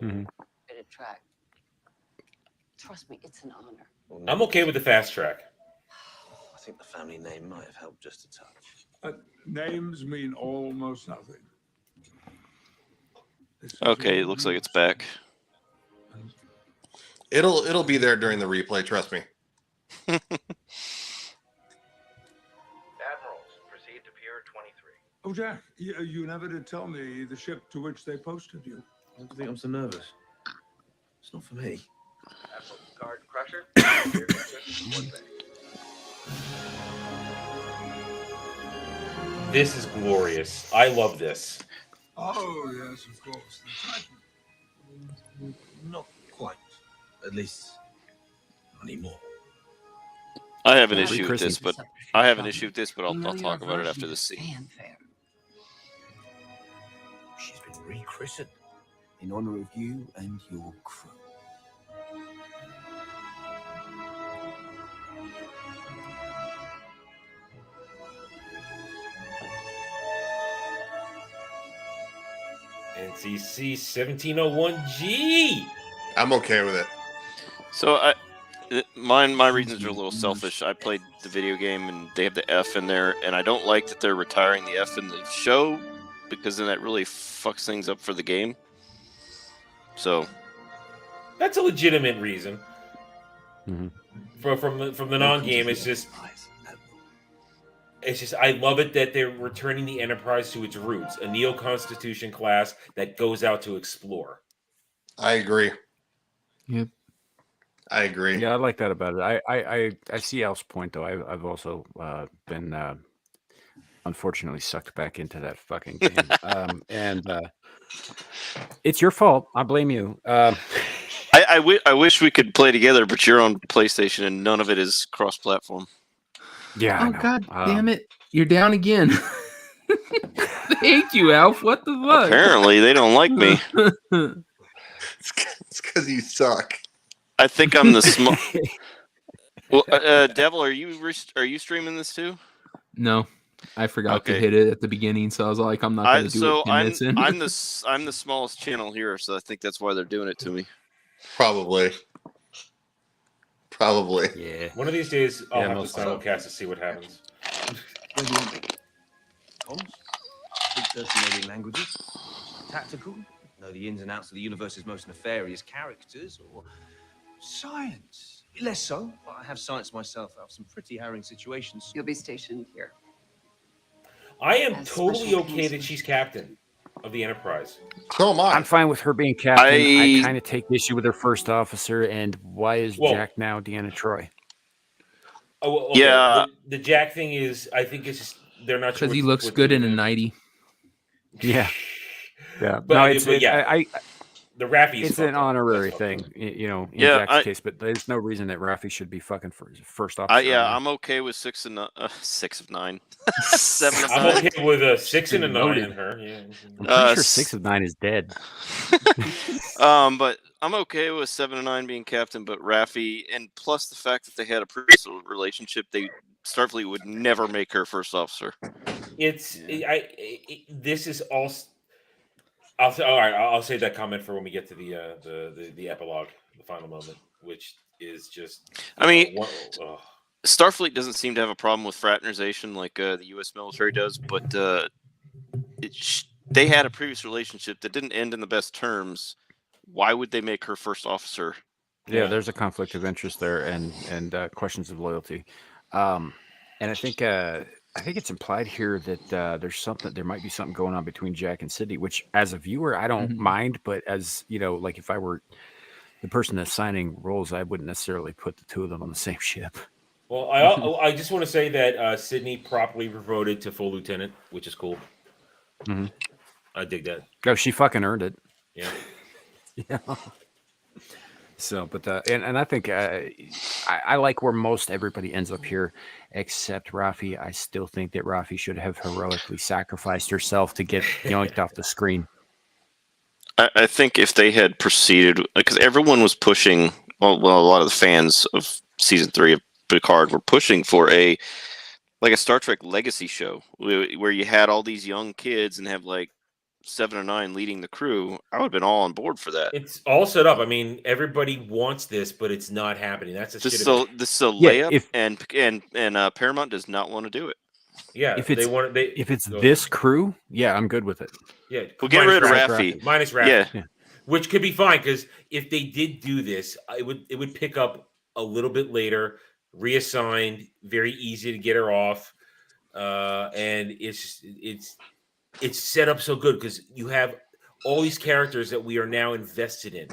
K: Bit of track. Trust me, it's an honor.
D: I'm okay with the fast track.
G: I think the family name might have helped just a touch.
I: Names mean almost nothing.
J: okay, it looks like it's back.
F: It'll be there during the replay. Trust me.
O: Admirals, proceed to Pier 23.
I: Oh, Jack, you never did tell me the ship to which they posted you.
G: I don't think I'm so nervous. It's not for me.
O: Admiral Picard Crusher.
D: This is glorious. I love this.
I: Oh, yes, of course.
G: Not quite. At least, not anymore.
J: I have an issue with this, but I'll talk about it after the scene.
G: She's been rechristened in honor of you and your crew.
D: NCC 1701G.
F: I'm okay with it.
J: So my reasons are a little selfish. I played the video game and they have the F in there, and I don't like that they're retiring the F in the show because then that really fucks things up for the game. So
D: that's a legitimate reason.
C: Mm-hmm.
D: From the non-game, it's just I love it that they're returning the Enterprise to its roots, a Neo-Constitution class that goes out to explore.
F: I agree.
E: Yep.
F: I agree.
C: Yeah, I like that about it. I see Al's point though. I've also been unfortunately sucked back into that fucking game, and it's your fault. I blame you.
J: I wish we could play together, but you're on PlayStation and none of it is cross-platform.
C: Yeah.
E: Oh god damn it! You're down again. Thank you, Alf. What the fuck?
J: Apparently, they don't like me.
F: It's because you suck.
J: I think I'm the small. Well, Devil, are you streaming this too?
E: No, I forgot to hit it at the beginning, so I was like, I'm not going to do it.
J: I'm the smallest channel here, so I think that's why they're doing it to me.
F: Probably.
C: Yeah.
D: One of these days, I'll have to simulcast to see what happens.
G: Comms, speak 13 alien languages, tactical, know the ins and outs of the universe's most nefarious characters, or science. Less so, but I have science myself out of some pretty harrowing situations.
L: You'll be stationed here.
D: I am totally okay that she's captain of the Enterprise.
F: So am I.
C: I'm fine with her being captain. I kind of take issue with her first officer, and why is Jack now Deanna Troi?
D: Oh, well, okay.
J: Yeah.
D: The Jack thing is, I think it's just they're not
E: because he looks good in a 90.
C: Yeah. Yeah.
D: But,
C: No, it's
D: but yeah. The Raffi.
C: It's an honorary thing, in Jack's case, but there's no reason that Raffi should be fucking first officer.
J: I'm okay with 6 of 9. 7 of 9.
D: I'm okay with a 6 and a 9 in her. Yeah.
C: I'm pretty sure 6 of 9 is dead.
J: But I'm okay with 7 of 9 being captain, but Raffi, and plus the fact that they had a previous relationship, Starfleet would never make her first officer.
D: This is all. All right. I'll save that comment for when we get to the epilogue, the final moment, which is just.
J: Starfleet doesn't seem to have a problem with fraternization like the U.S. military does, but they had a previous relationship that didn't end in the best terms. Why would they make her first officer?
C: Yeah, there's a conflict of interest there, and questions of loyalty, and I think it's implied here that there might be something going on between Jack and Sydney, which as a viewer I don't mind, but as like if I were the person that's signing roles, I wouldn't necessarily put the two of them on the same ship.
D: Well, I just want to say that Sydney properly voted to full lieutenant, which is cool.
C: Mm-hmm.
D: I dig that.
C: Oh, she fucking earned it.
D: Yeah.
C: Yeah. So, but and I think I like where most everybody ends up here, except Rafi. I still think that Rafi should have heroically sacrificed herself to get yoinked off the screen.
J: I think if they had proceeded, because everyone was pushing, well, a lot of the fans of season 3 of Picard were pushing for a Star Trek legacy show where you had all these young kids and have like 7 or 9 leading the crew. I would have been all on board for that.
D: It's all set up. I mean, everybody wants this, but it's not happening. That's a
J: This
D: shit.
J: is a layup, and Paramount does not want to do it.
D: Yeah,
C: If it's if it's
D: go
C: this crew, yeah, I'm good with it.
D: Yeah,
J: We'll get rid of Raffi.
D: Minus Raffi.
J: Yeah.
D: Which could be fine because if they did do this, it would pick up a little bit later, reassigned, very easy to get her off, and it's set up so good because you have all these characters that we are now invested in.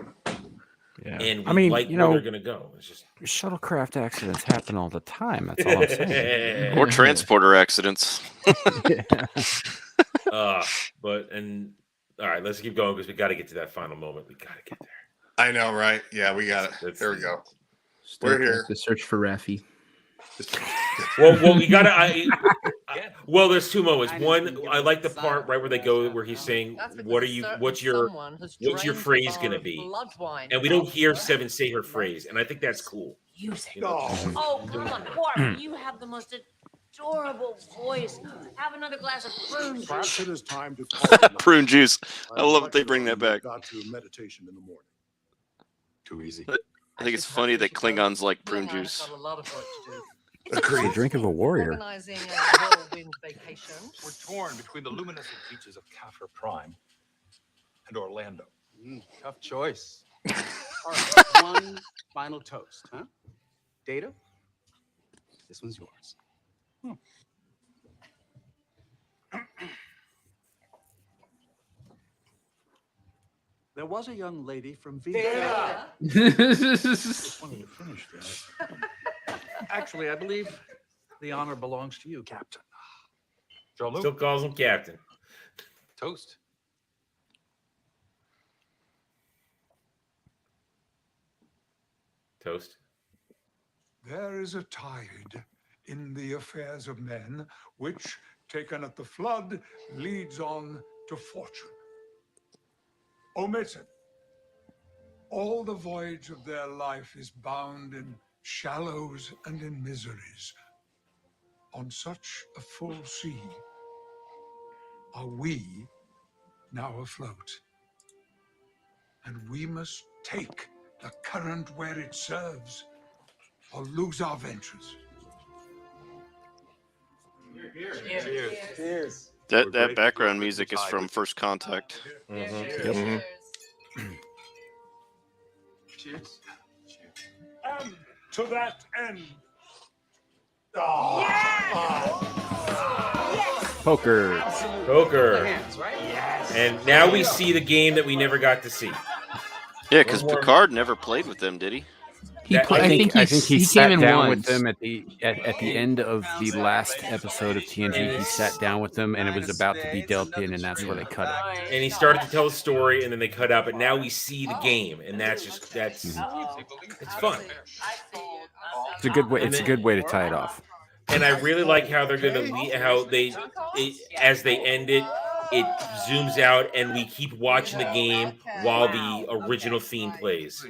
C: Yeah.
D: And
C: I mean,
D: like
C: you
D: where
C: know,
D: they're gonna go. It's just
C: shuttlecraft accidents happen all the time. That's all I'm saying.
J: Or transporter accidents.
D: But all right, let's keep going because we got to get to that final moment. We got to get there.
F: I know, right? Yeah, we got it. There we go. We're here.
E: To search for Raffi.
D: Well, we gotta. Well, there's 2 moments. One, I like the part right where they go, where he's saying, "What's your phrase gonna be?" And we don't hear Seven say her phrase, and I think that's cool.
T: Oh, come on, Quark. You have the most adorable voice. Have another glass of prune juice.
B: Perhaps it is time to call
J: Prune juice. I love that they bring that back.
B: got to meditation in the morning.
N: Too easy.
J: I think it's funny that Klingons like prune juice.
T: Got a lot of work to do.
C: It's the drink of a warrior.
T: Organizing a whirlwind vacation.
N: We're torn between the luminescent beaches of Kaffir Prime and Orlando.
Q: Tough choice. All right, one final toast, huh? Data? This one's yours.
S: There was a young lady from Vega.
Q: Data!
S: Just wanted to finish that. Actually, I believe the honor belongs to you, Captain.
D: Still calls him Captain.
N: Toast.
D: Toast.
I: There is a tide in the affairs of men, which, taken at the flood, leads on to fortune. Omitted, all the voyage of their life is bound in shallows and in miseries. On such a full sea, are we now afloat? And we must take the current where it serves, or lose our ventures.
S: Cheers.
J: That background music is from First Contact.
F: Mm-hmm.
S: Cheers.
A: And to that end.
C: Poker.
D: Poker.
S: Hands, right? Yes.
D: And now we see the game that we never got to see.
J: Yeah, because Picard never played with them, did he?
C: I think he sat
E: came in
C: down
E: once.
C: with them at the end of the last episode of TNG. He sat down with them, and it was about to be dealt in, and that's where they cut it.
D: And he started to tell a story, and then they cut out. But now we see the game, and that's it's fun.
C: It's a good way. It's a good way to tie it off.
D: And I really like how they're gonna as they end it, it zooms out, and we keep watching the game while the original theme plays,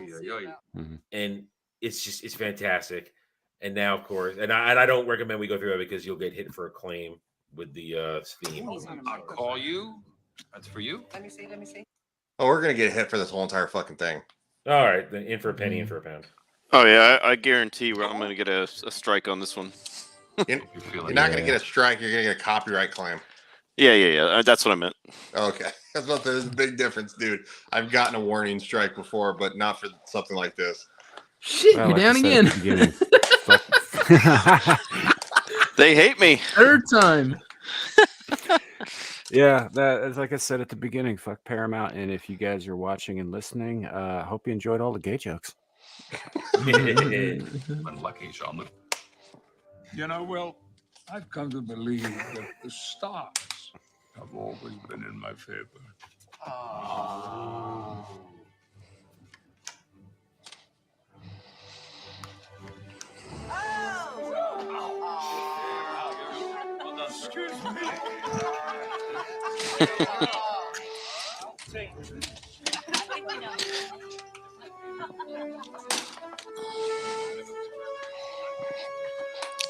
D: and it's fantastic. And now, of course, and I don't recommend we go through it because you'll get hit for a claim with the theme.
N: I'll call you. That's for you.
T: Let me see.
F: Oh, we're gonna get hit for this whole entire fucking thing.
D: All right, then in for a penny, in for a pound.
J: Oh yeah, I guarantee I'm going to get a strike on this one.
F: You're not gonna get a strike. You're gonna get a copyright claim.
J: Yeah. That's what I meant.
F: Okay, that's what there's a big difference, dude. I've gotten a warning strike before, but not for something like this.
E: Shit, you're down again.
J: They hate me.
E: Third time.
C: Yeah, that is like I said at the beginning. Fuck Paramount, and if you guys are watching and listening, hope you enjoyed all the gay jokes.
U: Unlucky, Shaman.
I: You know, Will, I've come to believe that the stars have always been in my favor.
O: Excuse me.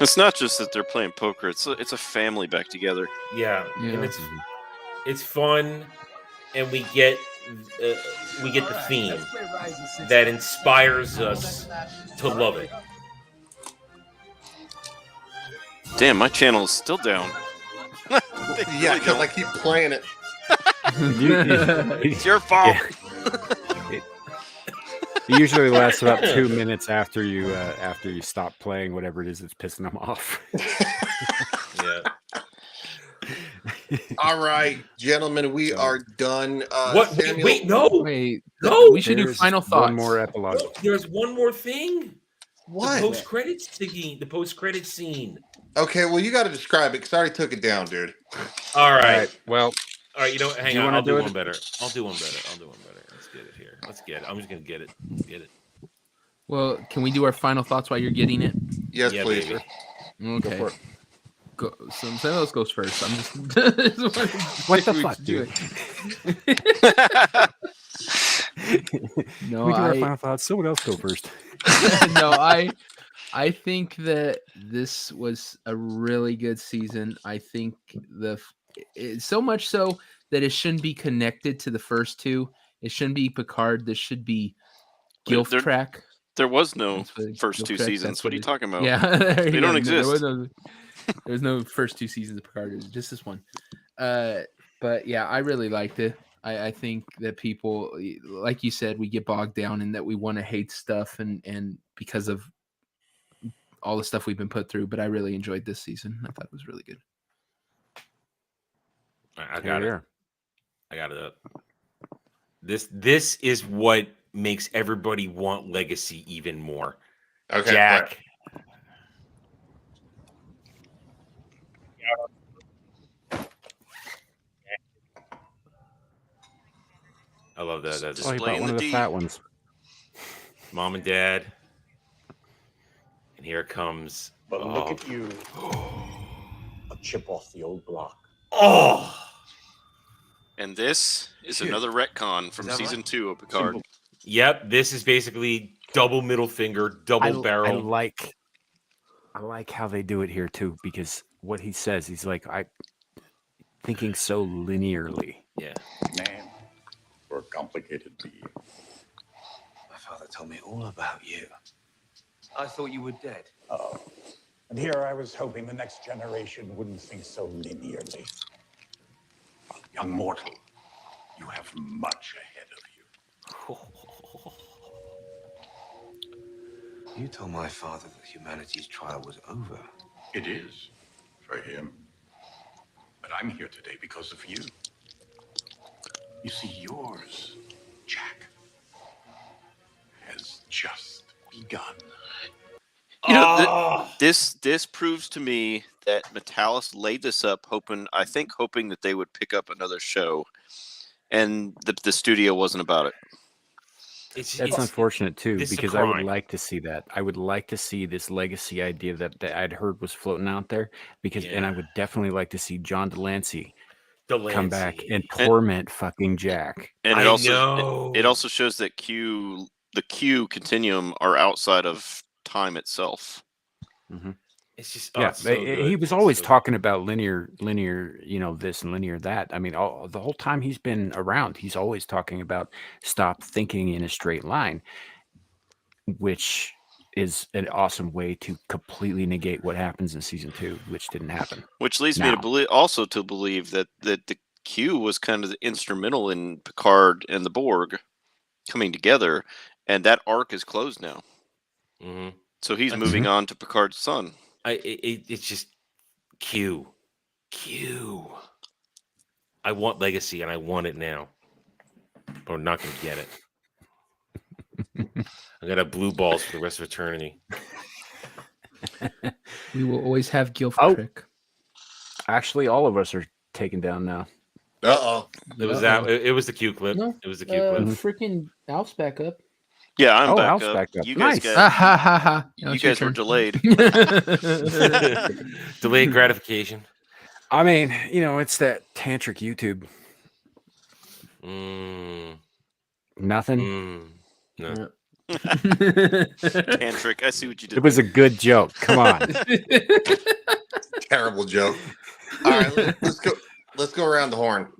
J: It's not just that they're playing poker; it's a family back together.
D: Yeah,
E: Yeah.
D: and it's fun, and we get the theme that inspires us to love it.
J: Damn, my channel is still down.
F: Yeah, because I keep playing it.
J: It's your fault.
C: It usually lasts about 2 minutes after you stop playing whatever it is that's pissing them off.
D: Yeah.
F: All right, gentlemen, we are done.
D: What?
F: Samuel,
D: Wait, no,
E: Wait,
D: no.
E: we should do
C: There's
E: final thoughts.
C: One more epilogue.
D: No, there's one more thing.
F: What?
D: The post-credits scene. The post-credits scene.
F: Okay, well, you got to describe it because I already took it down, dude.
D: All right.
C: Well,
D: all right. You know, hang
C: you
D: on.
C: wanna
D: I'll do
C: do
D: one
C: it?
D: better. I'll do one better. Let's get it here. Let's get it. I'm just gonna get it. Get it.
E: Well, can we do our final thoughts while you're getting it?
F: Yes,
D: Yeah,
F: please.
D: baby.
E: Okay.
F: Go for it.
E: Go. Someone else goes first. I'm just.
C: What the fuck, dude?
E: No,
C: we do our
E: I-
C: final thoughts. Someone else go first.
E: No, I think that this was a really good season. I think so much so that it shouldn't be connected to the first two. It shouldn't be Picard. This should be Gilf Track.
J: There was no
E: That's what-
J: first
E: Gilf
J: two
E: Track,
J: seasons.
E: that's
J: What are you
E: it-
J: talking about?
E: Yeah, there you
J: They
E: go.
J: don't exist.
E: There was no first two seasons of Picard. It was just this one. But yeah, I really liked it. I think that people, like you said, we get bogged down in that we want to hate stuff and because of all the stuff we've been put through. But I really enjoyed this season. I thought it was really good.
D: I got it. I got it up. This is what makes everybody want Legacy even more.
F: Okay,
D: Jack. I love that. That's
C: Oh, you brought one of the fat ones.
D: Mom and Dad. And here it comes.
B: But look at you. A chip off the old block.
D: Oh!
J: And this is another retcon from season 2 of Picard.
D: Yep, this is basically double middle finger, double barrel.
C: I like how they do it here too, because what he says, he's like, I thinking so linearly.
D: Yeah.
B: Man, we're a complicated being.
G: My father told me all about you. I thought you were dead.
B: Oh. And here I was hoping the next generation wouldn't think so linearly. Young mortal, you have much ahead of you.
G: You told my father that humanity's trial was over.
U: It is, for him. But I'm here today because of you. You see, yours, Jack, has just begun.
J: You know, this proves to me that Metalis laid this up hoping that they would pick up another show, and the studio wasn't about it.
C: That's unfortunate too,
D: this is a
C: because I would
D: crime.
C: like to see that. I would like to see this legacy idea that I'd heard was floating out there, and I would definitely like to see John Delancey come back and torment fucking Jack.
J: And it also shows that the Q continuum are outside of time itself.
C: Mm-hmm.
D: It's just
C: he was always talking about linear, this and linear that. I mean, the whole time he's been around, he's always talking about stop thinking in a straight line, which is an awesome way to completely negate what happens in season 2, which didn't happen.
J: Which leads me to believe that the Q was kind of instrumental in Picard and the Borg coming together, and that arc is closed now.
D: Mm-hmm.
J: So he's moving on to Picard's son.
D: It's just Q. I want Legacy, and I want it now. But I'm not going to get it. I got to blue balls for the rest of eternity.
E: We will always have Gilf
C: Oh.
E: Trick.
C: Actually, all of us are taken down now.
F: Uh-oh.
D: It was that. It was the Q clip.
E: No,
D: It was the Q clip.
E: Freaking Alf's back up.
J: Yeah, I'm back
C: Alf's
J: up.
C: back up.
J: You
C: Nice.
J: guys
E: Ah, ha, ha, ha. Now
J: you
E: it's your
J: guys were
E: turn.
J: delayed.
D: Delayed gratification.
C: I mean, it's that tantric YouTube. Nothing.
D: No.
J: Tantric. I see what you did.
C: It was a good joke. Come on.
F: Terrible joke. All right, let's go. Let's go around the horn.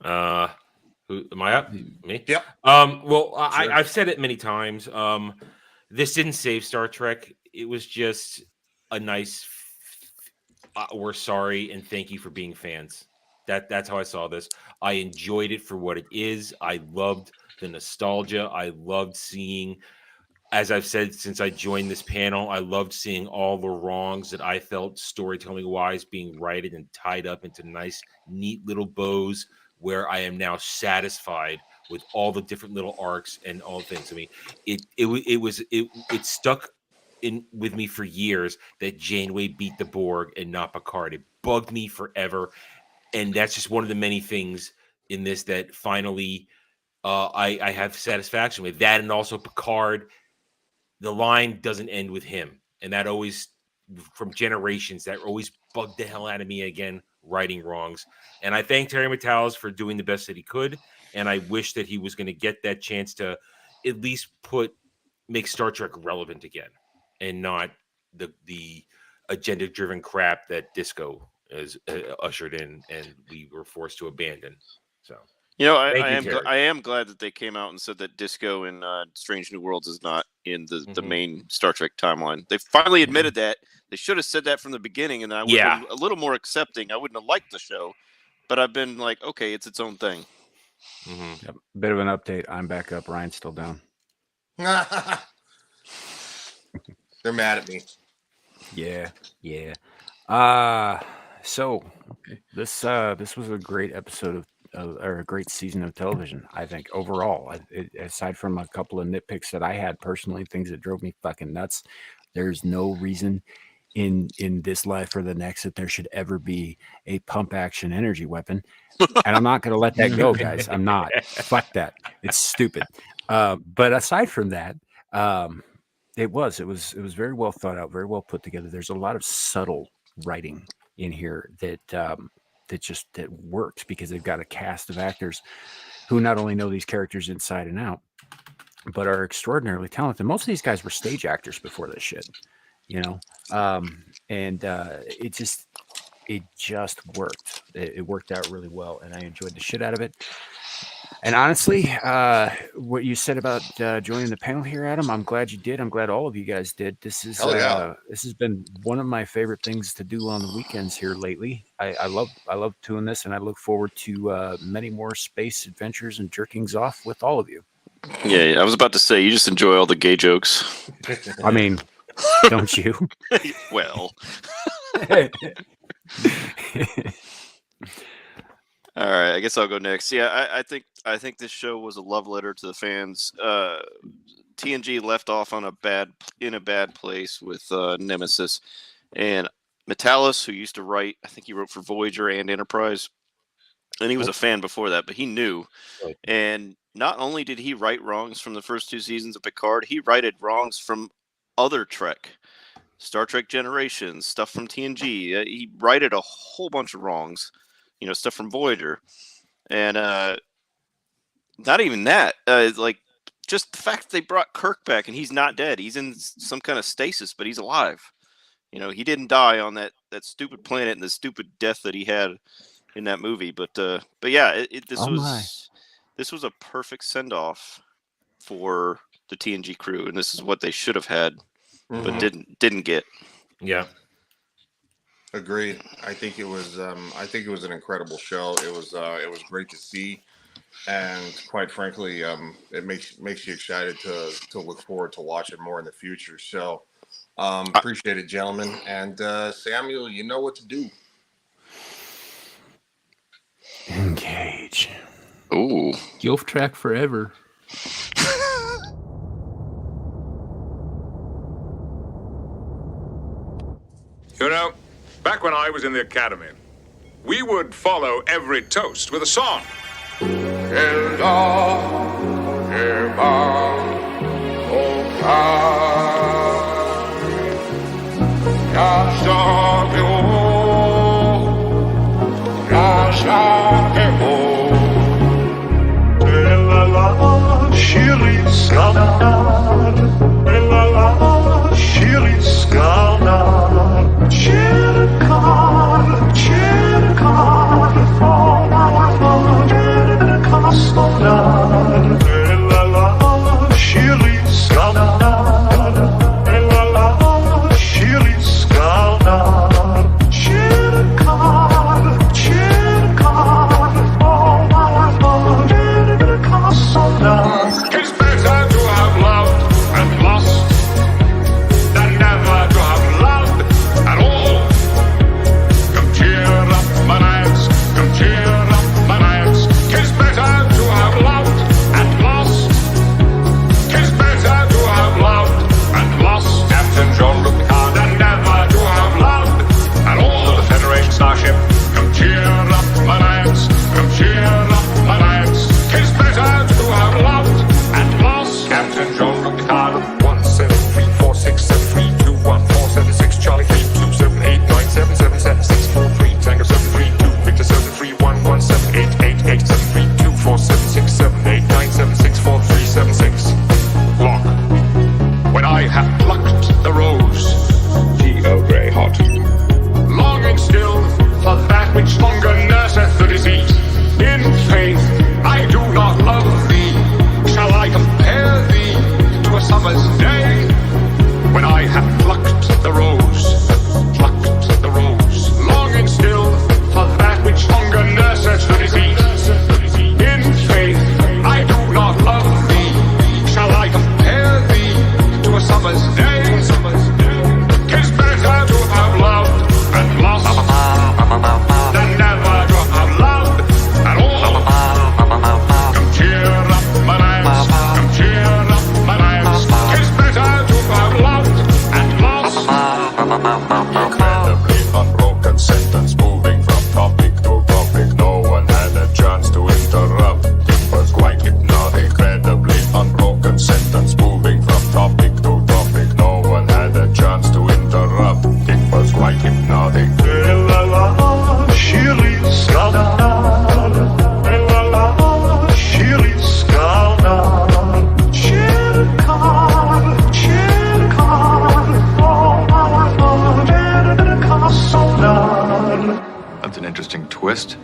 D: Who am I up? Me?
F: Yep.
D: Well,
F: Sure.
D: I've said it many times. This didn't save Star Trek. It was just a nice. We're sorry and thank you for being fans. That's how I saw this. I enjoyed it for what it is. I loved the nostalgia. I loved seeing, as I've said since I joined this panel, I loved seeing all the wrongs that I felt storytelling wise being righted and tied up into nice, neat little bows where I am now satisfied with all the different little arcs and all things. I mean, it stuck in with me for years that Janeway beat the Borg and not Picard. It bugged me forever. And that's just one of the many things in this that finally I have satisfaction with. That, and also Picard, the line doesn't end with him. And that always, from generations, that always bugged the hell out of me again, righting wrongs. And I thank Terry Matalas for doing the best that he could. And I wish that he was going to get that chance to at least make Star Trek relevant again, and not the agenda-driven crap that Disco is ushered in and we were forced to abandon. So,
J: I am glad that they came out and said that Disco in Strange New Worlds is not in the main Star Trek timeline. They finally admitted that. They should have said that from the beginning, and I would have been a little more accepting. I wouldn't have liked the show, but I've been like, okay, it's its own thing.
C: Yep. Bit of an update. I'm back up. Ryan's still down.
F: They're mad at me.
C: Yeah. So this was a great episode or a great season of television, I think, overall. Aside from a couple of nitpicks that I had personally, things that drove me fucking nuts, there's no reason in this life or the next that there should ever be a pump action energy weapon. And I'm not going to let that go, guys. I'm not. Fuck that. It's stupid. But aside from that, it was very well thought out, very well put together. There's a lot of subtle writing in here that works because they've got a cast of actors who not only know these characters inside and out, but are extraordinarily talented. Most of these guys were stage actors before this shit, and it just worked. It worked out really well, and I enjoyed the shit out of it. And honestly, what you said about joining the panel here, Adam, I'm glad you did. I'm glad all of you guys did. This is this has been one of my favorite things to do on the weekends here lately. I love doing this, and I look forward to many more space adventures and jerkings off with all of you.
J: Yeah, I was about to say, you just enjoy all the gay jokes.
C: I mean, don't you?
J: Well. All right, I guess I'll go next. Yeah, I think this show was a love letter to the fans. TNG left off in a bad place with Nemesis, and Matalas, who used to write, I think he wrote for Voyager and Enterprise, and he was a fan before that, but he knew. And not only did he right wrongs from the first 2 seasons of Picard, he righted wrongs from other Trek, Star Trek Generations, stuff from TNG. He righted a whole bunch of wrongs. Stuff from Voyager. And not even that. Like, just the fact that they brought Kirk back and he's not dead. He's in some kind of stasis, but he's alive. He didn't die on that stupid planet and the stupid death that he had in that movie. But yeah, this was a perfect send-off for the TNG crew, and this is what they should have had, but didn't get.
D: Yeah.
F: Agreed. I think it was an incredible show. It was great to see, and quite frankly, it makes you excited to look forward to watching more in the future. So, appreciate it, gentlemen. And Samuel, you know what to do.
C: Engage.
J: Ooh.
E: Gilf track forever.
A: You know, back when I was in the academy, we would follow every toast with a song. It's better to have loved and lost than never to have loved at all. Come cheer up my nights, come cheer up my nights. It's better to have loved and lost. It's better to have loved and lost. Captain Jean-Luc Picard than never to have loved at all. The Federation starship, come cheer up my nights, come cheer up my nights. It's better to have loved and lost. Captain Jean-Luc Picard. 17346732147 Charlie 32789777643 Tango 732 Victor 73117887324767897643676 Lock. When I have plucked the rose, G.O. Grey hot, longing still for that which longer nurseth the disease. In faith, I do not love thee. Shall I compare thee to a summer's day? When I have plucked the rose, longing still for that which longer nurses the disease. In faith, I do not love thee. Shall I compare thee to a summer's day? 'Tis better to have loved and lost than never to have loved at all. Come cheer up my nights, come cheer up my nights. 'Tis better to have loved and lost. Incredibly unbroken sentence, moving from topic to topic. No one had a chance to interrupt. It was quite hypnotic. Incredibly unbroken sentence, moving from topic to topic. No one had a chance to interrupt. It was quite hypnotic.
U: That's an interesting twist.